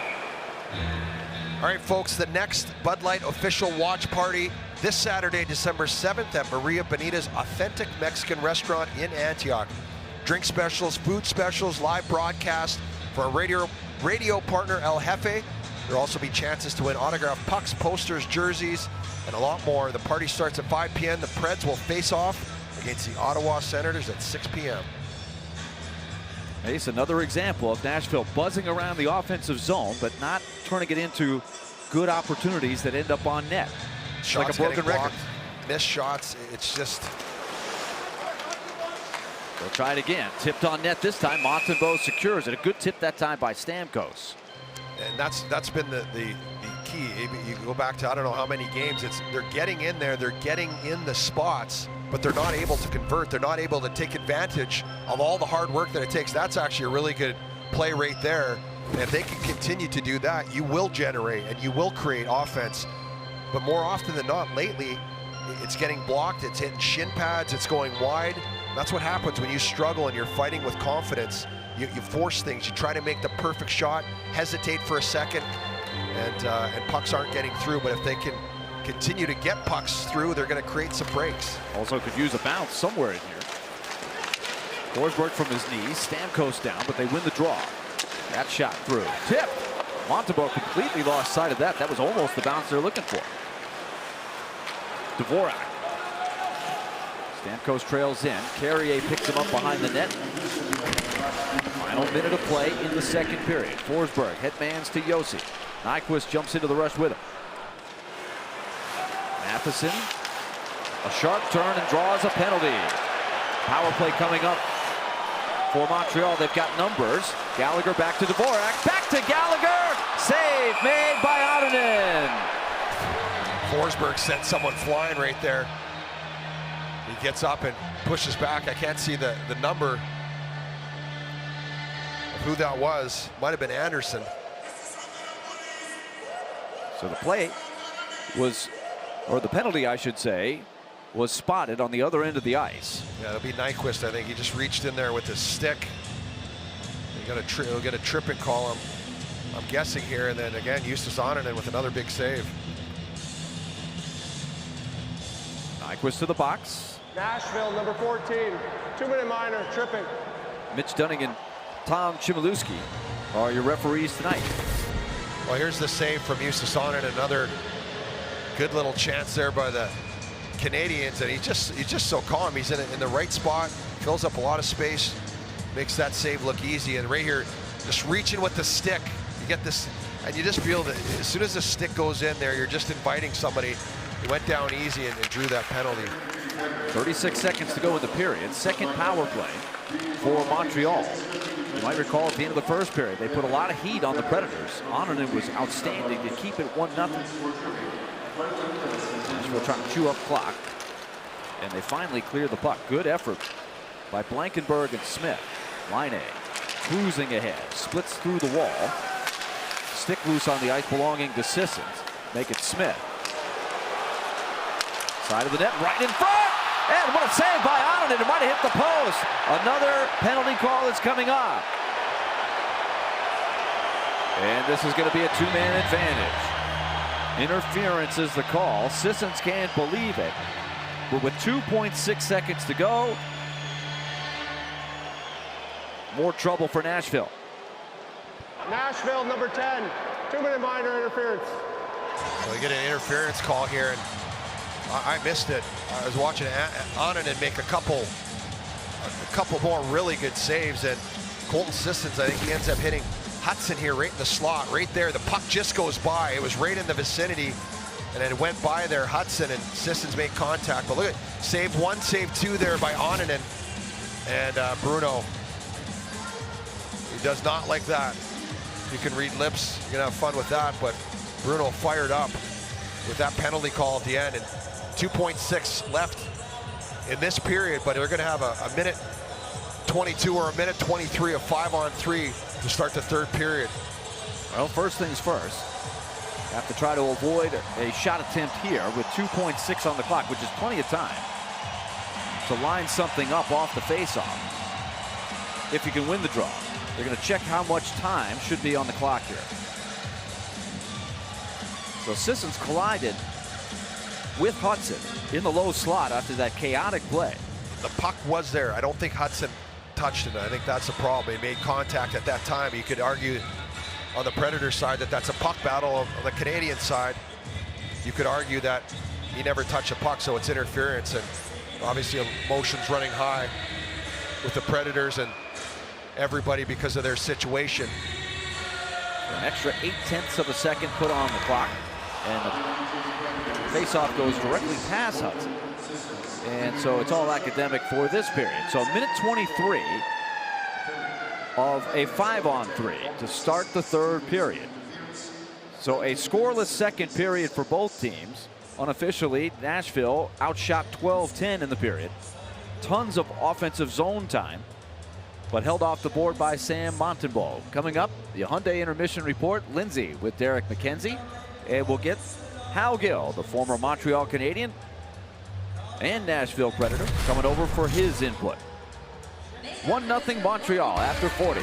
All right, folks, the next Bud Light official watch party this Saturday, December 7th at Maria Bonita's Authentic Mexican Restaurant in Antioch. Drink specials, food specials, live broadcast for our radio partner El Jefe. There'll also be chances to win autographed pucks, posters, jerseys, and a lot more. The party starts at 5 p.m. The Preds will face off against the Ottawa Senators at 6 p.m. Ace, another example of Nashville buzzing around the offensive zone, but not turning it into good opportunities that end up on net. Shots like a broken record. Missed shots, it's just... They'll try it again. Tipped on net this time. Montembeault secures it. A good tip that time by Stamkos. And that's been the key. You go back to I don't know how many games. They're getting in there. They're getting in the spots, but they're not able to convert. They're not able to take advantage of all the hard work that it takes. That's actually a really good play right there. And if they can continue to do that, you will generate and you will create offense. But more often than not, lately, it's getting blocked. It's hitting shin pads. It's going wide. That's what happens when you struggle and you're fighting with confidence. You force things. You try to make the perfect shot, hesitate for a second, and pucks aren't getting through. But if they can continue to get pucks through, they're going to create some breaks. Also could use a bounce somewhere in here. Forsberg from his knees, Stamkos down, but they win the draw. That shot through. Tip. Montembeault completely lost sight of that. That was almost the bounce they're looking for. Dvorak. Stamkos trails in. Carrier picks him up behind the net. Final minute of play in the second period. Forsberg headmans to Josi. Nyquist jumps into the rush with him. Matheson, a sharp turn and draws a penalty. Power play coming up for Montreal. They've got numbers. Gallagher back to Dvorak. Back to Gallagher. Save made by Ononen. Forsberg sent someone flying right there. He gets up and pushes back. I can't see the number of who that was. Might have been Anderson. So the play was, or the penalty, I should say, was spotted on the other end of the ice. Yeah, it'll be Nyquist. I think he just reached in there with his stick. He'll get a tripping call, I'm guessing here, and then again, Justus Annunen with another big save. Nyquist to the box. Nashville, number 14, 2-minute minor, tripping. Mitch Dunning and Tom Chmielewski are your referees tonight. Well, here's the save from Justus Annunen. Another good little chance there by the Canadians, and he's just so calm. He's in the right spot, fills up a lot of space, makes that save look easy. And right here, just reaching with the stick, you get this, and you just feel that as soon as the stick goes in there, you're just inviting somebody. He went down easy and drew that penalty. 36 seconds to go in the period. Second power play for Montreal. You might recall at the end of the first period, they put a lot of heat on the Predators. Annunen was outstanding to keep it 1-0. Nashville trying to chew up clock, and they finally clear the puck. Good effort by Blankenberg and Smith. Line A, cruising ahead, splits through the wall. Stick loose on the ice belonging to Sissons. Make it Smith. Side of the net, right in front! And what a save by Annunen. It might have hit the post. Another penalty call is coming up. And this is going to be a two-man advantage. Interference is the call. Sissons can't believe it. But with 2.6 seconds to go, more trouble for Nashville. Nashville, number 10, 2-minute minor interference. Well, we get an interference call here, and I missed it. I was watching Annunen make a couple more really good saves, and Colton Sissons, I think he ends up hitting Hudson here right in the slot, right there. The puck just goes by. It was right in the vicinity, and then it went by there, Hudson, and Sissons made contact. But look at save one, save two there by Annunen, and Bruno. He does not like that. You can read lips, you can have fun with that, but Bruno fired up with that penalty call at the end, and 2.6 left in this period, but they're going to have a minute 22 or a minute 23 of 5-on-3 to start the third period. Well, first things first, have to try to avoid a shot attempt here with 2.6 on the clock, which is plenty of time to line something up off the faceoff. If you can win the draw, they're going to check how much time should be on the clock here. So Sissons collided with Hudson in the low slot after that chaotic play. The puck was there. I don't think Hudson touched it. I think that's the problem. He made contact at that time. You could argue on the Predator side that that's a puck battle. On the Canadian side, you could argue that he never touched a puck, so it's interference. And obviously emotions running high with the Predators and everybody because of their situation. An extra 0.8 of a second put on the clock, and the faceoff goes directly past Hudson. And so it's all academic for this period. So minute 23 of a 5-on-3 to start the third period. So a scoreless second period for both teams. Unofficially, Nashville outshot 12-10 in the period. Tons of offensive zone time, but held off the board by Sam Montembeault. Coming up, the Hyundai Intermission Report, Lindsay with Derek McKenzie. And we'll get Hal Gill, the former Montreal Canadian and Nashville Predator, coming over for his input. 1-0 Montreal after 40.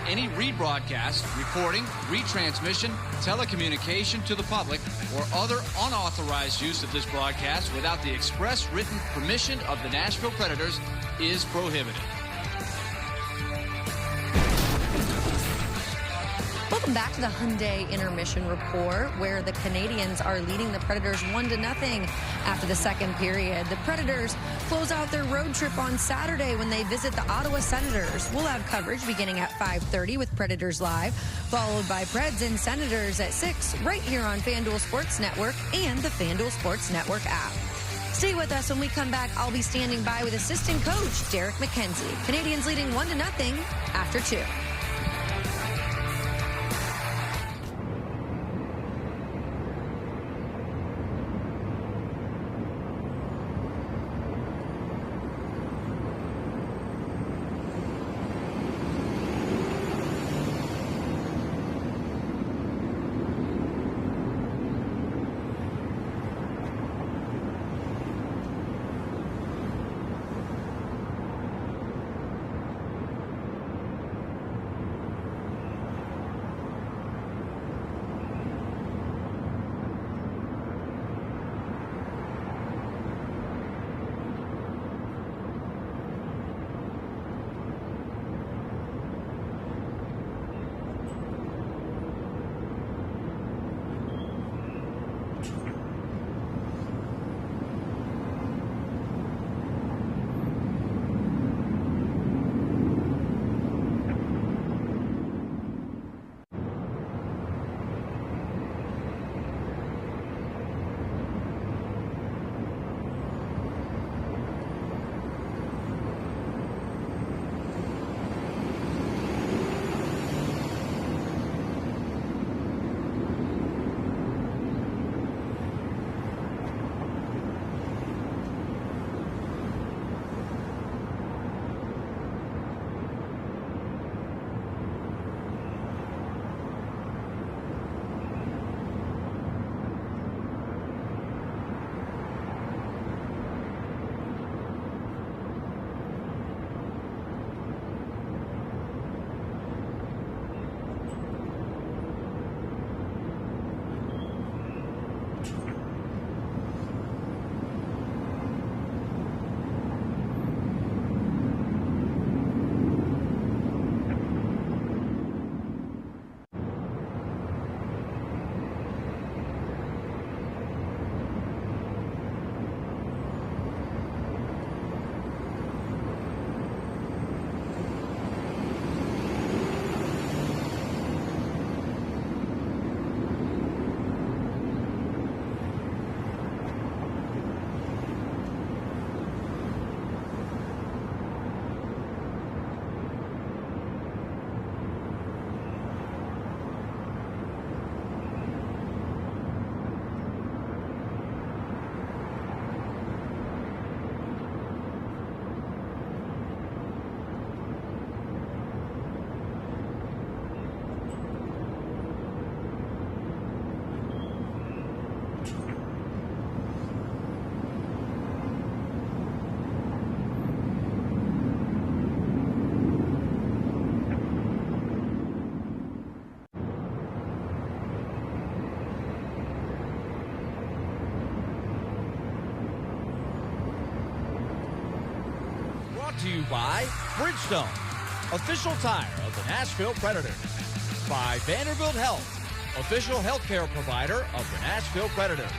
any rebroadcast, recording, retransmission, telecommunication to the public, or other unauthorized use of this broadcast without the express written permission of the Nashville Predators is prohibited. Welcome back to the Hyundai Intermission Report, where the Canadians are leading the Predators 1-0 after the second period. The Predators close out their road trip on Saturday when they visit the Ottawa Senators. We'll have coverage beginning at 5:30 with Predators Live, followed by Preds and Senators at 6, right here on FanDuel Sports Network and the FanDuel Sports Network app. Stay with us. When we come back, I'll be standing by with assistant coach Derek McKenzie. Canadians leading 1-0 after 2. To you by Bridgestone, official tire of the Nashville Predators. By Vanderbilt Health, official healthcare provider of the Nashville Predators.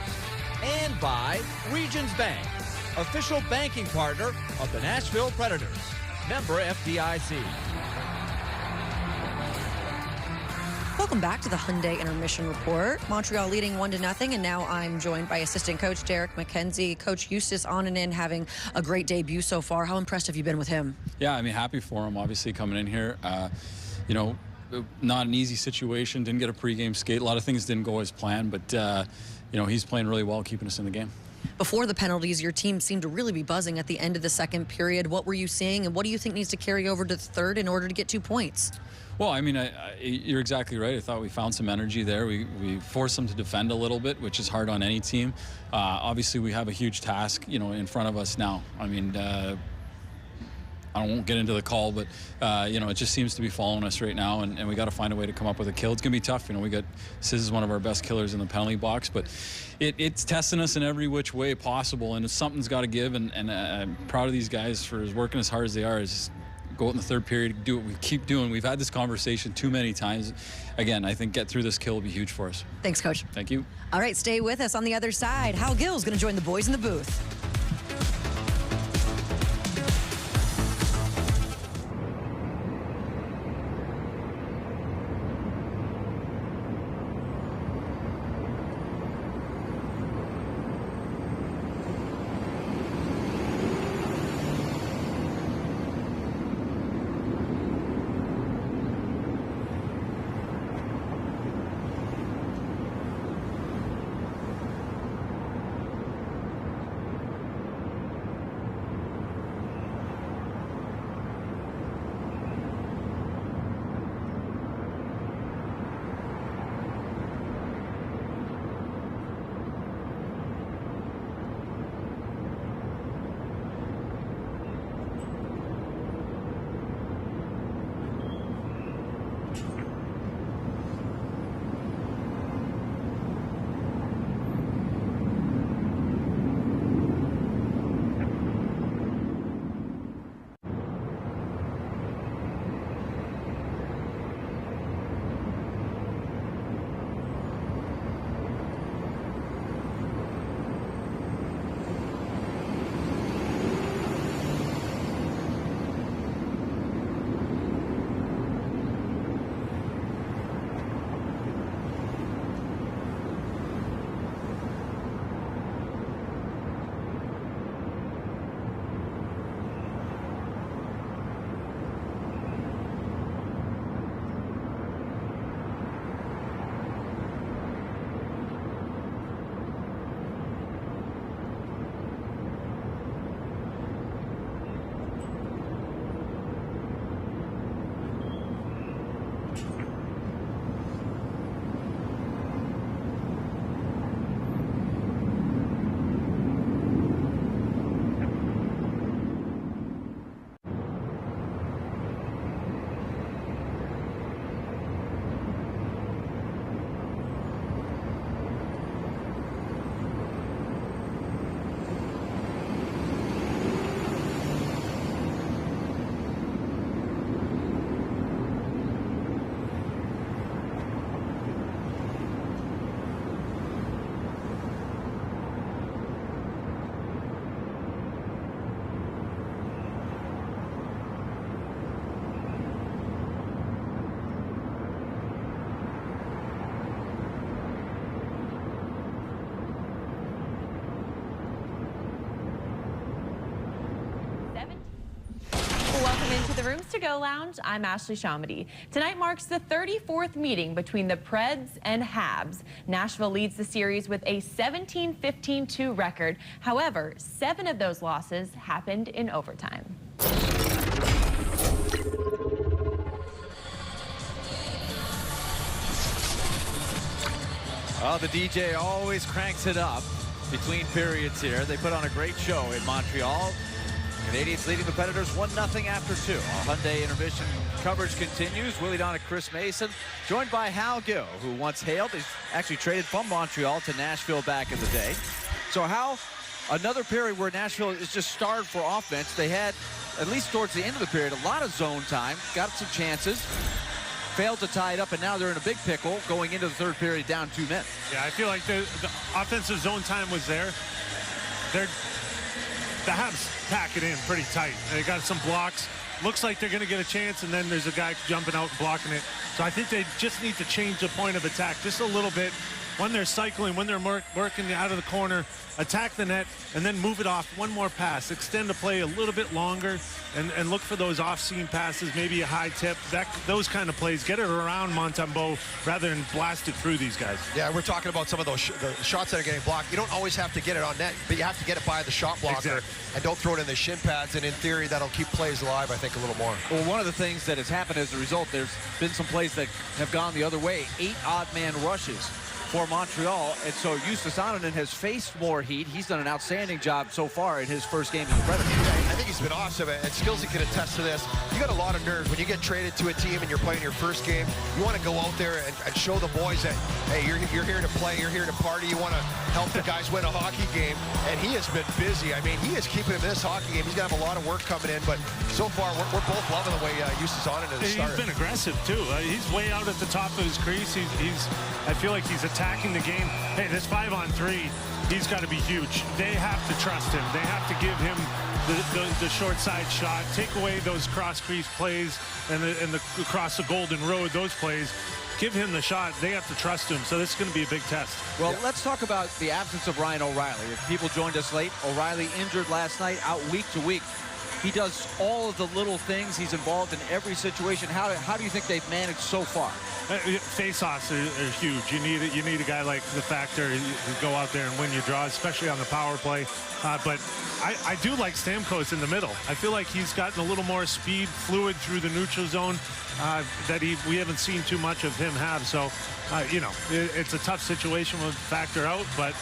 And by Regions Bank, official banking partner of the Nashville Predators. Member FDIC. Welcome back to the Hyundai Intermission Report. Montreal leading 1-0, and now I'm joined by assistant coach Derek McKenzie. Coach Justus Onanen having a great debut so far. How impressed have you been with him? Yeah, I mean, happy for him, obviously, coming in here. You know, not an easy situation. Didn't get a pregame skate. A lot of things didn't go as planned, but, you know, he's playing really well, keeping us in the game. Before the penalties, your team seemed to really be buzzing at the end of the second period. What were you seeing, and what do you think needs to carry over to the third in order to get 2 points? Well, I mean, you're exactly right. I thought we found some energy there. We forced them to defend a little bit, which is hard on any team. Obviously, we have a huge task, you know, in front of us now. I mean, I won't get into the call, but you know, it just seems to be following us right now, and we got to find a way to come up with a kill. It's gonna be tough. You know, we got Sis is one of our best killers in the penalty box, but it's testing us in every which way possible, and something's got to give. And I'm proud of these guys for working as hard as they are. Is go out in the third period, do what we keep doing. We've had this conversation too many times. Again, I think get through this kill will be huge for us. Thanks, Coach. Thank you. All right, stay with us. On the other side, Hal Gill's going to join the boys in the booth. Into the Rooms to Go Lounge, I'm Ashley Shamady. Tonight marks the 34th meeting between the Preds and Habs. Nashville leads the series with a 17-15-2 record. However, 7 of those losses happened in overtime. Oh, the DJ always cranks it up between periods here. They put on a great show in Montreal. Canadians leading the Predators 1-0 after 2. Our Hyundai intermission coverage continues. Willie Don and Chris Mason, joined by Hal Gill, who once hailed. He's actually traded from Montreal to Nashville back in the day. So Hal, another period where Nashville is just starved for offense. They had, at least towards the end of the period, a lot of zone time, got some chances, failed to tie it up, and now they're in a big pickle going into the third period down 2 men. Yeah, I feel like the offensive zone time was there. The Habs pack it in pretty tight. They got some blocks. Looks like they're going to get a chance, and then there's a guy jumping out and blocking it. So I think they just need to change the point of attack just a little bit. When they're cycling, when they're working out of the corner, attack the net, and then move it off. One more pass. Extend the play a little bit longer and look for those off-seam passes, maybe a high tip. Those kind of plays. Get it around Montembeault rather than blast it through these guys. Yeah, we're talking about some of those the shots that are getting blocked. You don't always have to get it on net, but you have to get it by the shot blocker. Exactly. And don't throw it in the shin pads. And in theory, that'll keep plays alive, I think, a little more. Well, one of the things that has happened as a result, there's been some plays that have gone the other way. 8 odd-man rushes for Montreal, and so Justus Annunen has faced more heat. He's done an outstanding job so far in his first game as a Predator. I think he's has been awesome, and Skillsy can attest to this. You got a lot of nerves when you get traded to a team and you're playing your first game. You want to go out there and show the boys that, hey, you're here to play, you're here to party, you want to help the guys win a hockey game, and he has been busy. I mean, he is keeping him in this hockey game. He's going to have a lot of work coming in, but so far, we're both loving the way Justus Ononen has started. He's been aggressive, too. He's way out at the top of his crease. I feel like he's attacking the game. Hey, this 5-on-3, he's got to be huge. They have to trust him. They have to give him the short side shot, take away those cross crease plays and the across the Golden Road, those plays. Give him the shot. They have to trust him. So this is going to be a big test. Well, let's talk about the absence of Ryan O'Reilly. If people joined us late, O'Reilly injured last night, out week to week. He does all of the little things. He's involved in every situation. How do you think they've managed so far? Face-offs are huge. You need a guy like the Factor to go out there and win your draws, especially on the power play. But I do like Stamkos in the middle. I feel like he's gotten a little more speed, fluid through the neutral zone that we haven't seen too much of him have. So, it's a tough situation with Factor out, but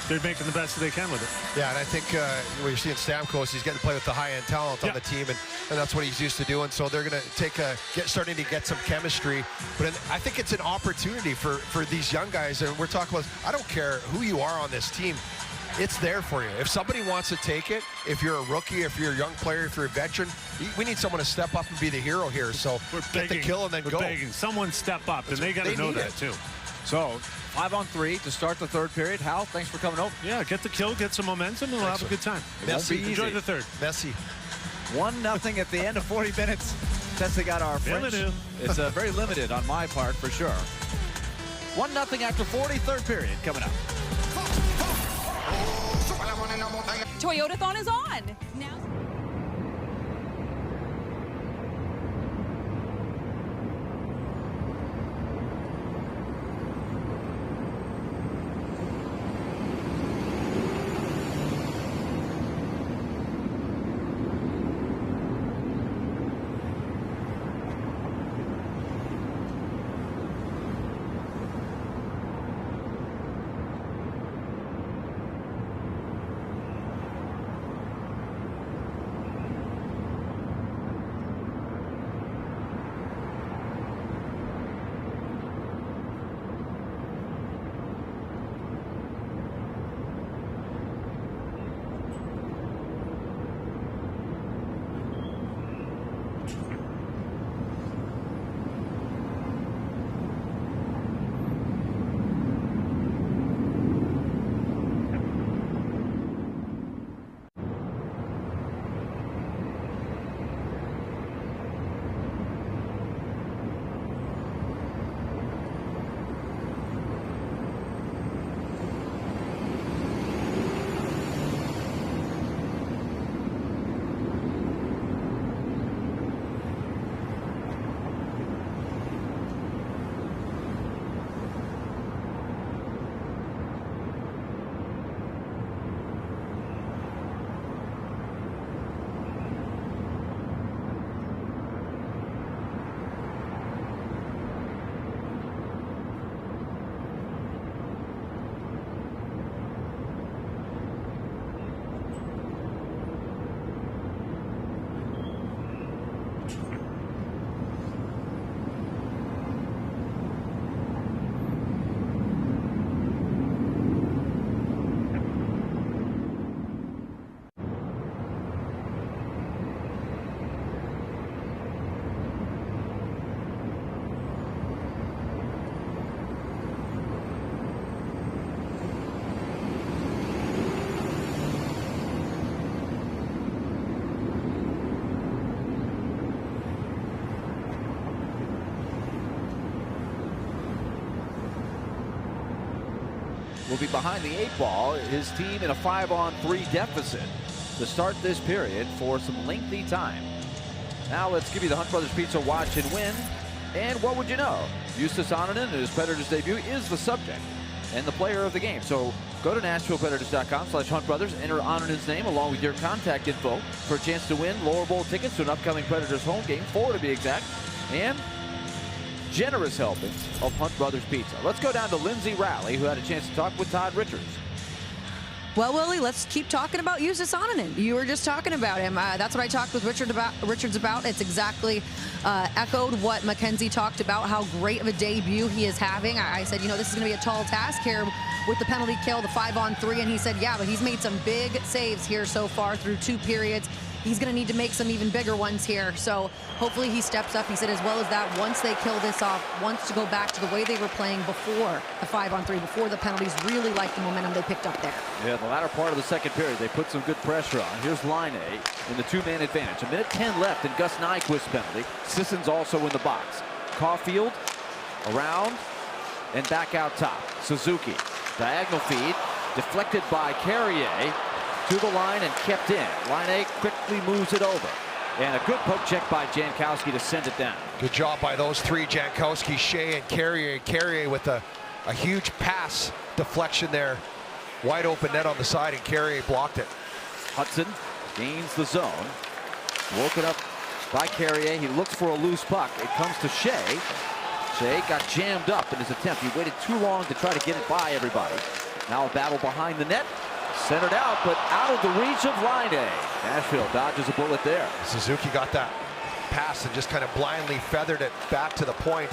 they're making the best they can with it. Yeah, and I think when you're seeing Stamkos, he's getting to play with the high-end talent on the team, and that's what he's used to doing. So they're going to starting to get some chemistry. But I think it's an opportunity for these young guys, and we're talking about, I don't care who you are on this team, it's there for you. If somebody wants to take it, if you're a rookie, if you're a young player, if you're a veteran, we need someone to step up and be the hero here. So get the kill and then go. Begging. Someone step up, and they got to know that too. So 5-on-3 to start the third period. Hal, thanks for coming over. Yeah, get the kill, get some momentum, and we'll have a good time. Enjoy the third. Messi. 1-0 at the end of 40 minutes. Testing out our French. It's very limited on my part, for sure. 1-0 after 40, third period coming up. Toyotathon is on. Now. Will be behind the 8-ball. His team in a 5-on-3 deficit to start this period for some lengthy time. Now let's give you the Hunt Brothers Pizza watch and win. And what would you know? Justus Ononen and his Predators debut is the subject and the player of the game. So go to NashvillePredators.com/Hunt Brothers, enter Ononen's name along with your contact info for a chance to win lower bowl tickets to an upcoming Predators home game, 4 to be exact, and generous helpings of Hunt Brothers Pizza. Let's go down to Lindsay Rowley, who had a chance to talk with Todd Richards. Well, Willie, let's keep talking about Justus Annunen. You were just talking about him. That's what I talked with Richards about. It's exactly echoed what Mackenzie talked about, how great of a debut he is having. I said, you know, this is going to be a tall task here with the penalty kill, the 5-on-3, and he said, yeah, but he's made some big saves here so far through 2 periods. He's going to need to make some even bigger ones here. So hopefully he steps up. He said as well as that, once they kill this off, wants to go back to the way they were playing before the 5-on-3, before the penalties, really like the momentum they picked up there. Yeah, the latter part of the second period, they put some good pressure on. Here's Laine in the 2-man advantage. 1:10 left in Gus Nyquist's penalty. Sisson's also in the box. Caulfield around and back out top. Suzuki, diagonal feed, deflected by Carrier. To the line and kept in. Laine quickly moves it over. And a good poke check by Jankowski to send it down. Good job by those 3, Jankowski, Shea, and Carrier. Carrier with a huge pass deflection there. Wide open net on the side, and Carrier blocked it. Hudson gains the zone. Woken up by Carrier. He looks for a loose puck. It comes to Shea. Shea got jammed up in his attempt. He waited too long to try to get it by everybody. Now a battle behind the net. Centered out, but out of the reach of Laine. Nashville dodges a bullet there. Suzuki got that pass and just kind of blindly feathered it back to the point.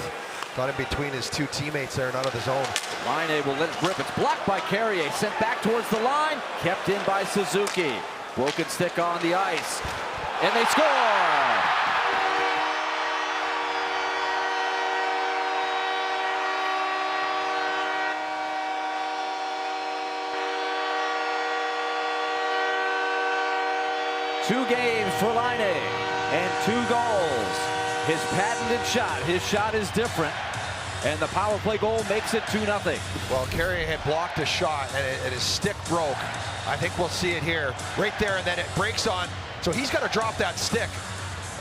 Got in between his 2 teammates there and out of the zone. Laine will let it rip. It's blocked by Carrier. Sent back towards the line. Kept in by Suzuki. Broken stick on the ice. And they score! Two games for Laine and 2 goals. His patented shot. His shot is different. And the power play goal makes it 2-0. Well, Carrier had blocked a shot and his stick broke. I think we'll see it here. Right there, and then it breaks on. So he's got to drop that stick.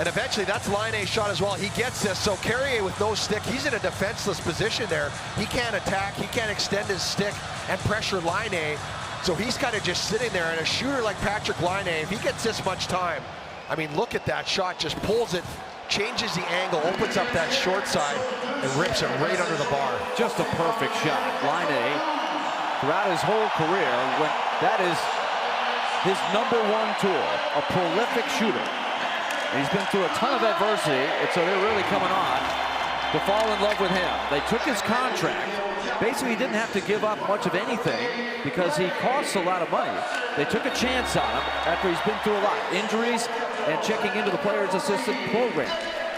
And eventually that's Laine's shot as well. He gets this. So Carrier with no stick, he's in a defenseless position there. He can't attack. He can't extend his stick and pressure Laine. So he's kind of just sitting there, and a shooter like Patrick Laine, if he gets this much time, I mean, look at that shot, just pulls it, changes the angle, opens up that short side, and rips it right under the bar. Just a perfect shot. Laine, throughout his whole career, that is his #1 tool, a prolific shooter. And he's been through a ton of adversity, and so they're really coming on to fall in love with him. They took his contract. Basically, he didn't have to give up much of anything because he costs a lot of money. They took a chance on him after he's been through a lot. Injuries and checking into the player's assistant program.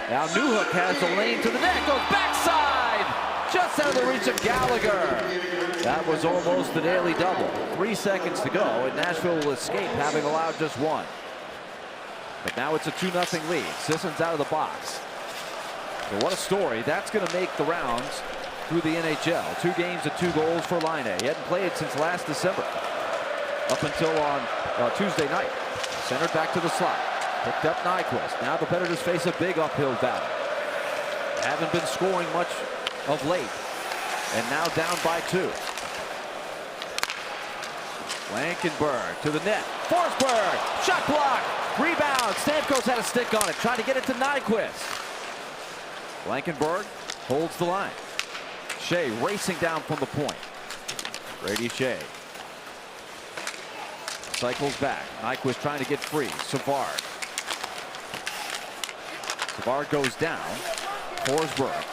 Now Newhook has the lane to the net, goes backside! Just out of the reach of Gallagher. That was almost the daily double. 3 seconds to go, and Nashville will escape having allowed just 1. But now it's a 2-0 lead. Sisson's out of the box. So what a story. That's going to make the rounds through the NHL. 2 games and 2 goals for Laine. He hadn't played since last December. Up until on Tuesday night. Centered back to the slot. Picked up Nyquist. Now the Predators face a big uphill battle. Haven't been scoring much of late. And now down by 2. Blankenburg to the net. Forsberg. Shot block. Rebound. Stamkos had a stick on it. Trying to get it to Nyquist. Blankenburg holds the line. Shea racing down from the point. Brady Shea. Cycles back. Nyquist trying to get free. Savard. Savard goes down. Forsberg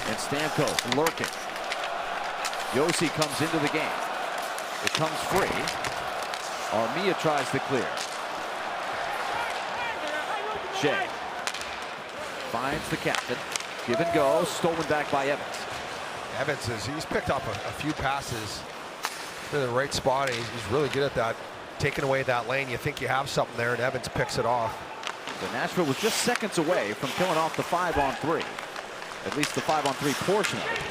and Stamkos lurking. Josi comes into the game. It comes free. Armia tries to clear. Shea finds the captain. Give and go. Stolen back by Evans. Evans he's picked up a few passes to the right spot. He's really good at that. Taking away that lane, you think you have something there, and Evans picks it off. So Nashville was just seconds away from killing off the 5-on-3. At least the 5-on-3 portion of it.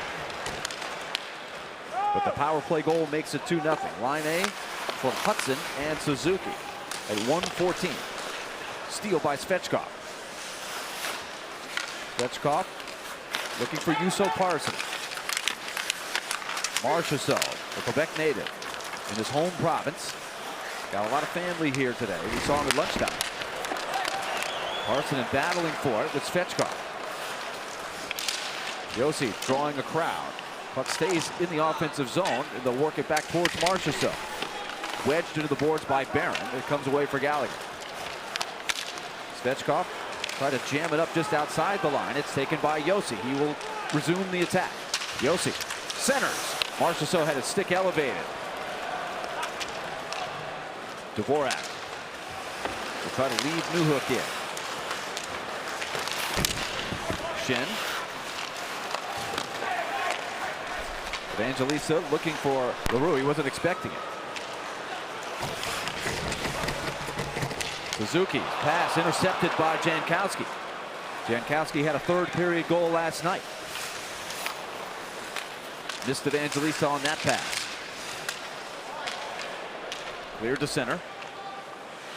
But the power play goal makes it 2-0. Laine for Hudson and Suzuki at 1:14. Steal by Svechkov. Svechkov looking for Juuso Parson. Marchessault, a Quebec native in his home province. Got a lot of family here today. We saw him at lunchtime. Parson battling for it with Svechkov. Josi drawing a crowd. Puck stays in the offensive zone, and they'll work it back towards Marchessault. wedged into the boards by Barron. It comes away for Gallagher. Svechkov tried to jam it up just outside the line. It's taken by Josi. He will resume the attack. Josi centers. Marchessault had his stick elevated. Dvorak will try to lead Newhook in. Schenn. Evangelista looking for Leroux. He wasn't expecting it. Suzuki pass intercepted by Jankowski. Jankowski had a third period goal last night. Missed Evangelista on that pass. Cleared to center.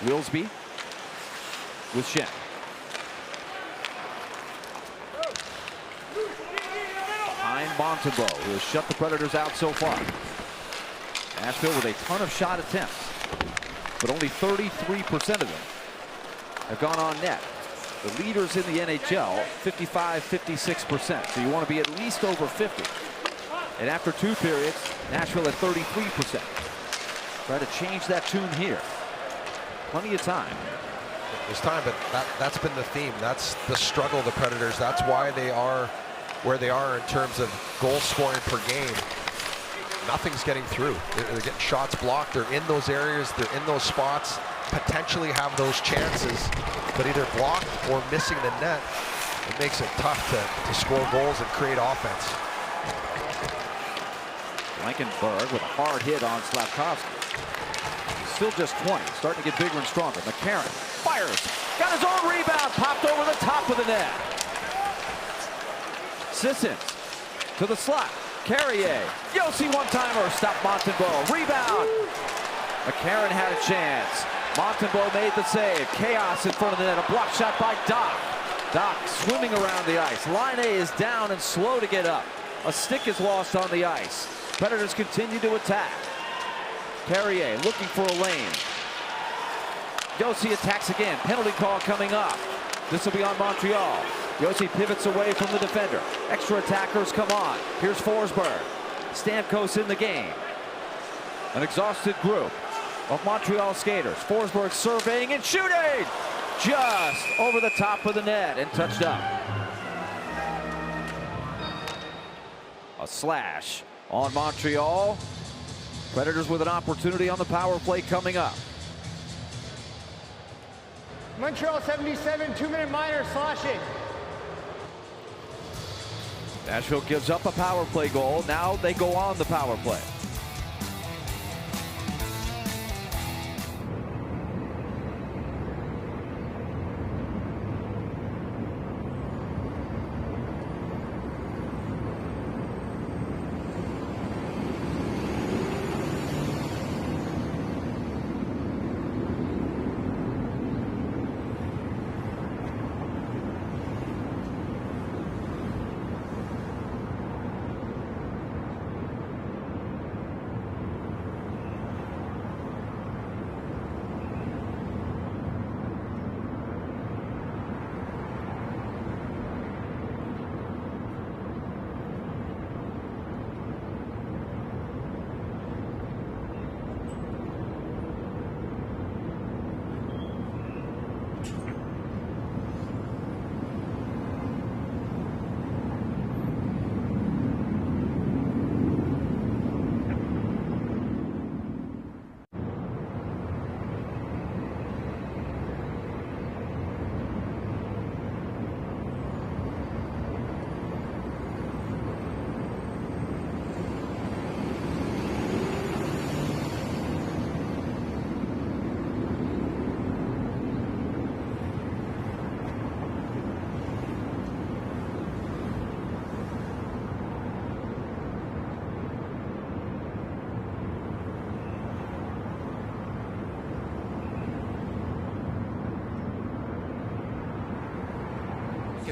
Wilsby with Schenn. Behind Montembeault, who has shut the Predators out so far. Nashville with a ton of shot attempts, but only 33% of them have gone on net. The leaders in the NHL, 55-56%. So you want to be at least over 50. And after 2 periods, Nashville at 33%. Try to change that tune here. Plenty of time. There's time, but that's been the theme. That's the struggle of the Predators. That's why they are where they are in terms of goal scoring per game. Nothing's getting through. They're getting shots blocked. They're in those areas. They're in those spots. Potentially have those chances, but either blocked or missing the net. It makes it tough to score goals and create offense. Blankenburg with a hard hit on Slavkovsky. Still just 20, starting to get bigger and stronger. McCarron fires, got his own rebound, popped over the top of the net. Sissons to the slot. Carrier, Josi one-timer, stop Montembeault. Rebound. McCarron had a chance. Montembeault made the save. Chaos in front of the net. A block shot by Doc. Doc swimming around the ice. Line A is down and slow to get up. A stick is lost on the ice. Predators continue to attack. Carrier looking for a lane. Josi attacks again. Penalty call coming up. This will be on Montreal. Josi pivots away from the defender. Extra attackers come on. Here's Forsberg. Stamkos in the game. An exhausted group of Montreal skaters. Forsberg surveying and shooting! Just over the top of the net and touched up. A slash on Montreal. Predators with an opportunity on the power play coming up. Montreal 77, 2-minute minor, slashing. Nashville gives up a power play goal. Now they go on the power play.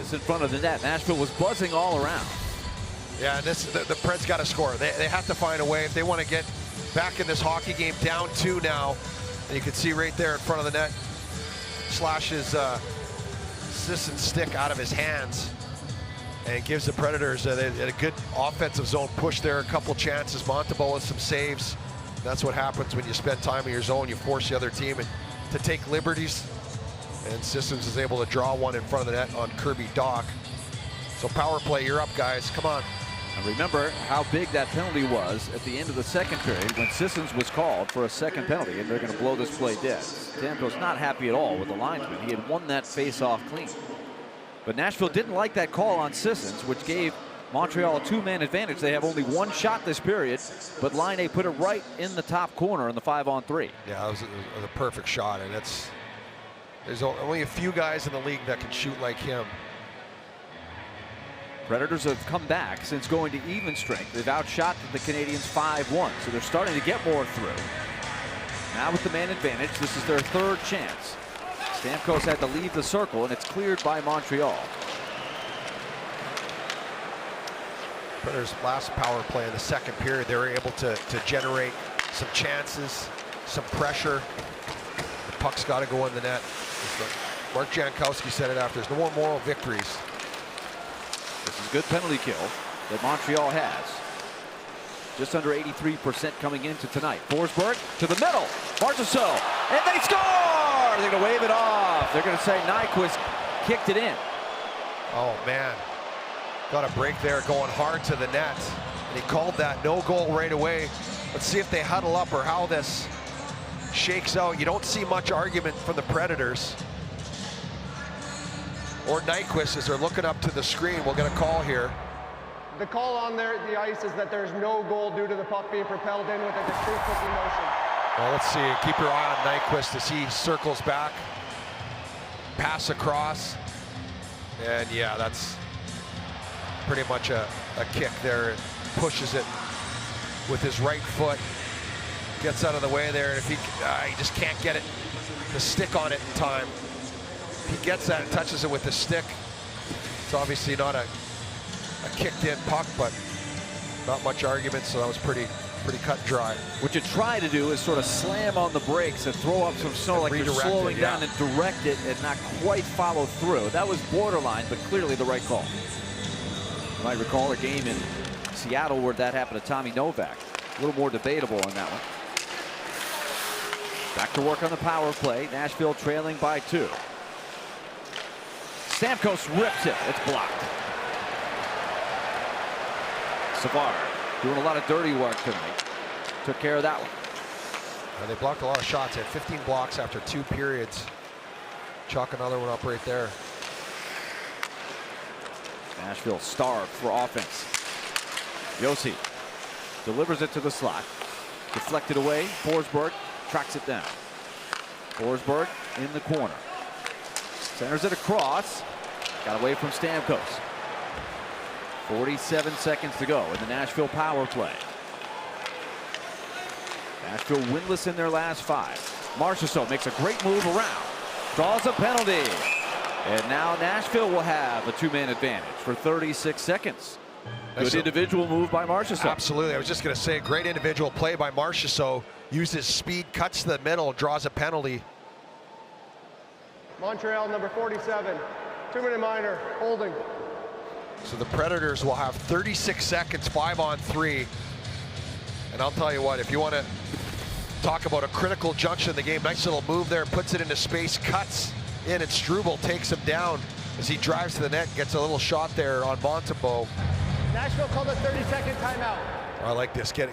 In front of the net. Nashville was buzzing all around. Yeah, and the Preds got to score. They have to find a way if they want to get back in this hockey game. Down 2 now, and you can see right there in front of the net, slashes Sisson's stick out of his hands and gives the Predators a good offensive zone push there. A couple chances. Montembeault with some saves. That's what happens when you spend time in your zone. You force the other team to take liberties. And Sissons is able to draw one in front of the net on Kirby Dach. So power play, you're up, guys. Come on. And remember how big that penalty was at the end of the second period when Sissons was called for a second penalty, and they're going to blow this play dead. Stamkos not happy at all with the linesman. He had won that face-off clean. But Nashville didn't like that call on Sissons, which gave Montreal a 2-man advantage. They have only one shot this period, but Laine put it right in the top corner in the 5-on-3. Yeah, it was a perfect shot, and there's only a few guys in the league that can shoot like him. Predators have come back since going to even strength. They've outshot the Canadiens 5-1, so they're starting to get more through. Now with the man advantage, this is their third chance. Stamkos had to leave the circle, and it's cleared by Montreal. Predators' last power play in the second period, they were able to generate some chances, some pressure. The puck's got to go in the net. Mark Jankowski said it after. There's no more moral victories. This is a good penalty kill that Montreal has. Just under 83% coming into tonight. Forsberg to the middle. Marchessault, and they score! They're going to wave it off. They're going to say Nyquist kicked it in. Oh, man. Got a break there going hard to the net. And he called that no goal right away. Let's see if they huddle up or how this shakes out. You don't see much argument from the Predators. Or Nyquist as they're looking up to the screen. We'll get a call here. The call on the ice is that there's no goal due to the puck being propelled in with a distinct motion. Well, let's see. Keep your eye on Nyquist as he circles back. Pass across. And yeah, that's pretty much a kick there. Pushes it with his right foot. Gets out of the way there. And if he just can't get it, the stick on it in time. He gets that and touches it with the stick. It's obviously not a kicked in puck, but not much argument, so that was pretty cut and dry. What you try to do is sort of slam on the brakes and throw up some snow like you're slowing down and direct it and not quite follow through. That was borderline, but clearly the right call. You might recall a game in Seattle where that happened to Tommy Novak. A little more debatable on that one. Back to work on the power play. Nashville trailing by 2. Stamkos rips it. It's blocked. Savard doing a lot of dirty work tonight. Took care of that one. And they blocked a lot of shots. They had 15 blocks after 2 periods. Chalk another one up right there. Nashville starved for offense. Josi delivers it to the slot. Deflected away. Forsberg tracks it down. Forsberg in the corner. Centers it across. Got away from Stamkos. 47 seconds to go in the Nashville power play. Nashville winless in their last 5. Marchessault makes a great move around. Draws a penalty. And now Nashville will have a 2-man advantage for 36 seconds. Good individual move by Marchessault. Absolutely. I was just going to say, great individual play by Marchessault. Uses speed, cuts to the middle, draws a penalty. Montreal, number 47. 2-minute minor, holding. So the Predators will have 36 seconds, 5-on-3. And I'll tell you what, if you want to talk about a critical junction in the game, nice little move there, puts it into space, cuts in, and Struble takes him down as he drives to the net, gets a little shot there on Montembeault. Nashville called a 30-second timeout. I like this. Get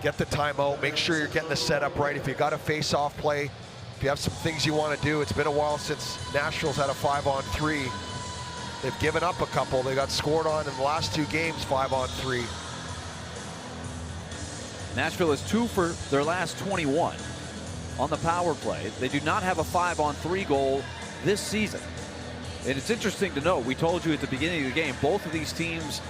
the timeout. Make sure you're getting the setup right. If you got a face-off play, if you have some things you want to do, it's been a while since Nashville's had a 5-on-3. They've given up a couple. They got scored on in the last 2 games, 5-on-3. Nashville is 2 for their last 21 on the power play. They do not have a 5-on-3 goal this season. And it's interesting to note, we told you at the beginning of the game, both of these teams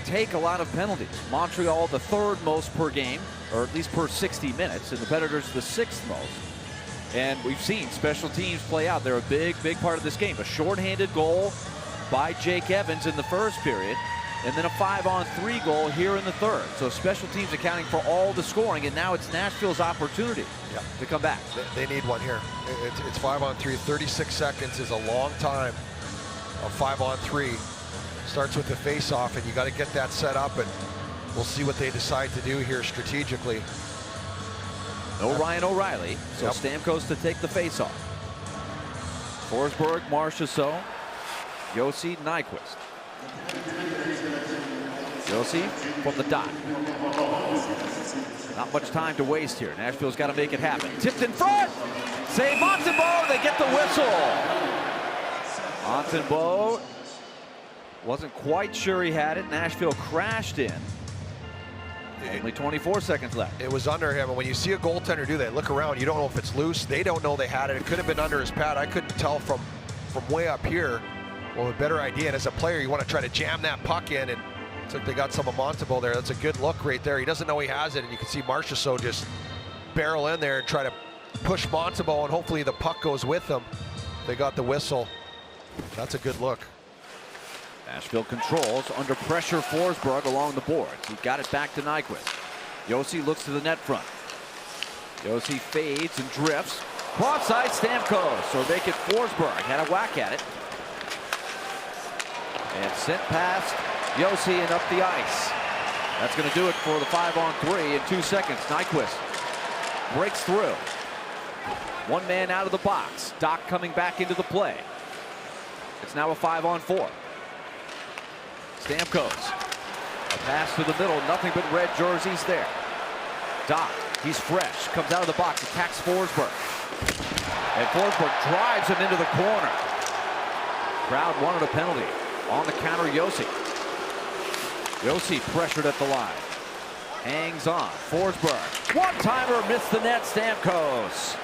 take a lot of penalties. Montreal the 3rd most per game, or at least per 60 minutes, and the Predators the 6th most. And we've seen special teams play out. They're a big part of this game. A shorthanded goal by Jake Evans in the first period, and then a 5-on-3 goal here in the 3rd. So special teams accounting for all the scoring, and now it's Nashville's opportunity to come back. They need one here. It's 5-on-3. 36 seconds is a long time of 5-on-3. Starts with the face-off, and you got to get that set up, and we'll see what they decide to do here strategically. No Ryan O'Reilly, so Yep. Stamkos to take the faceoff. Forsberg, Marchessault, Josi, Nyquist. Josi from the dot. Not much time to waste here. Nashville's got to make it happen. Tipped in front. Save Montembeault. They get the whistle. Montembeault wasn't quite sure he had it. Nashville crashed in. Only 24 seconds left. It was under him, and when you see a goaltender do that, look around, you don't know if it's loose. They don't know they had it. It could have been under his pad. I couldn't tell from way up here. Well, a better idea, and as a player, you want to try to jam that puck in, and it's like they got some of Montembeault there. That's a good look right there. He doesn't know he has it, and you can see Marchessault just barrel in there and try to push Montembeault, and hopefully the puck goes with them. They got the whistle. That's a good look. Nashville controls under pressure. Forsberg along the boards. He got it back to Nyquist. Josi looks to the net front. Josi fades and drifts. Cross-side Stamkos, or make it Forsberg. Had a whack at it. And sent past Josi and up the ice. That's going to do it for the 5-on-3 in 2 seconds. Nyquist breaks through. One man out of the box. Doc coming back into the play. It's now a 5-on-4. Stamkos. A pass to the middle. Nothing but red jerseys there. Doc, he's fresh. Comes out of the box. Attacks Forsberg. And Forsberg drives him into the corner. Crowd wanted a penalty. On the counter, Josi. Josi pressured at the line. Hangs on. Forsberg. One-timer, missed the net. Stamkos.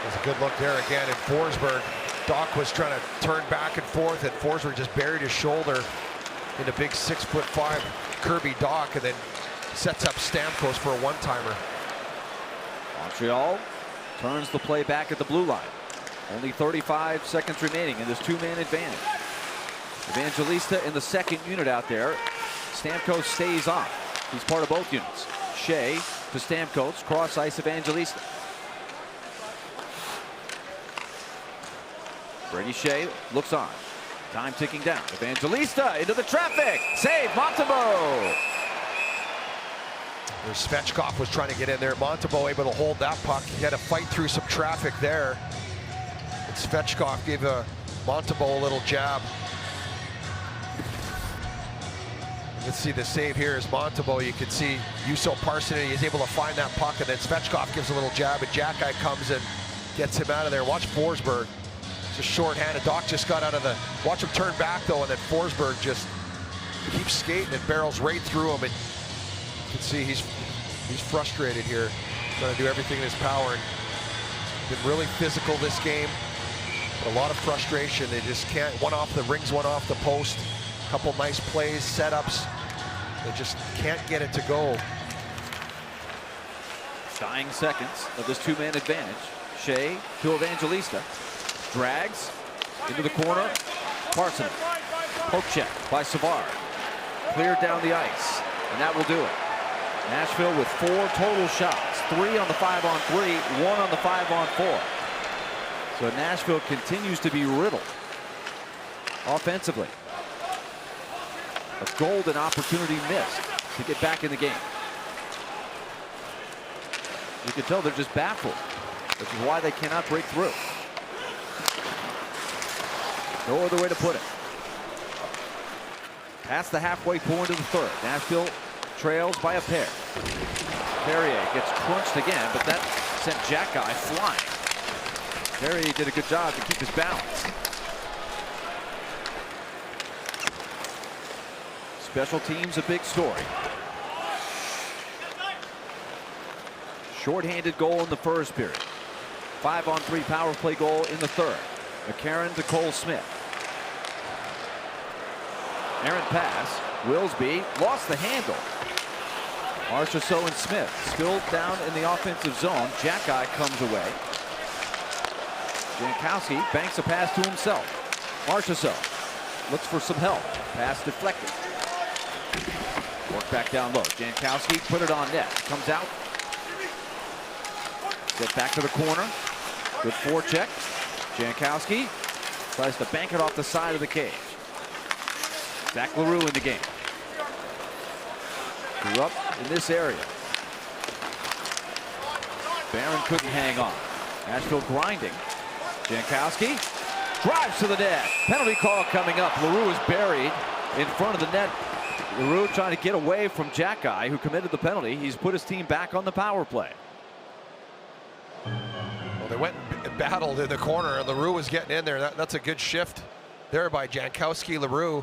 There's a good look there again. And Forsberg, Doc was trying to turn back and forth, and Forsberg just buried his shoulder in a big 6'5" Kirby Doc, and then sets up Stamkos for a one-timer. Montreal turns the play back at the blue line. Only 35 seconds remaining in this two-man advantage. Evangelista in the second unit out there. Stamkos stays on. He's part of both units. Shea to Stamkos, cross ice Evangelista. Brady Shea looks on. Time ticking down. Evangelista into the traffic. Save Montembeault. Svechkov was trying to get in there. Montembeault able to hold that puck. He had to fight through some traffic there. And Svechkov gave Montembeault a little jab. Let's see the save here is Montembeault. You can see Juuso Parssinen is able to find that puck, and then Svechkov gives a little jab, and Jack-Eye comes and gets him out of there. Watch Forsberg. Just short-handed. Doc just got out of the... Watch him turn back, though, and then Forsberg just keeps skating and barrels right through him. And you can see he's frustrated here. Trying to do everything in his power. And been really physical this game. But a lot of frustration. They just can't... One off the rings, one off the post. A couple nice plays, setups. They just can't get it to go. Dying seconds of this two-man advantage. Shea to Evangelista. Drags into the corner. Parssinen. Poke check by Savard. Cleared down the ice. And that will do it. Nashville with 4 total shots. 3 on the 5-on-3, 1 on the 5-on-4. So Nashville continues to be riddled offensively. A golden opportunity missed to get back in the game. You can tell they're just baffled, which is why they cannot break through. No other way to put it. Past the halfway point of the third. Nashville trails by a pair. Perrier gets crunched again, but that sent Jack-Eye flying. Perrier did a good job to keep his balance. Special teams a big story. Shorthanded goal in the first period. 5-on-3 power play goal in the third. McCarron to Cole Smith. Errant pass. Wilsby lost the handle. Marchessault and Smith spilled down in the offensive zone. Jack-Eye comes away. Jankowski banks a pass to himself. Marchessault looks for some help. Pass deflected. Work back down low. Jankowski put it on net. Comes out. Get back to the corner. Good forecheck. Jankowski tries to bank it off the side of the cage. Zach LaRue in the game. Grew up in this area. Barron couldn't hang on. Nashville grinding. Jankowski drives to the net. Penalty call coming up. Leroux is buried in front of the net. Leroux trying to get away from Jackeye, who committed the penalty. He's put his team back on the power play. Well, they went and battled in the corner, and Leroux was getting in there. That's a good shift there by Jankowski, Leroux.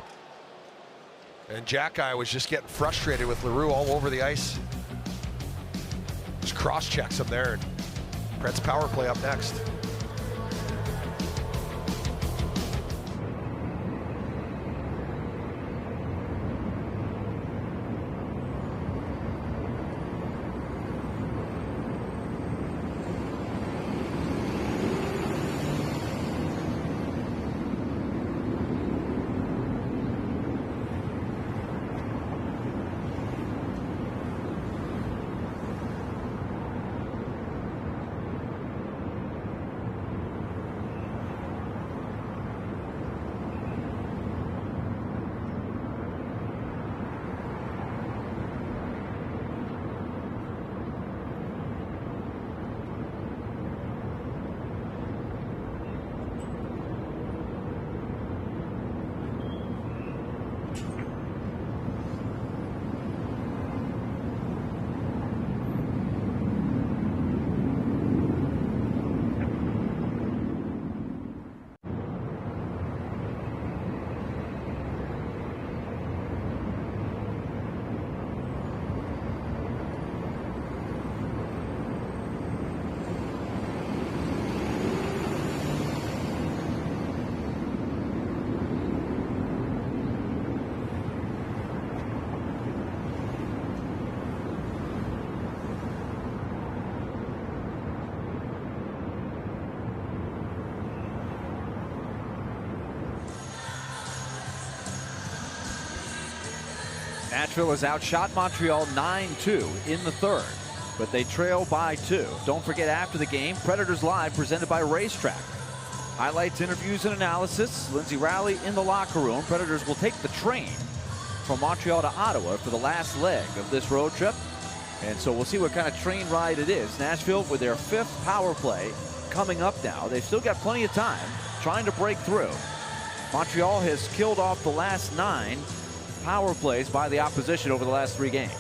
And Jackeye was just getting frustrated with Leroux all over the ice. Just cross-checks him there. Preds power play up next. Nashville has outshot Montreal 9-2 in the third, but they trail by 2. Don't forget, after the game, Predators Live presented by Racetrack. Highlights, interviews, and analysis. Lindsay Rowley in the locker room. Predators will take the train from Montreal to Ottawa for the last leg of this road trip. And so we'll see what kind of train ride it is. Nashville with their 5th power play coming up now. They've still got plenty of time trying to break through. Montreal has killed off the last 9 power plays by the opposition over the last 3 games.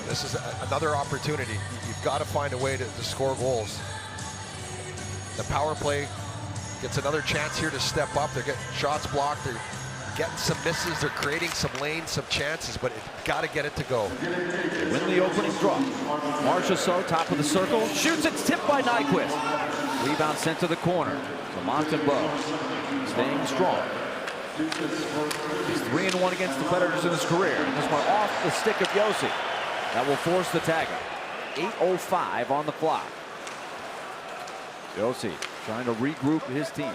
This is another opportunity. You've got to find a way to score goals. The power play gets another chance here to step up. They're getting shots blocked. They're getting some misses. They're creating some lanes, some chances, but you've got to get it to go. They win the opening draw. Marchessault, top of the circle, shoots. It's tipped by Nyquist. Rebound sent to the corner. So Montembeault staying strong. He's 3-1 against the Predators in his career. This one off the stick of Josi. That will force the tag up. 8:05 on the clock. Josi trying to regroup his team.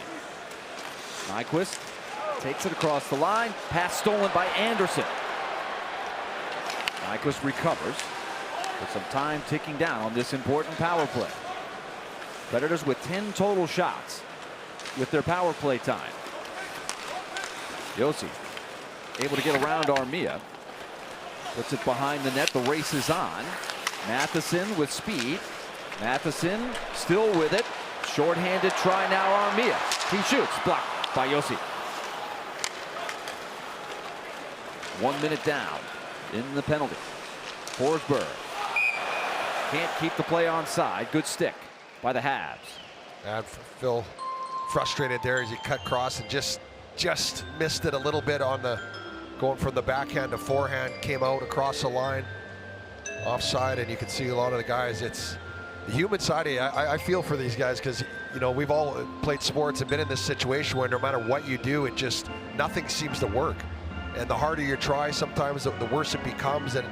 Nyquist takes it across the line. Pass stolen by Anderson. Nyquist recovers with some time ticking down on this important power play. Predators with 10 total shots with their power play time. Josi able to get around Armia. Puts it behind the net. The race is on. Matheson with speed. Matheson still with it. Short-handed try now, Armia. He shoots. Blocked by Josi. 1 minute down in the penalty. Forsberg can't keep the play onside. Good stick by the Habs. And Phil frustrated there as he cut cross and just missed it a little bit on the going from the backhand to forehand. Came out across the line offside, and you can see a lot of the guys. It's the human side of you. I feel for these guys because, you know, we've all played sports and been in this situation where no matter what you do, it just nothing seems to work. And the harder you try, sometimes the worse it becomes, and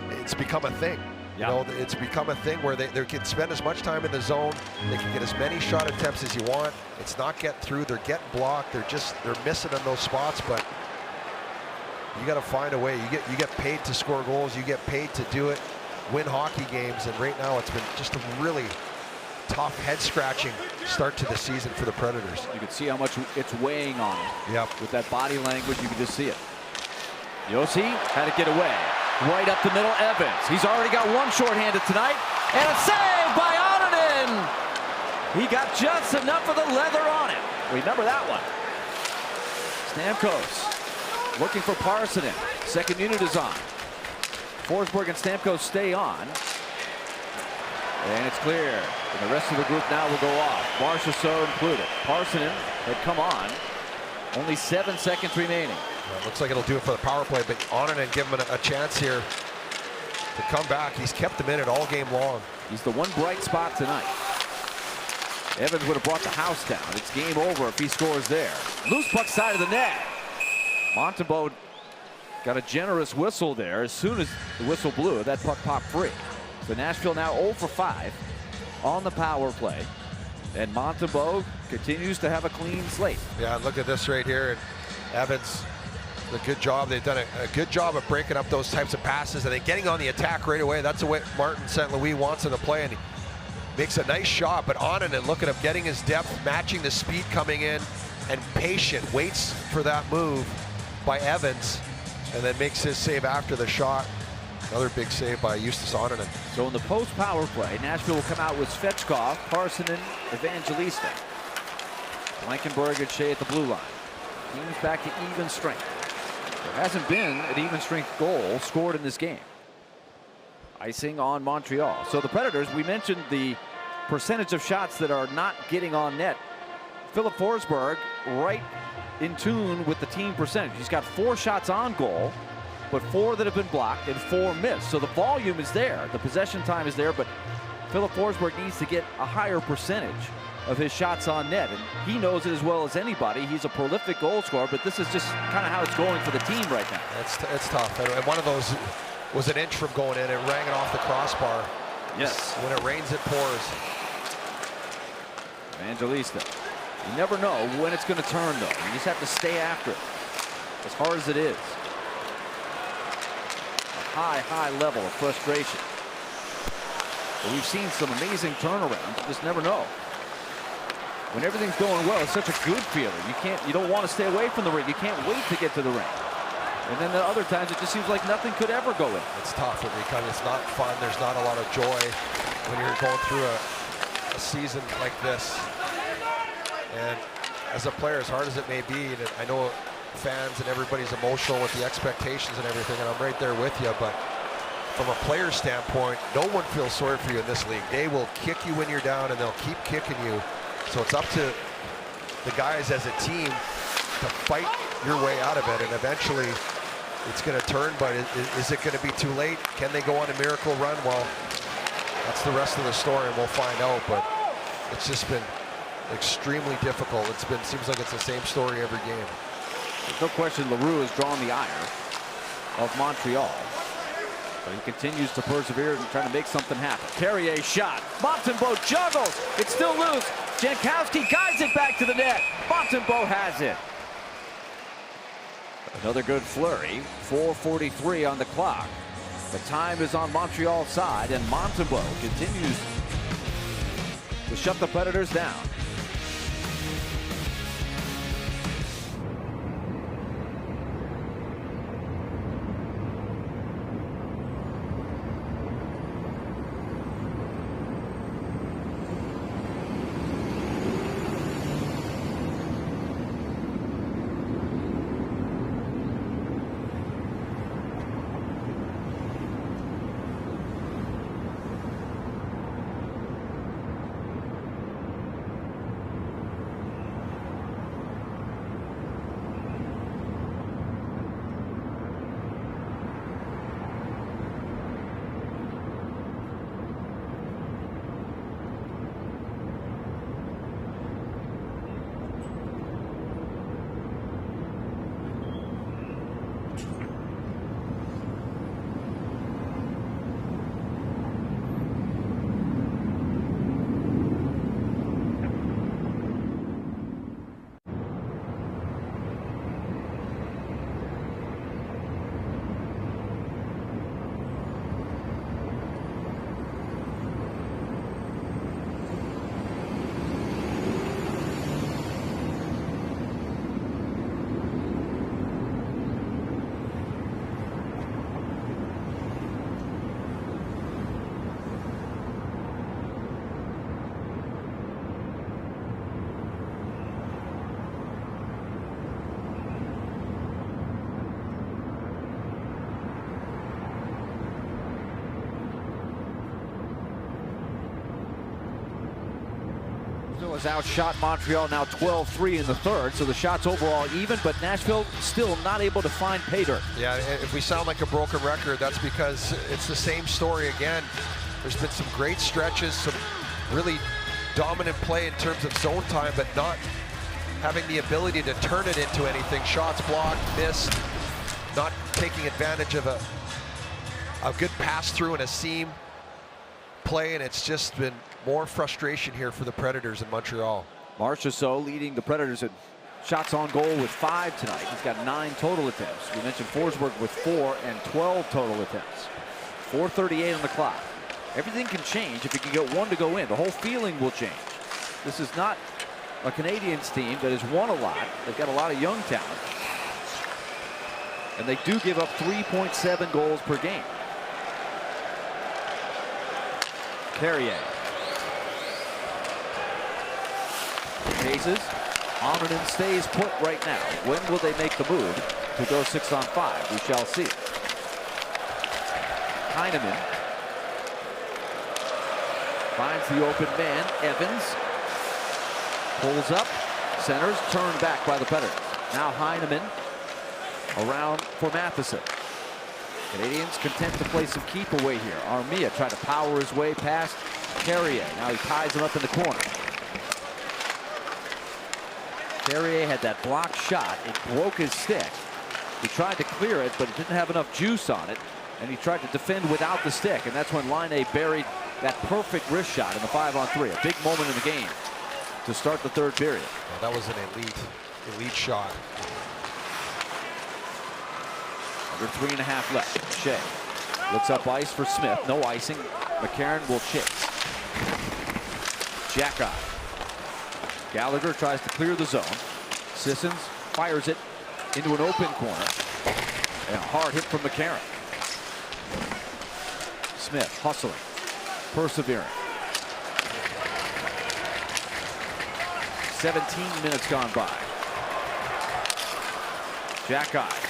it's become a thing. You know, it's become a thing where they can spend as much time in the zone. They can get as many shot attempts as you want. It's not getting through. They're getting blocked. They're missing on those spots. But you got to find a way. You get paid to score goals. You get paid to do it, win hockey games. And right now, it's been just a really tough, head-scratching start to the season for the Predators. You can see how much it's weighing on them. Yep. With that body language, you can just see it. Josi had to get away. Right up the middle, Evans. He's already got one shorthanded tonight. And a save by Onanen. He got just enough of the leather on him. Remember that one. Stamkos looking for Parssinen. Second unit is on. Forsberg and Stamkos stay on. And it's clear. And the rest of the group now will go off. Marchessault included. Parssinen had come on. Only 7 seconds remaining. Well, looks like it'll do it for the power play, but Onanen give him a chance here to come back. He's kept him in it all game long. He's the one bright spot tonight. Evans would have brought the house down. It's game over if he scores there. Loose puck side of the net. Montembeault got a generous whistle there. As soon as the whistle blew, that puck popped free. So Nashville now 0 for 5 on the power play. And Montembeault continues to have a clean slate. Yeah, look at this right here. And Evans, a good job. They've done a good job of breaking up those types of passes and then getting on the attack right away. That's the way Martin St. Louis wants him to play. And he makes a nice shot, but Onanen, look at him getting his depth, matching the speed coming in, and patient, waits for that move by Evans, and then makes his save after the shot. Another big save by Justus Onanen. So in the post power play, Nashville will come out with Svechkov, Parssinen, Evangelista. Blankenburg and Shea at the blue line. Teams back to even strength. There hasn't been an even strength goal scored in this game. Icing on Montreal. So the Predators, we mentioned the percentage of shots that are not getting on net. Philip Forsberg right in tune with the team percentage. He's got 4 shots on goal, but 4 that have been blocked and 4 missed. So the volume is there, the possession time is there, but Philip Forsberg needs to get a higher percentage of his shots on net, and he knows it as well as anybody. He's a prolific goal scorer, but this is just kind of how it's going for the team right now. It's tough, and one of those was an inch from going in. It rang it off the crossbar. Yes. When it rains, it pours. Evangelista. You never know when it's going to turn, though. You just have to stay after it, as hard as it is. A high level of frustration. But we've seen some amazing turnarounds. You just never know. When everything's going well, it's such a good feeling. You don't want to stay away from the ring. You can't wait to get to the ring. And then the other times, it just seems like nothing could ever go in. It's tough because it's not fun. There's not a lot of joy when you're going through a season like this. And as a player, as hard as it may be, and I know fans and everybody's emotional with the expectations and everything, and I'm right there with you, but from a player standpoint, no one feels sorry for you in this league. They will kick you when you're down, and they'll keep kicking you. So it's up to the guys as a team to fight your way out of it, and eventually it's going to turn, but is it going to be too late? Can they go on a miracle run? Well, that's the rest of the story, and we'll find out, but it's just been extremely difficult. Seems like it's the same story every game. There's no question LaRue has drawn the ire of Montreal. But he continues to persevere and trying to make something happen. Carrier shot. Montembeault juggles. It's still loose. Jankowski guides it back to the net. Montembeault has it. Another good flurry. 4:43 on the clock. The time is on Montreal's side, and Montembeault continues to shut the Predators down. has outshot Montreal now 12-3 in the third, so the shots overall even, but Nashville still not able to find pay dirt. Yeah, if we sound like a broken record, that's because it's the same story again. There's been some great stretches, some really dominant play in terms of zone time, but not having the ability to turn it into anything. Shots blocked, missed, not taking advantage of a good pass through and a seam play, and it's just been more frustration here for the Predators in Montreal. Marchessault leading the Predators in shots on goal with 5 tonight. He's got 9 total attempts. We mentioned Forsberg with 4 and 12 total attempts. 4:38 on the clock. Everything can change if you can get one to go in. The whole feeling will change. This is not a Canadiens team that has won a lot. They've got a lot of young talent. And they do give up 3.7 goals per game. Carrier. Chases. Annunen stays put right now. When will they make the move to go 6-on-5? We shall see. Heineman finds the open man. Evans pulls up. Centers. Turned back by the Predators. Now Heineman around for Matheson. Canadians content to play some keep away here. Armia tried to power his way past Carrier. Now he ties him up in the corner. Carrier had that blocked shot. It broke his stick. He tried to clear it, but it didn't have enough juice on it. And he tried to defend without the stick. And that's when Laine buried that perfect wrist shot in the 5-on-3. A big moment in the game to start the third period. Well, that was an elite shot. Under 3.5 left. Shea looks up ice for Smith. No icing. McCarron will chase. Xhekaj. Gallagher tries to clear the zone. Sissons fires it into an open corner. And a hard hit from McCarron. Smith hustling. Persevering. 17 minutes gone by. Xhekaj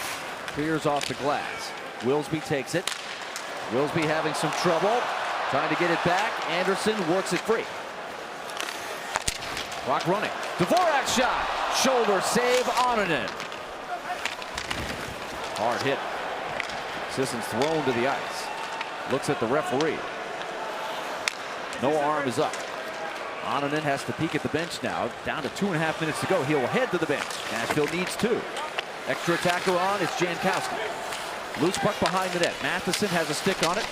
clears off the glass. Wilsby takes it. Wilsby having some trouble. Trying to get it back. Anderson works it free. Clock running. Dvorak shot. Shoulder save. Annunen. Hard hit. Sissons thrown to the ice. Looks at the referee. No arm is up. Annunen has to peek at the bench now. Down to 2.5 minutes to go. He'll head to the bench. Nashville needs 2. Extra attacker on, it's Jankowski. Loose puck behind the net. Matheson has a stick on it.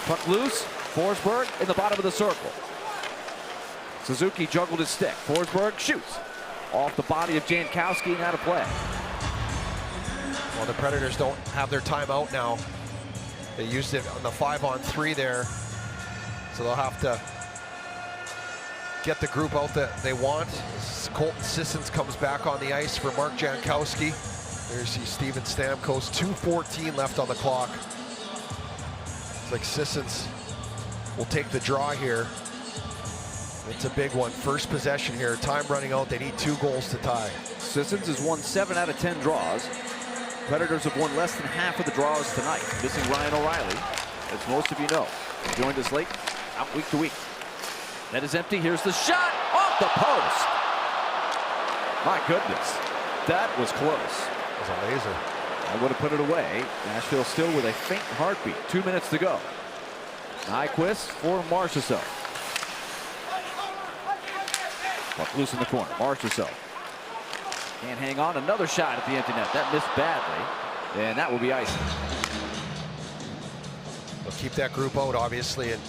Puck loose. Forsberg in the bottom of the circle. Suzuki juggled his stick. Forsberg shoots. Off the body of Jankowski and out of play. Well, the Predators don't have their timeout now. They used it on the 5-on-3 there. So they'll have to get the group out that they want. Colton Sissons comes back on the ice for Mark Jankowski. There's Steven Stamkos. 2:14 left on the clock. It's like Sissons will take the draw here. It's a big one. First possession here. Time running out. They need 2 goals to tie. Sissons has won 7 out of 10 draws. Predators have won less than half of the draws tonight. Missing Ryan O'Reilly, as most of you know. He joined us late, out week to week. Net is empty. Here's the shot off the post. My goodness, that was close. It was a laser. I would have put it away. Nashville still with a faint heartbeat. 2 minutes to go. Nyquist for Marchessault. Puck loose in the corner. Marchessault can't hang on. Another shot at the empty net. That missed badly, and that will be icing. They'll keep that group out, obviously, and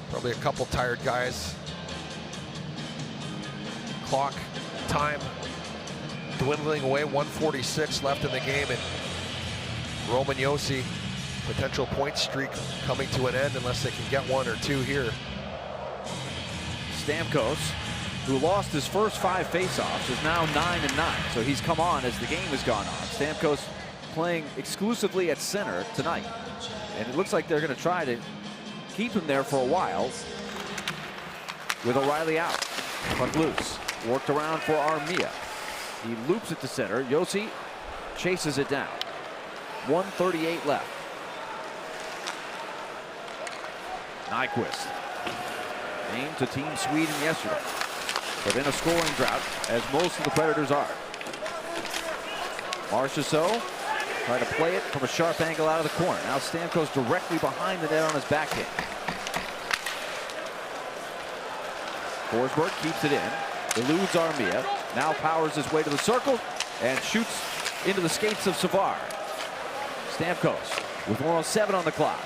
probably a couple tired guys. Clock time dwindling away. 1:46 left in the game, and Roman Josi, potential point streak coming to an end unless they can get 1 or 2 here. Stamkos, who lost his first 5 faceoffs, is now 9-9. So he's come on as the game has gone on. Stamkos playing exclusively at center tonight. And it looks like they're going to try to keep him there for a while with O'Reilly out. Puck loose. Worked around for Armia. He loops it to center. Josi chases it down. 1:38 left. Nyquist. Named to Team Sweden yesterday. but in a scoring drought, as most of the Predators are. Marchessault trying to play it from a sharp angle out of the corner. Now Stamkos directly behind the net on his backhand. Forsberg keeps it in, eludes Armia, now powers his way to the circle and shoots into the skates of Savard. Stamkos with 1:07 on the clock.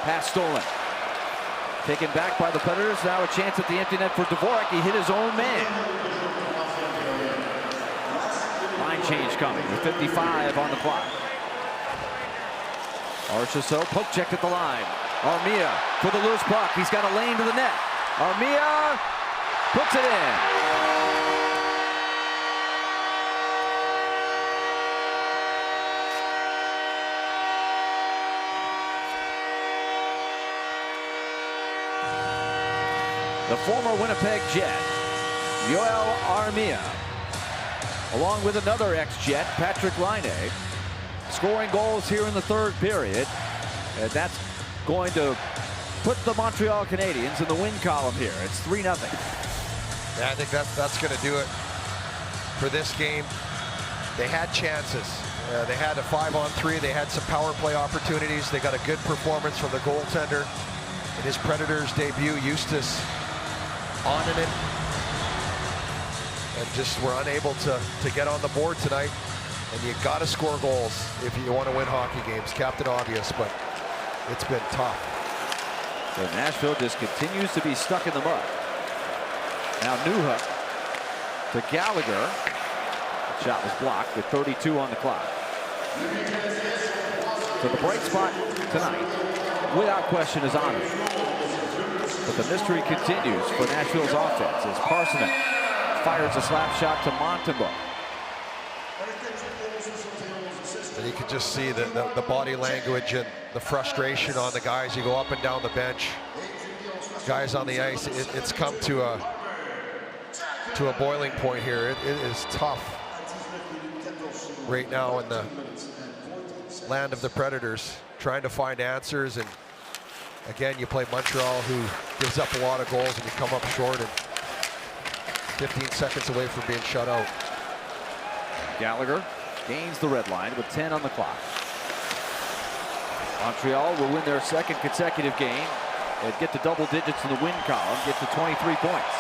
Pass stolen. Taken back by the Predators. Now a chance at the empty net for Dvorak. He hit his own man. Line change coming with 55 on the clock. Marchessault poke checked at the line. Armia for the loose puck. He's got a lane to the net. Armia puts it in. The former Winnipeg Jet, Yoel Armia, along with another ex-Jet, Patrick Laine, scoring goals here in the third period. And that's going to put the Montreal Canadiens in the win column here. It's 3-0. Yeah, I think that's going to do it for this game. They had chances. They had a 5-on-3. They had some power play opportunities. They got a good performance from the goaltender in his Predators debut, Justus Onanen, and just were unable to get on the board tonight. And you got to score goals if you want to win hockey games. Captain Obvious, but it's been tough. So Nashville just continues to be stuck in the mud. Now Newhook to Gallagher. The shot was blocked with 32 on the clock. So the bright spot tonight, without question, is Onanen. But the mystery continues for Nashville's offense as Parsonen fires a slap shot to Montembeault. And you can just see the body language and the frustration on the guys. You go up and down the bench, guys on the ice. It's come to a boiling point here. It is tough right now in the land of the Predators, trying to find answers. And again, you play Montreal, who gives up a lot of goals, and you come up short and 15 seconds away from being shut out. Gallagher gains the red line with 10 on the clock. Montreal will win their second consecutive game and get to double digits in the win column, get to 23 points.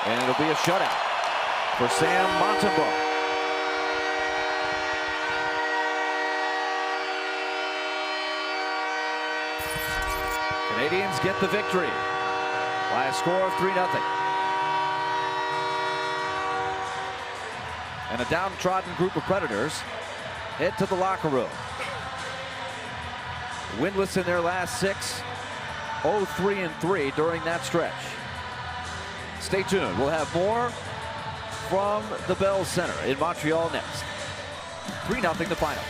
And it'll be a shutout for Sam Montembeault. Canadiens get the victory by a score of 3-0. And a downtrodden group of Predators head to the locker room. Winless in their last 6, 0-3-3 during that stretch. Stay tuned. We'll have more from the Bell Center in Montreal next. 3-0 the final.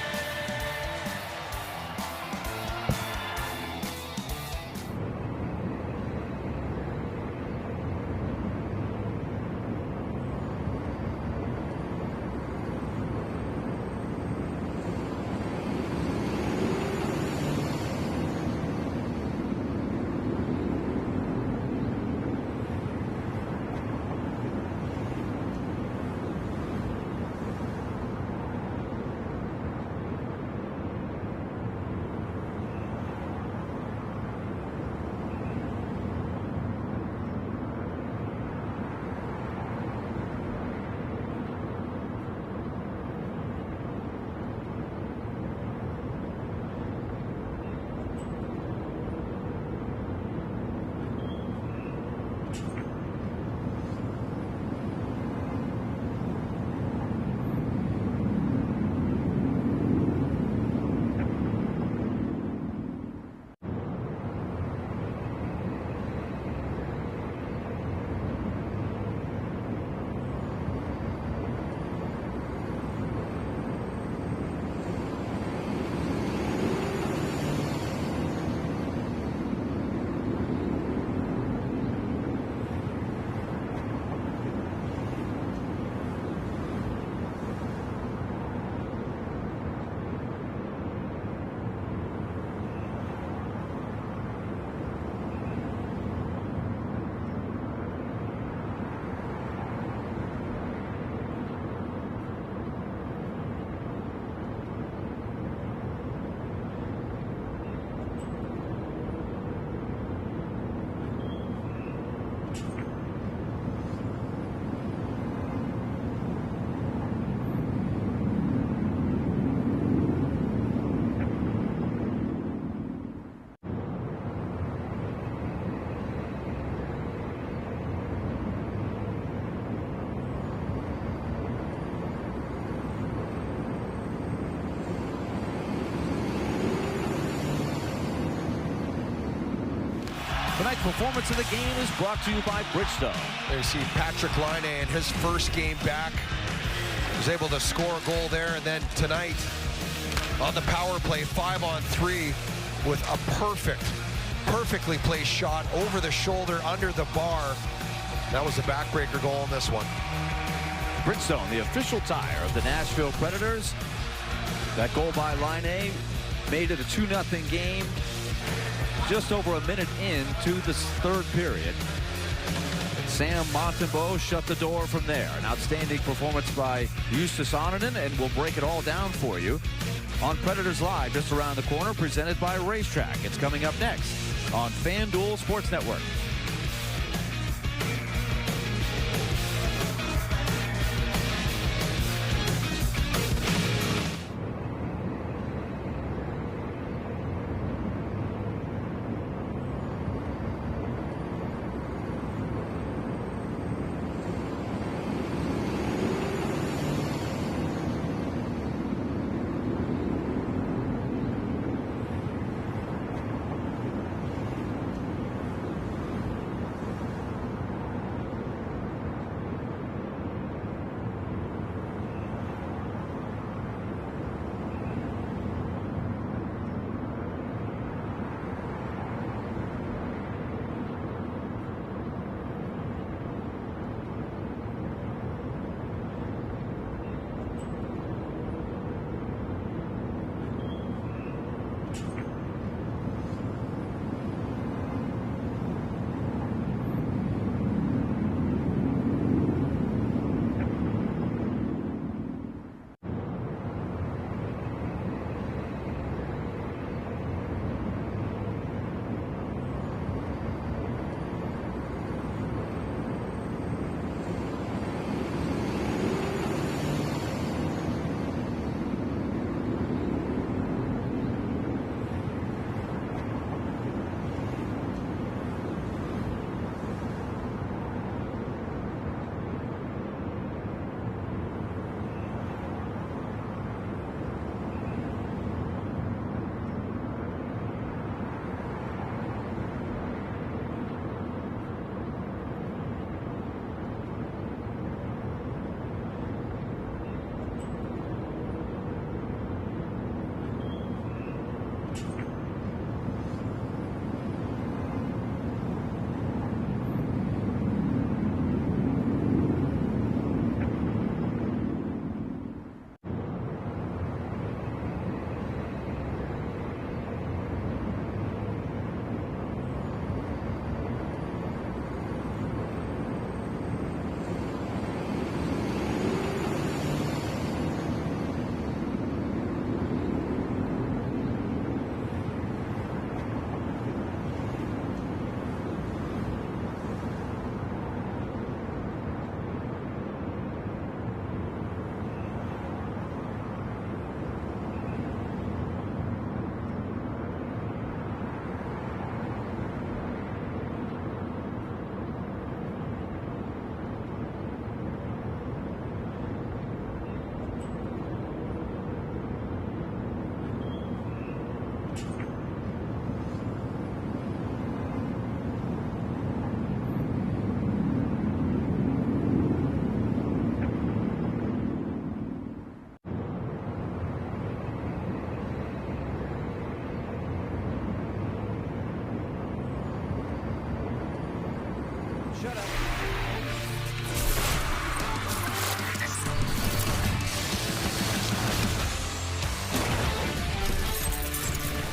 Tonight's performance of the game is brought to you by Bridgestone. There you see Patrick Laine in his first game back. Was able to score a goal there, and then tonight on the power play, 5-on-3 with a perfectly placed shot over the shoulder, under the bar. That was a backbreaker goal in this one. Bridgestone, the official tire of the Nashville Predators. That goal by Laine made it a 2-0 game. Just over a minute into this third period. Sam Montembeault shut the door from there. An outstanding performance by Justus Annunen, and we'll break it all down for you on Predators Live, just around the corner, presented by Racetrack. It's coming up next on FanDuel Sports Network.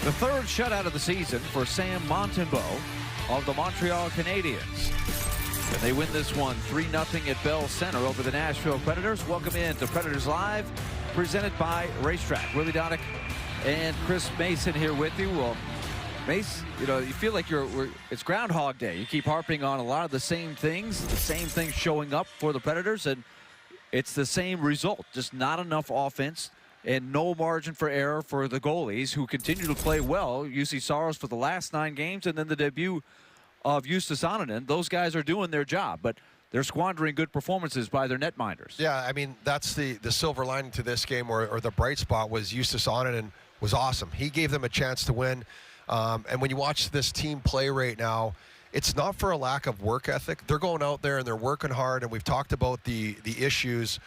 The third shutout of the season for Sam Montembeault of the Montreal Canadiens. And they win this one 3-0 at Bell Center over the Nashville Predators. Welcome in to Predators Live, presented by Racetrack. Willie Donick and Chris Mason here with you. Well, Mace, you know, you feel like it's Groundhog Day. You keep harping on a lot of the same things showing up for the Predators, and it's the same result. Just not enough offense and no margin for error for the goalies, who continue to play well. Jussi Saros for the last 9 games, and then the debut of Justus Annunen. Those guys are doing their job, but they're squandering good performances by their netminders. Yeah, I mean, that's the silver lining to this game, or the bright spot was Justus Annunen was awesome. He gave them a chance to win. And when you watch this team play right now, it's not for a lack of work ethic. They're going out there and they're working hard, and we've talked about the issues,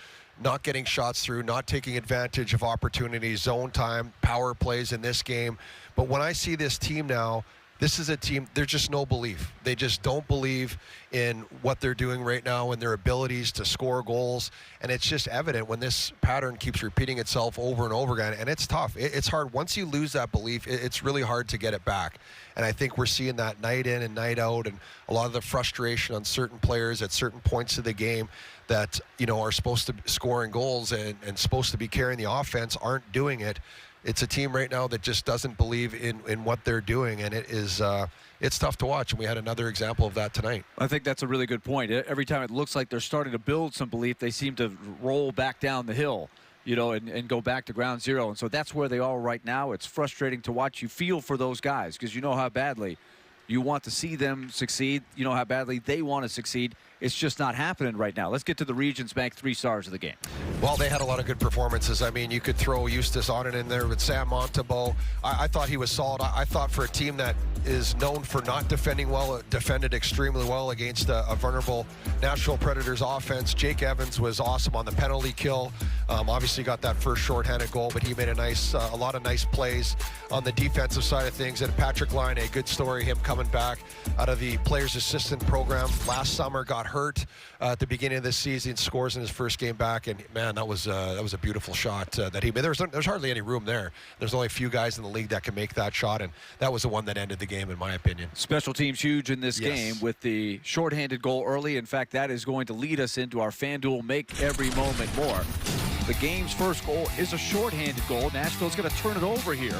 not getting shots through, not taking advantage of opportunities, zone time, power plays in this game. But when I see this team now, this is a team, there's just no belief. They just don't believe in what they're doing right now and their abilities to score goals. And it's just evident when this pattern keeps repeating itself over and over again. And it's tough. It's hard. Once you lose that belief, it's really hard to get it back. And I think we're seeing that night in and night out, and a lot of the frustration on certain players at certain points of the game that, you know, are supposed to be scoring goals and supposed to be carrying the offense aren't doing it. It's a team right now that just doesn't believe in what they're doing, and it's tough to watch, and we had another example of that tonight. I think that's a really good point. Every time it looks like they're starting to build some belief, they seem to roll back down the hill, you know, and go back to ground zero. And so that's where they are right now. It's frustrating to watch. You feel for those guys because you know how badly you want to see them succeed. You know how badly they want to succeed. It's just not happening right now. Let's get to the Regions Bank 3 stars of the game. Well, they had a lot of good performances. I mean, you could throw Eustace Onanen in there with Sam Montembeault. I thought he was solid. I thought for a team that is known for not defending well, defended extremely well against a vulnerable Nashville Predators offense. Jake Evans was awesome on the penalty kill. Obviously got that first shorthanded goal, but he made a lot of nice plays on the defensive side of things. And Patrick Laine, a good story, him coming back out of the Players Assistant Program last summer, got hurt at the beginning of this season, scores in his first game back, and man, that was a beautiful shot that he made. There's hardly any room there. There's only a few guys in the league that can make that shot, and that was the one that ended the game, in my opinion. Special teams huge in this game with the shorthanded goal early. In fact, that is going to lead us into our FanDuel Make Every Moment More. The game's first goal is a shorthanded goal. Nashville's going to turn it over here,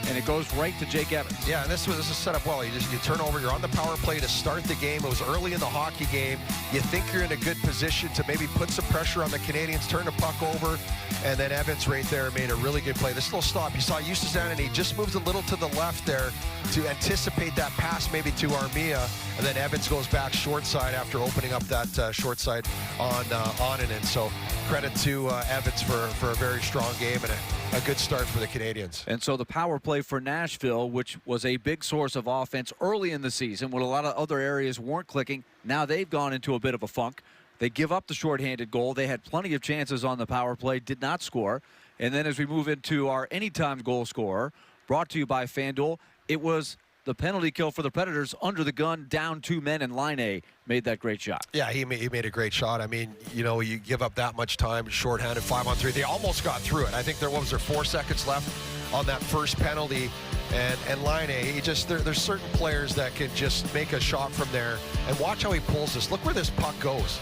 and it goes right to Jake Evans. Yeah, and this is set up well. You turn over, you're on the power play to start the game. It was early in the hockey game. You think you're in a good position to maybe put some pressure on the Canadians, turn the puck over, and then Evans right there made a really good play. This little stop, you saw Eustace Onanen, he just moves a little to the left there to anticipate that pass maybe to Armia, and then Evans goes back short side after opening up that short side on Onanen. So credit to Evans for a very strong game and a good start for the Canadians. And so the power play for Nashville, which was a big source of offense early in the season when a lot of other areas weren't clicking, now they've gone into a bit of a funk. They give up the shorthanded goal. They had plenty of chances on the power play, did not score. And then as we move into our anytime goal scorer, brought to you by FanDuel, it was the penalty kill for the Predators under the gun, down 2 men, and Laine made that great shot. Yeah, he made a great shot. I mean, you know, you give up that much time, shorthanded 5-on-3. They almost got through it. I think there 4 seconds left on that first penalty. And Laine, there's certain players that can just make a shot from there. And watch how he pulls this. Look where this puck goes.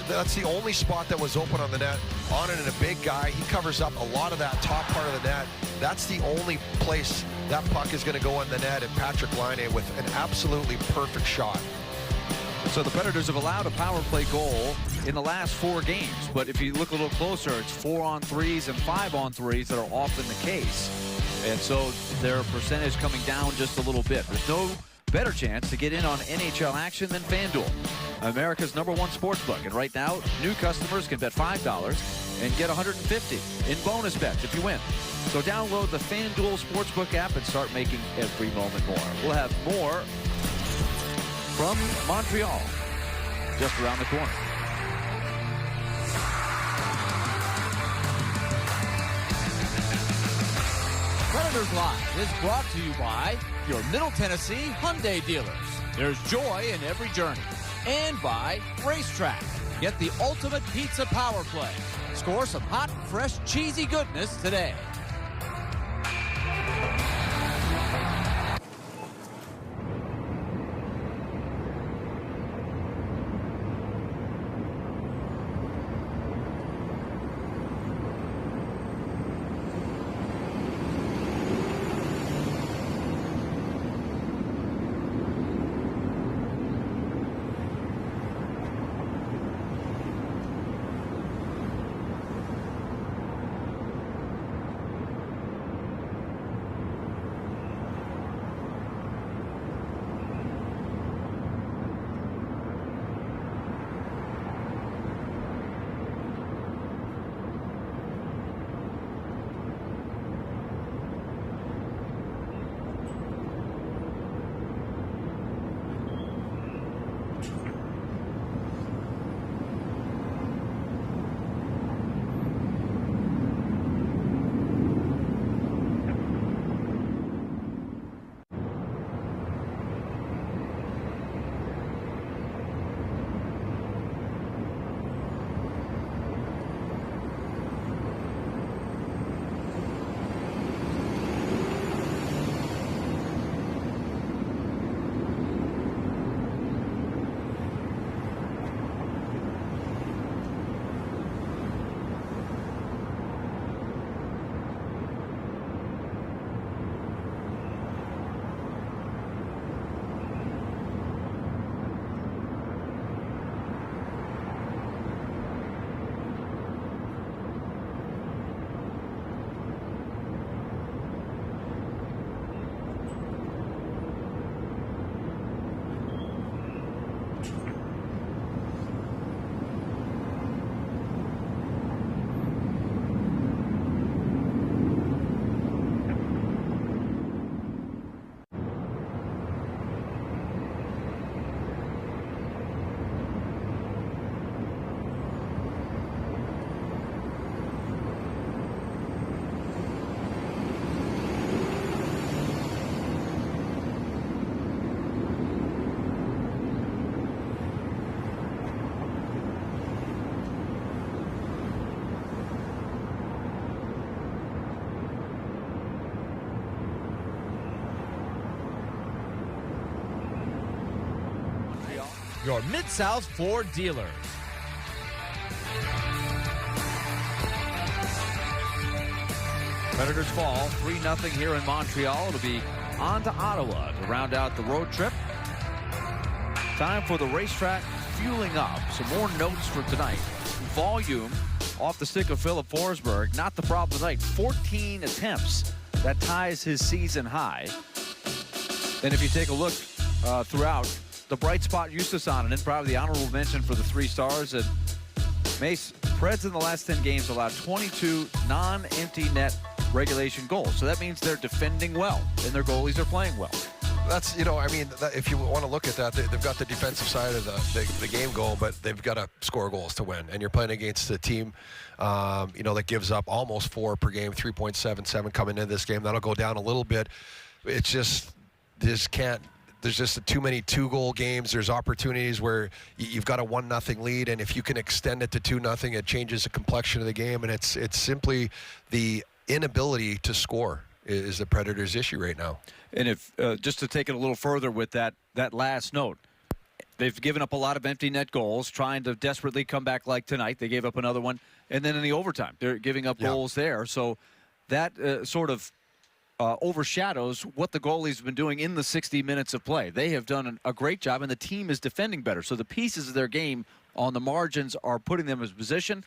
That's the only spot that was open on the net. Onanen, a big guy, he covers up a lot of that top part of the net. That's the only place that puck is going to go in the net, and Patrick Laine with an absolutely perfect shot. So the Predators have allowed a power play goal in the last 4 games, but if you look a little closer, it's 4-on-3s and 5-on-3s that are often the case. And so their percentage coming down just a little bit. There's no better chance to get in on NHL action than FanDuel, America's #1 sportsbook. And right now, new customers can bet $5 and get $150 in bonus bets if you win. So download the FanDuel Sportsbook app and start making every moment more. We'll have more from Montreal just around the corner. Predators Live is brought to you by your Middle Tennessee Hyundai dealers. There's joy in every journey. And by Racetrack. Get the ultimate pizza power play. Score some hot, fresh, cheesy goodness today. your Mid-South Ford dealers. Predators fall 3-0 here in Montreal. It'll be on to Ottawa to round out the road trip. Time for the racetrack fueling up. Some more notes for tonight. Volume off the stick of Filip Forsberg. Not the problem tonight. 14 attempts. That ties his season high. And if you take a look throughout, the bright spot, Justus Annunen, probably the honorable mention for the 3 stars. And Mace, Preds in the last 10 games allowed 22 non-empty net regulation goals. So that means they're defending well, and their goalies are playing well. That's, I mean, if you want to look at that, they've got the defensive side of the game going, but they've got to score goals to win. And you're playing against a team, that gives up almost 4 per game, 3.77 coming into this game. That'll go down a little bit. It's just, there's just too many 2-goal games. There's opportunities where you've got a 1-0 lead, and if you can extend it to 2-0, it changes the complexion of the game. And it's simply the inability to score is the Predators' issue right now. And if just to take it a little further with that last note, they've given up a lot of empty net goals, trying to desperately come back like tonight. They gave up another one, and then in the overtime, they're giving up goals there. So that sort of overshadows what the goalies have been doing in the 60 minutes of play. They have done a great job, and the team is defending better. So the pieces of their game on the margins are putting them in position.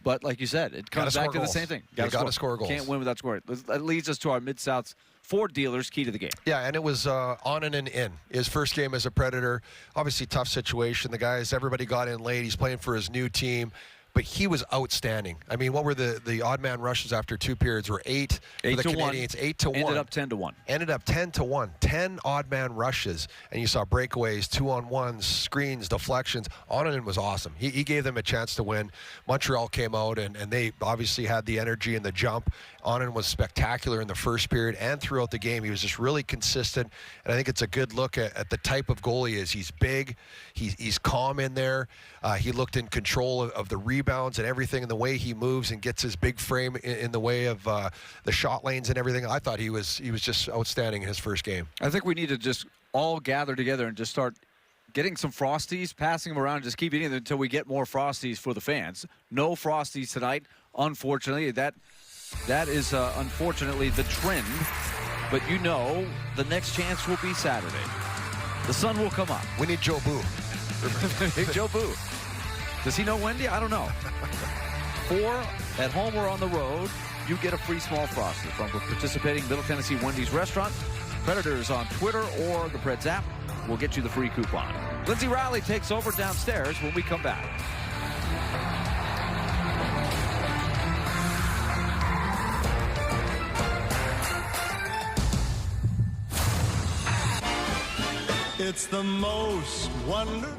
But like you said, it comes back to the same thing. You got to score goals. Can't win without scoring. That leads us to our Mid-South Ford dealers' key to the game. Yeah, and it was Annunen in. His first game as a Predator. Obviously, tough situation. The guys, everybody got in late. He's playing for his new team. But he was outstanding. I mean, what were the odd man rushes after 2 periods? Were 8 for the Canadians. 8-1. Ended up 10-1. Ended up 10-1. 10 odd man rushes. And you saw breakaways, 2-on-1s, screens, deflections. Annunen was awesome. He gave them a chance to win. Montreal came out, and they obviously had the energy and the jump. Annunen was spectacular in the first period and throughout the game. He was just really consistent. And I think it's a good look at the type of goalie he is. He's big. He's calm in there. He looked in control of the rebounds and everything, and the way he moves and gets his big frame in the way of the shot lanes and everything. I thought he was just outstanding in his first game. I think we need to just all gather together and just start getting some Frosties, passing them around, and just keep eating them until we get more Frosties for the fans. No Frosties tonight, unfortunately. That is unfortunately the trend. But the next chance will be Saturday. The sun will come up. We need Joe Boo. Joe Boo. Does he know Wendy? I don't know. 4 at home or on the road, you get a free small Frosty from participating Middle Tennessee Wendy's restaurant. Predators on Twitter or the Preds app will get you the free coupon. Lindsay Riley takes over downstairs when we come back. It's the most wonderful.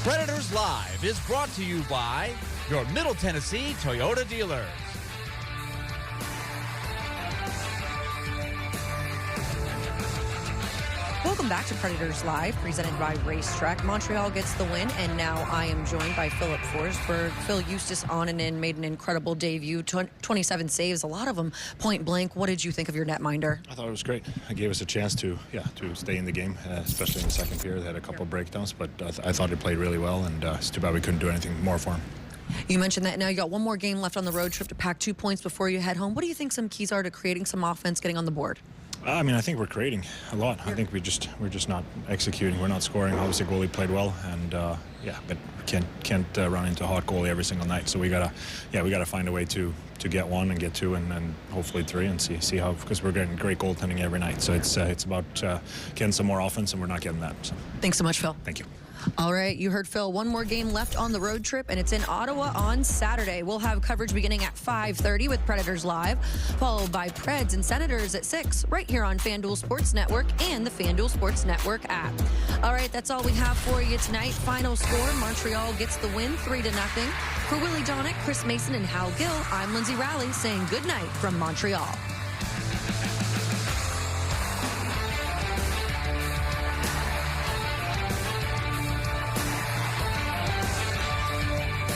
Predators Live is brought to you by your Middle Tennessee Toyota dealers. Welcome back to Predators Live, presented by Racetrack. Montreal gets the win, and now I am joined by Philip Forsberg. Phil, Justus Onanen made an incredible debut, 27 saves, a lot of them point blank. What did you think of your netminder? I thought it was great. It gave us a chance to stay in the game, especially in the second period. They had a couple of breakdowns, but I thought he played really well, and it's too bad we couldn't do anything more for him. You mentioned that now you got one more game left on the road trip to pack 2 points before you head home. What do you think some keys are to creating some offense, getting on the board? I mean, I think we're creating a lot. I think we're just not executing. We're not scoring. Obviously, goalie played well, and but we can't run into a hot goalie every single night. So we gotta find a way to get one and get two and hopefully three and see how, because we're getting great goaltending every night. So it's about getting some more offense, and we're not getting that. So. Thanks so much, Phil. Thank you. All right, you heard Phil. One more game left on the road trip, and it's in Ottawa on Saturday. We'll have coverage beginning at 5:30 with Predators Live, followed by Preds and Senators at 6, right here on FanDuel Sports Network and the FanDuel Sports Network app. All right, that's all we have for you tonight. Final score, Montreal gets the win 3-0. For Willie Donick, Chris Mason, and Hal Gill, I'm Lindsay Rowley saying good night from Montreal.